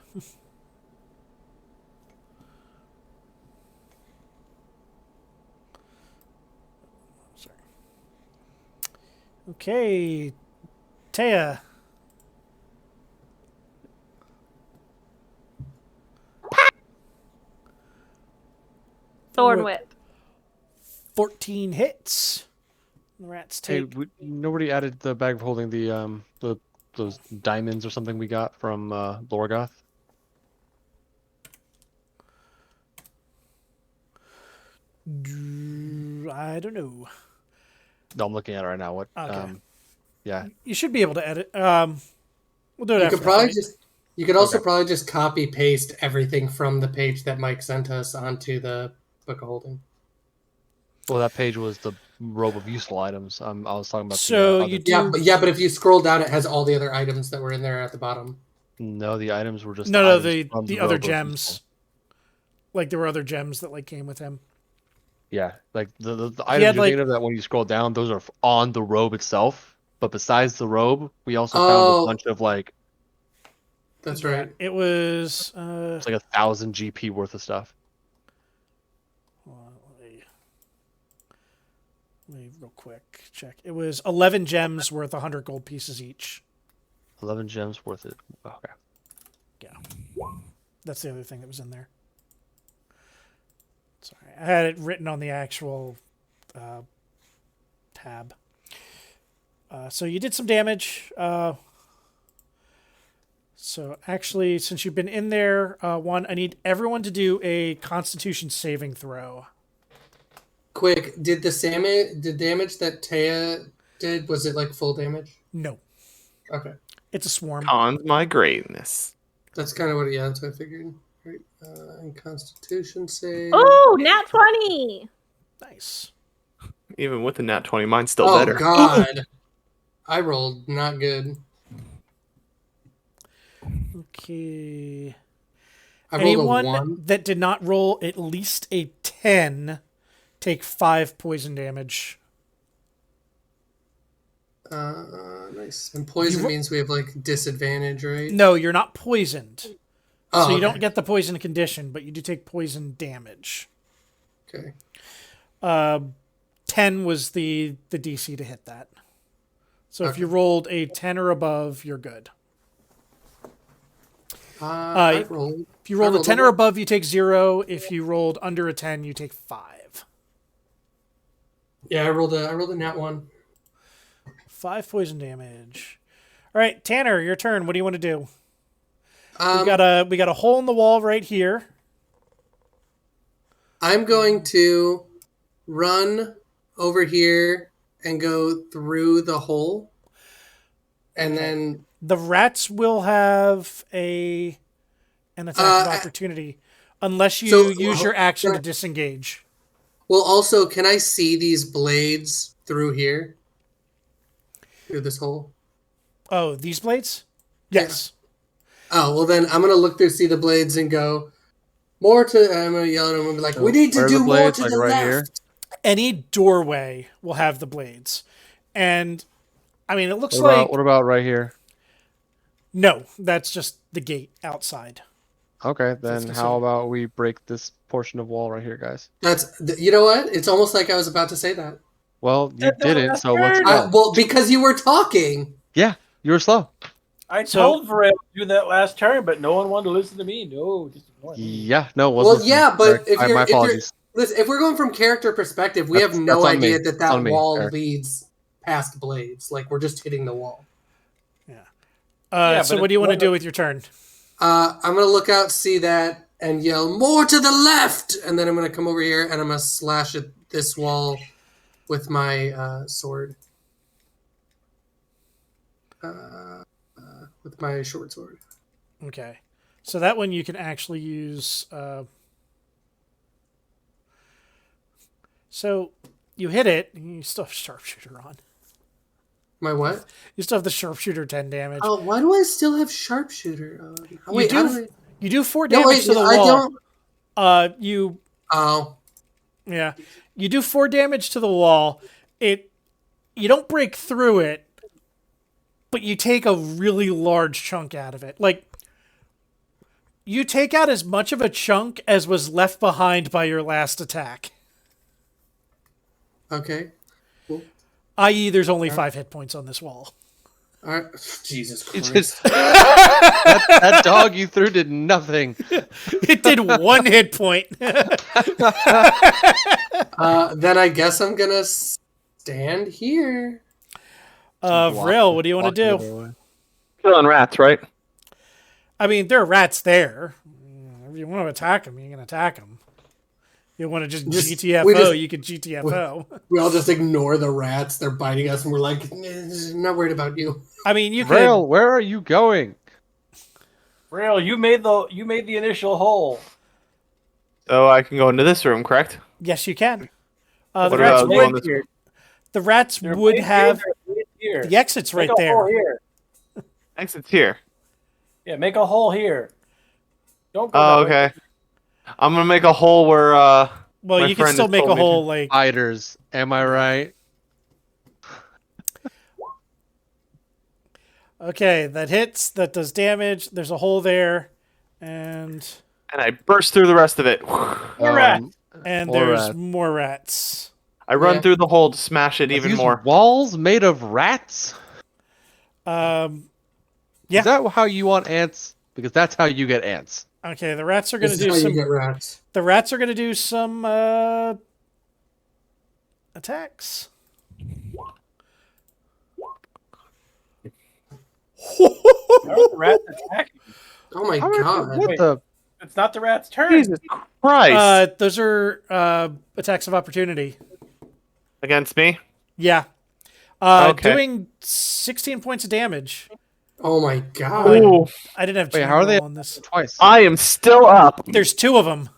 [SPEAKER 3] Sorry. Okay, Taya.
[SPEAKER 6] Thorn whip.
[SPEAKER 3] 14 hits. The rats
[SPEAKER 5] Hey,
[SPEAKER 3] take...
[SPEAKER 5] nobody added the bag of holding the those diamonds or something we got from Lorgoth.
[SPEAKER 3] I don't know.
[SPEAKER 5] No, I'm looking at it right now. What?
[SPEAKER 3] Okay.
[SPEAKER 5] Yeah.
[SPEAKER 3] You should be able to edit. We'll do it
[SPEAKER 1] You
[SPEAKER 3] after
[SPEAKER 1] could
[SPEAKER 3] the
[SPEAKER 1] probably
[SPEAKER 3] fight.
[SPEAKER 1] you could also
[SPEAKER 5] Okay.
[SPEAKER 1] probably just copy paste everything from the page that Mike sent us onto the Book of Holding.
[SPEAKER 5] Well, that page was the robe of useful items. I was talking about
[SPEAKER 3] So
[SPEAKER 5] the other...
[SPEAKER 3] you do...
[SPEAKER 1] But if you scroll down, it has all the other items that were in there at the bottom.
[SPEAKER 5] No, the items were just
[SPEAKER 3] No,
[SPEAKER 5] items from
[SPEAKER 3] the other
[SPEAKER 5] robe of
[SPEAKER 3] gems.
[SPEAKER 5] useful.
[SPEAKER 3] Like there were other gems that like came with him.
[SPEAKER 5] Yeah, like the
[SPEAKER 3] He
[SPEAKER 5] items
[SPEAKER 3] had,
[SPEAKER 5] you're
[SPEAKER 3] like...
[SPEAKER 5] thinking of that when you scroll down, those are on the robe itself. But besides the robe, we also found a
[SPEAKER 1] Oh.
[SPEAKER 5] bunch of like
[SPEAKER 1] That's
[SPEAKER 3] Yeah,
[SPEAKER 1] right.
[SPEAKER 3] it was...
[SPEAKER 5] it's like 1,000 GP worth of stuff.
[SPEAKER 3] Let me real quick check. It was 11 gems worth 100 gold pieces each.
[SPEAKER 5] 11 gems worth it. Okay.
[SPEAKER 3] Yeah. That's the other thing that was in there. Sorry. I had it written on the actual tab. So you did some damage. So actually, since you've been in there, I need everyone to do a Constitution saving throw.
[SPEAKER 1] Quick, did the damage that Taya did, was it like full damage?
[SPEAKER 3] No.
[SPEAKER 1] Okay.
[SPEAKER 3] It's a swarm.
[SPEAKER 2] Cons my greatness.
[SPEAKER 1] That's kind of that's what I figured. Right. And Constitution save.
[SPEAKER 6] Oh, nat 20.
[SPEAKER 3] Nice.
[SPEAKER 2] Even with the nat 20, mine's still
[SPEAKER 1] Oh,
[SPEAKER 2] better.
[SPEAKER 1] God. I rolled not good.
[SPEAKER 3] Okay.
[SPEAKER 1] I rolled
[SPEAKER 3] Anyone
[SPEAKER 1] a 1.
[SPEAKER 3] that did not roll at least a 10 take 5 poison damage.
[SPEAKER 1] Nice. And poison means we have like disadvantage, right?
[SPEAKER 3] No, you're not poisoned.
[SPEAKER 1] Oh,
[SPEAKER 3] So you
[SPEAKER 1] okay.
[SPEAKER 3] don't get the poison condition, but you do take poison damage.
[SPEAKER 1] Okay.
[SPEAKER 3] 10 was the DC to hit that. So if you rolled a 10 or above, you're good.
[SPEAKER 1] I rolled.
[SPEAKER 3] If you rolled
[SPEAKER 1] I
[SPEAKER 3] a
[SPEAKER 1] rolled
[SPEAKER 3] 10
[SPEAKER 1] a
[SPEAKER 3] or
[SPEAKER 1] one.
[SPEAKER 3] above, you take 0. If you rolled under a 10, you take 5.
[SPEAKER 1] Yeah, I rolled a nat 1.
[SPEAKER 3] 5 poison damage. All right, Tanner, your turn. What do you want to do?
[SPEAKER 1] Um,
[SPEAKER 3] We got a hole in the wall right here.
[SPEAKER 1] I'm going to run over here and go through the hole. And then
[SPEAKER 3] The rats will have an attack of opportunity unless you use your action to disengage.
[SPEAKER 1] Well, also, can I see these blades through here? Through this hole?
[SPEAKER 3] Oh, these blades?
[SPEAKER 1] Yeah.
[SPEAKER 3] Yes.
[SPEAKER 1] Oh, well then I'm gonna look through, see the blades, and go more to. I'm gonna yell at him and be like,
[SPEAKER 5] So
[SPEAKER 1] "We need to
[SPEAKER 5] where are the
[SPEAKER 1] do more
[SPEAKER 5] blades?
[SPEAKER 1] to
[SPEAKER 5] Like
[SPEAKER 1] the
[SPEAKER 5] right
[SPEAKER 1] left."
[SPEAKER 5] here?
[SPEAKER 3] Any doorway will have the blades. And, I mean, it looks
[SPEAKER 5] What about,
[SPEAKER 3] like...
[SPEAKER 5] what about right here?
[SPEAKER 3] No, that's just the gate outside.
[SPEAKER 5] Okay, then
[SPEAKER 3] considered-
[SPEAKER 5] how about we break this portion of wall right here, guys?
[SPEAKER 1] You know what? It's almost like I was about to say that.
[SPEAKER 5] Well, you
[SPEAKER 4] That's the
[SPEAKER 5] didn't,
[SPEAKER 4] last
[SPEAKER 5] so let's
[SPEAKER 4] turn.
[SPEAKER 5] go.
[SPEAKER 1] Well, because you were talking.
[SPEAKER 5] Yeah, you were slow.
[SPEAKER 4] I
[SPEAKER 3] So-
[SPEAKER 4] told Varel to do that last turn, but no one wanted to listen to me. No, just ignore me.
[SPEAKER 5] Yeah, no,
[SPEAKER 1] Well,
[SPEAKER 5] wasn't
[SPEAKER 1] yeah, but
[SPEAKER 5] listening. My apologies.
[SPEAKER 1] listen, if we're going from character perspective, we have no
[SPEAKER 5] That's on me.
[SPEAKER 1] idea that
[SPEAKER 5] That's on me,
[SPEAKER 1] wall
[SPEAKER 5] Eric.
[SPEAKER 1] leads past blades. Like we're just hitting the wall.
[SPEAKER 4] Yeah,
[SPEAKER 3] So
[SPEAKER 4] but
[SPEAKER 3] what do you
[SPEAKER 4] it's
[SPEAKER 3] want to
[SPEAKER 4] one
[SPEAKER 3] do
[SPEAKER 4] of-
[SPEAKER 3] with your turn?
[SPEAKER 1] I'm gonna look out, see that, and yell more to the left, and then I'm gonna come over here and I'm gonna slash at this wall with my sword. With my short sword.
[SPEAKER 3] Okay. So that one you can actually use... So you hit it, and you still have sharpshooter on.
[SPEAKER 1] My what?
[SPEAKER 3] You still have the sharpshooter 10 damage.
[SPEAKER 1] Oh, why do I still have sharpshooter? Oh, wait,
[SPEAKER 3] do
[SPEAKER 1] how do I...
[SPEAKER 3] You do 4
[SPEAKER 1] No,
[SPEAKER 3] damage
[SPEAKER 1] wait,
[SPEAKER 3] to the
[SPEAKER 1] I
[SPEAKER 3] wall.
[SPEAKER 1] don't.
[SPEAKER 3] You
[SPEAKER 1] Oh,
[SPEAKER 3] you do 4 damage to the wall. You don't break through it, but you take a really large chunk out of it. Like you take out as much of a chunk as was left behind by your last attack.
[SPEAKER 1] okay.
[SPEAKER 3] I.e., there's only 5 hit points on this wall.
[SPEAKER 1] All right. Jesus
[SPEAKER 5] You
[SPEAKER 1] Christ.
[SPEAKER 5] just that dog you threw did nothing.
[SPEAKER 3] It did 1 hit point.
[SPEAKER 1] Then I guess I'm gonna stand here.
[SPEAKER 3] Vrail, what do you want
[SPEAKER 5] Walk
[SPEAKER 3] to
[SPEAKER 5] the
[SPEAKER 3] do?
[SPEAKER 5] other way.
[SPEAKER 2] Killing rats, right?
[SPEAKER 3] I mean, there are rats there. If you want to attack them, you can attack them. You want to just
[SPEAKER 1] we
[SPEAKER 3] GTFO,
[SPEAKER 1] just-
[SPEAKER 3] you can GTFO.
[SPEAKER 1] We all just ignore the rats. They're biting us, and we're like, not worried about you.
[SPEAKER 3] I mean, you
[SPEAKER 5] Rail,
[SPEAKER 3] could...
[SPEAKER 5] where are you going?
[SPEAKER 4] Varel, you made the initial hole.
[SPEAKER 2] So I can go into this room, correct?
[SPEAKER 3] Yes, you can.
[SPEAKER 2] What
[SPEAKER 3] The
[SPEAKER 2] about
[SPEAKER 3] rats
[SPEAKER 2] going
[SPEAKER 3] would,
[SPEAKER 2] this way?
[SPEAKER 3] the rats
[SPEAKER 4] There are
[SPEAKER 3] would
[SPEAKER 4] blades
[SPEAKER 3] have...
[SPEAKER 4] here, there are blades here.
[SPEAKER 3] The exit's right
[SPEAKER 4] Make a hole
[SPEAKER 3] there.
[SPEAKER 4] here.
[SPEAKER 2] Exit's here.
[SPEAKER 4] Yeah, make a hole here. Don't go
[SPEAKER 2] Oh,
[SPEAKER 4] that way.
[SPEAKER 2] okay. I'm gonna make a hole where
[SPEAKER 3] Well,
[SPEAKER 2] My
[SPEAKER 3] you can
[SPEAKER 2] friend
[SPEAKER 3] still
[SPEAKER 2] has
[SPEAKER 3] make
[SPEAKER 2] told
[SPEAKER 3] a
[SPEAKER 2] me to.
[SPEAKER 3] hole, like...
[SPEAKER 5] Spiders, am I right?
[SPEAKER 3] Okay, that hits, that does damage, there's a hole there, and
[SPEAKER 2] I burst through the rest of it.
[SPEAKER 4] More rats.
[SPEAKER 3] and
[SPEAKER 5] More
[SPEAKER 3] there's
[SPEAKER 5] rats.
[SPEAKER 3] more rats.
[SPEAKER 2] I run
[SPEAKER 1] Yeah.
[SPEAKER 2] through the hole to smash it
[SPEAKER 5] Are
[SPEAKER 2] even
[SPEAKER 5] these
[SPEAKER 2] more.
[SPEAKER 5] walls made of rats?
[SPEAKER 3] Yeah.
[SPEAKER 5] Is that how you want ants? Because that's how you get ants.
[SPEAKER 3] Okay, the rats are going
[SPEAKER 1] This
[SPEAKER 3] to
[SPEAKER 1] is
[SPEAKER 3] do
[SPEAKER 1] how you
[SPEAKER 3] some...
[SPEAKER 1] get rats.
[SPEAKER 3] The rats are going to do some attacks.
[SPEAKER 4] How are the rats attacking?
[SPEAKER 1] Oh my
[SPEAKER 5] How are-
[SPEAKER 1] god.
[SPEAKER 5] What the?
[SPEAKER 4] It's not the rat's turn.
[SPEAKER 2] Jesus Christ!
[SPEAKER 3] Those are attacks of opportunity.
[SPEAKER 2] Against me?
[SPEAKER 3] Yeah.
[SPEAKER 2] Okay.
[SPEAKER 3] Doing 16 points of damage.
[SPEAKER 1] Oh my god.
[SPEAKER 2] Ooh,
[SPEAKER 3] I didn't have
[SPEAKER 5] Wait, how are they
[SPEAKER 3] general on this.
[SPEAKER 5] twice?
[SPEAKER 2] I am still up.
[SPEAKER 3] There's 2 of them.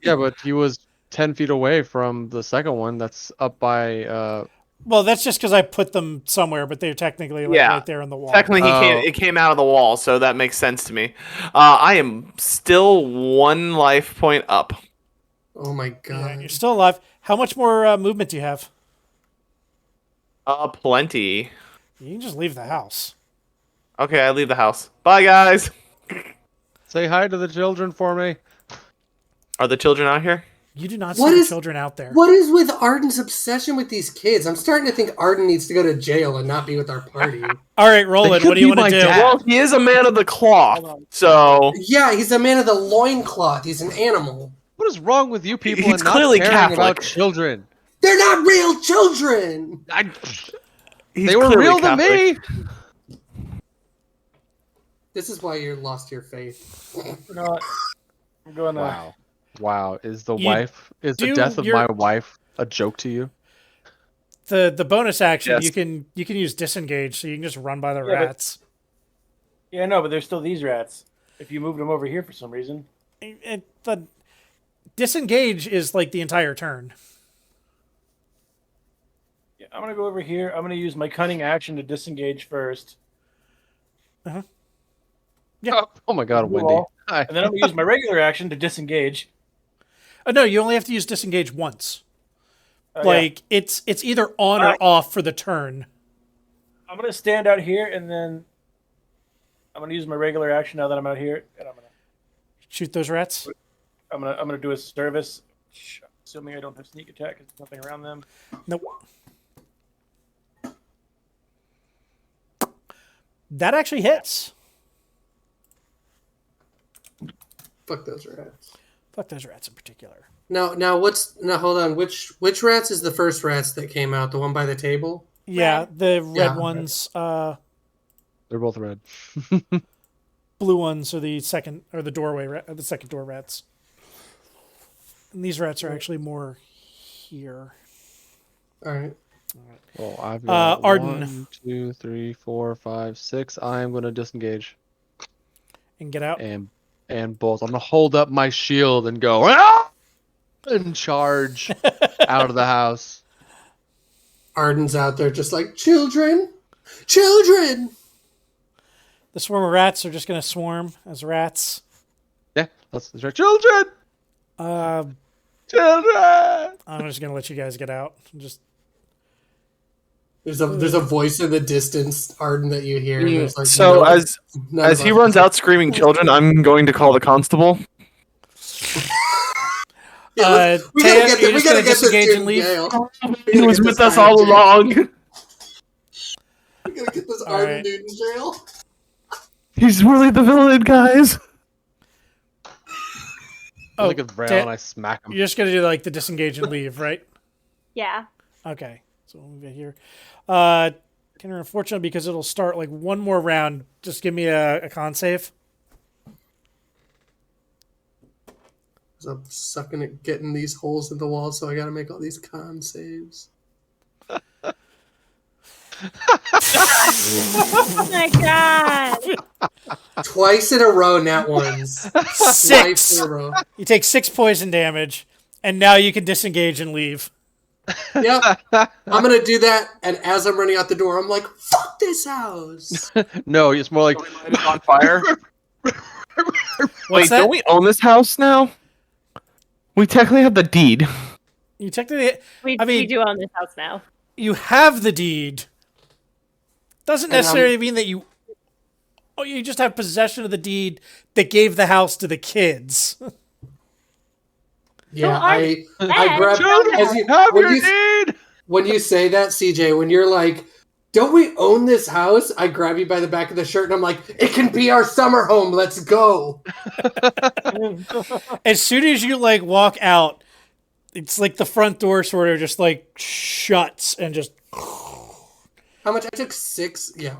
[SPEAKER 5] Yeah, but he was 10 feet away from the second one. That's up by.
[SPEAKER 3] Well, that's just because I put them somewhere, but they're technically like
[SPEAKER 2] Yeah.
[SPEAKER 3] right there on the wall.
[SPEAKER 2] Technically,
[SPEAKER 5] Oh.
[SPEAKER 2] it came out of the wall, so that makes sense to me. I am still 1 life point up.
[SPEAKER 1] Oh my
[SPEAKER 3] Yeah,
[SPEAKER 1] god.
[SPEAKER 3] you're still alive. How much more movement do you have?
[SPEAKER 2] Plenty.
[SPEAKER 3] You can just leave the house.
[SPEAKER 2] Okay, I leave the house. Bye, guys.
[SPEAKER 5] Say hi to the children for me.
[SPEAKER 2] Are the children out here?
[SPEAKER 3] You do not
[SPEAKER 1] What
[SPEAKER 3] see the
[SPEAKER 1] is-
[SPEAKER 3] children out there.
[SPEAKER 1] What is with Arden's obsession with these kids? I'm starting to think Arden needs to go to jail and not be with our party.
[SPEAKER 3] All right, Roland,
[SPEAKER 5] could
[SPEAKER 3] what do you
[SPEAKER 5] be
[SPEAKER 3] want to
[SPEAKER 5] my
[SPEAKER 3] do?
[SPEAKER 5] dad.
[SPEAKER 2] Well, he is a man of the cloth, so
[SPEAKER 1] Yeah, he's a man of the loincloth. He's an animal.
[SPEAKER 5] What is wrong with you people
[SPEAKER 2] He's
[SPEAKER 5] and not
[SPEAKER 2] clearly
[SPEAKER 5] caring
[SPEAKER 2] Catholic.
[SPEAKER 5] about children?
[SPEAKER 1] They're not real children.
[SPEAKER 2] he's
[SPEAKER 5] They were
[SPEAKER 2] clearly
[SPEAKER 5] real
[SPEAKER 2] Catholic.
[SPEAKER 5] to me.
[SPEAKER 1] This is why you lost your faith.
[SPEAKER 4] You know what? I'm going to.
[SPEAKER 5] Wow. Wow. Is the
[SPEAKER 3] You
[SPEAKER 5] the
[SPEAKER 3] do
[SPEAKER 5] death of
[SPEAKER 3] your-
[SPEAKER 5] my wife a joke to you?
[SPEAKER 3] The bonus action,
[SPEAKER 2] Yes.
[SPEAKER 3] you can use disengage, so you can just run by the
[SPEAKER 4] Yeah, but-
[SPEAKER 3] rats.
[SPEAKER 4] Yeah, no, but there's still these rats. If you moved them over here for some reason.
[SPEAKER 3] The disengage is like the entire turn.
[SPEAKER 4] Yeah, I'm gonna go over here. I'm gonna use my cunning action to disengage first.
[SPEAKER 3] Yeah.
[SPEAKER 5] Oh my God,
[SPEAKER 4] You
[SPEAKER 5] Wendy.
[SPEAKER 4] all.
[SPEAKER 5] Hi.
[SPEAKER 4] And then I'm gonna use my regular action to disengage.
[SPEAKER 3] Oh, no, you only have to use disengage once.
[SPEAKER 4] Yeah.
[SPEAKER 3] Like it's either on or
[SPEAKER 4] Alright.
[SPEAKER 3] off for the turn.
[SPEAKER 4] I'm gonna stand out here, and then I'm gonna use my regular action now that I'm out here, and
[SPEAKER 3] Shoot those rats.
[SPEAKER 4] I'm gonna do a service, assuming I don't have sneak attack. 'Cause there's nothing around them.
[SPEAKER 3] Nope. That actually hits.
[SPEAKER 1] Fuck those rats.
[SPEAKER 3] Fuck those rats in particular.
[SPEAKER 1] Now hold on. Which rats is the first rats that came out? The one by the table?
[SPEAKER 3] Yeah, the red
[SPEAKER 1] Yeah.
[SPEAKER 3] ones,
[SPEAKER 5] They're both red.
[SPEAKER 3] blue ones are the second, or the doorway, the second door rats. And these rats are actually more here.
[SPEAKER 1] All right.
[SPEAKER 5] Well, I've got
[SPEAKER 3] Arden.
[SPEAKER 5] 1, 2, 3, 4, 5, 6. I am going to disengage.
[SPEAKER 3] And get out.
[SPEAKER 5] And both. I'm going to hold up my shield and go, "Ah!" and charge out of the house.
[SPEAKER 1] Arden's out there just like, children! Children!
[SPEAKER 3] The swarm of rats are just going to swarm as rats.
[SPEAKER 5] Yeah, that's right. Children! Children!
[SPEAKER 3] I'm just going to let you guys get out. Just
[SPEAKER 1] There's a voice in the distance, Arden, that you hear. And there's like,
[SPEAKER 2] So
[SPEAKER 1] no,
[SPEAKER 2] as
[SPEAKER 1] none of
[SPEAKER 2] he
[SPEAKER 1] us-
[SPEAKER 2] runs out screaming children, I'm going to call the constable.
[SPEAKER 1] Yeah, we gotta
[SPEAKER 3] Taya,
[SPEAKER 1] get
[SPEAKER 3] you're
[SPEAKER 1] this, we
[SPEAKER 3] just
[SPEAKER 1] gotta
[SPEAKER 3] gonna
[SPEAKER 1] get this
[SPEAKER 3] disengage
[SPEAKER 1] dude
[SPEAKER 3] and
[SPEAKER 1] in
[SPEAKER 3] leave?
[SPEAKER 1] jail. We
[SPEAKER 2] He
[SPEAKER 1] gotta
[SPEAKER 2] was
[SPEAKER 1] get
[SPEAKER 2] with
[SPEAKER 1] this
[SPEAKER 2] us
[SPEAKER 1] guy in
[SPEAKER 2] all
[SPEAKER 1] jail.
[SPEAKER 2] along.
[SPEAKER 1] We gotta get this
[SPEAKER 3] All
[SPEAKER 1] Arden
[SPEAKER 3] right.
[SPEAKER 1] dude in jail.
[SPEAKER 2] He's really the villain, guys.
[SPEAKER 5] I look at Braille
[SPEAKER 3] Ta-
[SPEAKER 5] and I smack him.
[SPEAKER 3] You're just going to do like the disengage and leave, right?
[SPEAKER 6] Yeah.
[SPEAKER 3] Okay. So we'll move it here. Tanner, unfortunately, because it'll start like one more round, just give me a con save.
[SPEAKER 1] So I'm sucking at getting these holes in the wall, so I gotta make all these con saves.
[SPEAKER 6] Oh my god.
[SPEAKER 1] Twice in a row, nat ones. Twice
[SPEAKER 3] Six.
[SPEAKER 1] in a row.
[SPEAKER 3] You take 6 poison damage, and now you can disengage and leave.
[SPEAKER 1] Yep. I'm gonna do that, and as I'm running out the door, I'm like, fuck this house!
[SPEAKER 5] No, it's more like,
[SPEAKER 2] It's on fire.
[SPEAKER 3] What's
[SPEAKER 2] Wait,
[SPEAKER 3] that?
[SPEAKER 2] don't we own this house now? We technically have the deed.
[SPEAKER 3] You technically,
[SPEAKER 6] We,
[SPEAKER 3] I mean-
[SPEAKER 6] we do own this house now.
[SPEAKER 3] you have the deed. Doesn't
[SPEAKER 1] And,
[SPEAKER 3] necessarily mean that you. Oh, you just have possession of the deed that gave the house to the kids.
[SPEAKER 1] Yeah,
[SPEAKER 6] I
[SPEAKER 1] I grab
[SPEAKER 6] Children,
[SPEAKER 1] as you,
[SPEAKER 5] have
[SPEAKER 1] when
[SPEAKER 5] your
[SPEAKER 1] you
[SPEAKER 5] deed!
[SPEAKER 1] when you say that, CJ, when you're like, don't we own this house? I grab you by the back of the shirt and I'm like, it can be our summer home. Let's go.
[SPEAKER 3] As soon as you like walk out, it's like the front door sort of just like shuts and just
[SPEAKER 1] How much? I took 6. Yeah.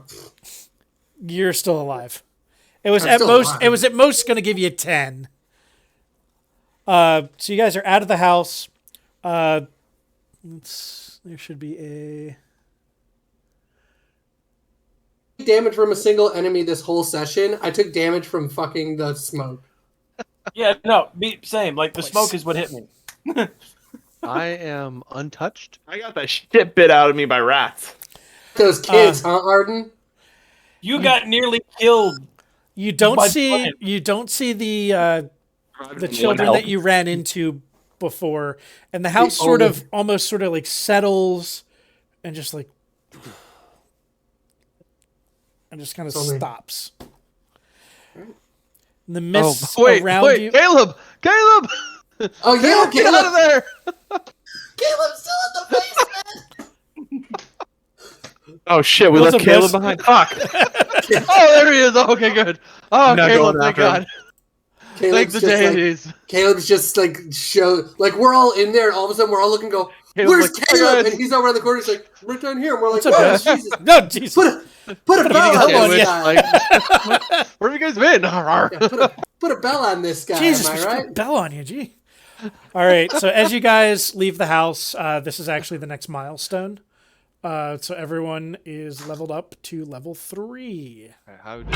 [SPEAKER 3] you're still alive. It was
[SPEAKER 1] I'm
[SPEAKER 3] at
[SPEAKER 1] still
[SPEAKER 3] most.
[SPEAKER 1] alive.
[SPEAKER 3] It was at most going to give you 10. So you guys are out of the house. There should be a.
[SPEAKER 1] Damage from a single enemy this whole session. I took damage from fucking the smoke.
[SPEAKER 4] Yeah, no, same. Like the smoke is what hit me.
[SPEAKER 5] I am untouched.
[SPEAKER 2] I got the shit bit out of me by rats.
[SPEAKER 1] Those kids, huh, Arden?
[SPEAKER 4] You got nearly killed.
[SPEAKER 3] You don't
[SPEAKER 4] My
[SPEAKER 3] see.
[SPEAKER 4] plan.
[SPEAKER 3] You don't see the children that you ran into before, and the house sort of almost sort of like settles, and just like, and just kind of
[SPEAKER 1] only-
[SPEAKER 3] stops. The mist
[SPEAKER 5] Wait,
[SPEAKER 3] around you.
[SPEAKER 5] Caleb! Caleb!
[SPEAKER 1] Oh yeah,
[SPEAKER 5] Get out of there!
[SPEAKER 1] Caleb's still in the basement.
[SPEAKER 2] Oh shit, we
[SPEAKER 3] What's
[SPEAKER 2] left
[SPEAKER 3] up,
[SPEAKER 2] Caleb
[SPEAKER 3] Liz?
[SPEAKER 2] behind. Fuck.
[SPEAKER 5] Oh, there he is! Oh, okay, good. Oh,
[SPEAKER 2] Now
[SPEAKER 5] Caleb,
[SPEAKER 2] going
[SPEAKER 5] thank
[SPEAKER 2] after him.
[SPEAKER 5] God. Thank
[SPEAKER 1] Caleb's
[SPEAKER 5] the
[SPEAKER 1] just like,
[SPEAKER 5] deities.
[SPEAKER 1] Caleb's just like like we're all in there, and all of a sudden we're all looking, and go,
[SPEAKER 5] Caleb's
[SPEAKER 1] where's
[SPEAKER 5] like, "Oh,
[SPEAKER 1] Caleb?
[SPEAKER 5] guys."
[SPEAKER 1] And he's over on the corner. He's like, right down here. And we're like,
[SPEAKER 3] What's up,
[SPEAKER 1] whoa,
[SPEAKER 3] guys?
[SPEAKER 1] Jesus,
[SPEAKER 3] No, Jesus.
[SPEAKER 1] put a bell on
[SPEAKER 3] Come on,
[SPEAKER 1] this
[SPEAKER 3] yeah.
[SPEAKER 1] guy.
[SPEAKER 5] Where have you guys been? Arr, arr.
[SPEAKER 1] Put a bell on this guy.
[SPEAKER 3] Jesus,
[SPEAKER 1] am
[SPEAKER 3] we
[SPEAKER 1] I
[SPEAKER 3] should put a
[SPEAKER 1] right?
[SPEAKER 3] bell on you, gee. All right, so as you guys leave the house, this is actually the next milestone. So everyone is leveled up to level 3.
[SPEAKER 5] How do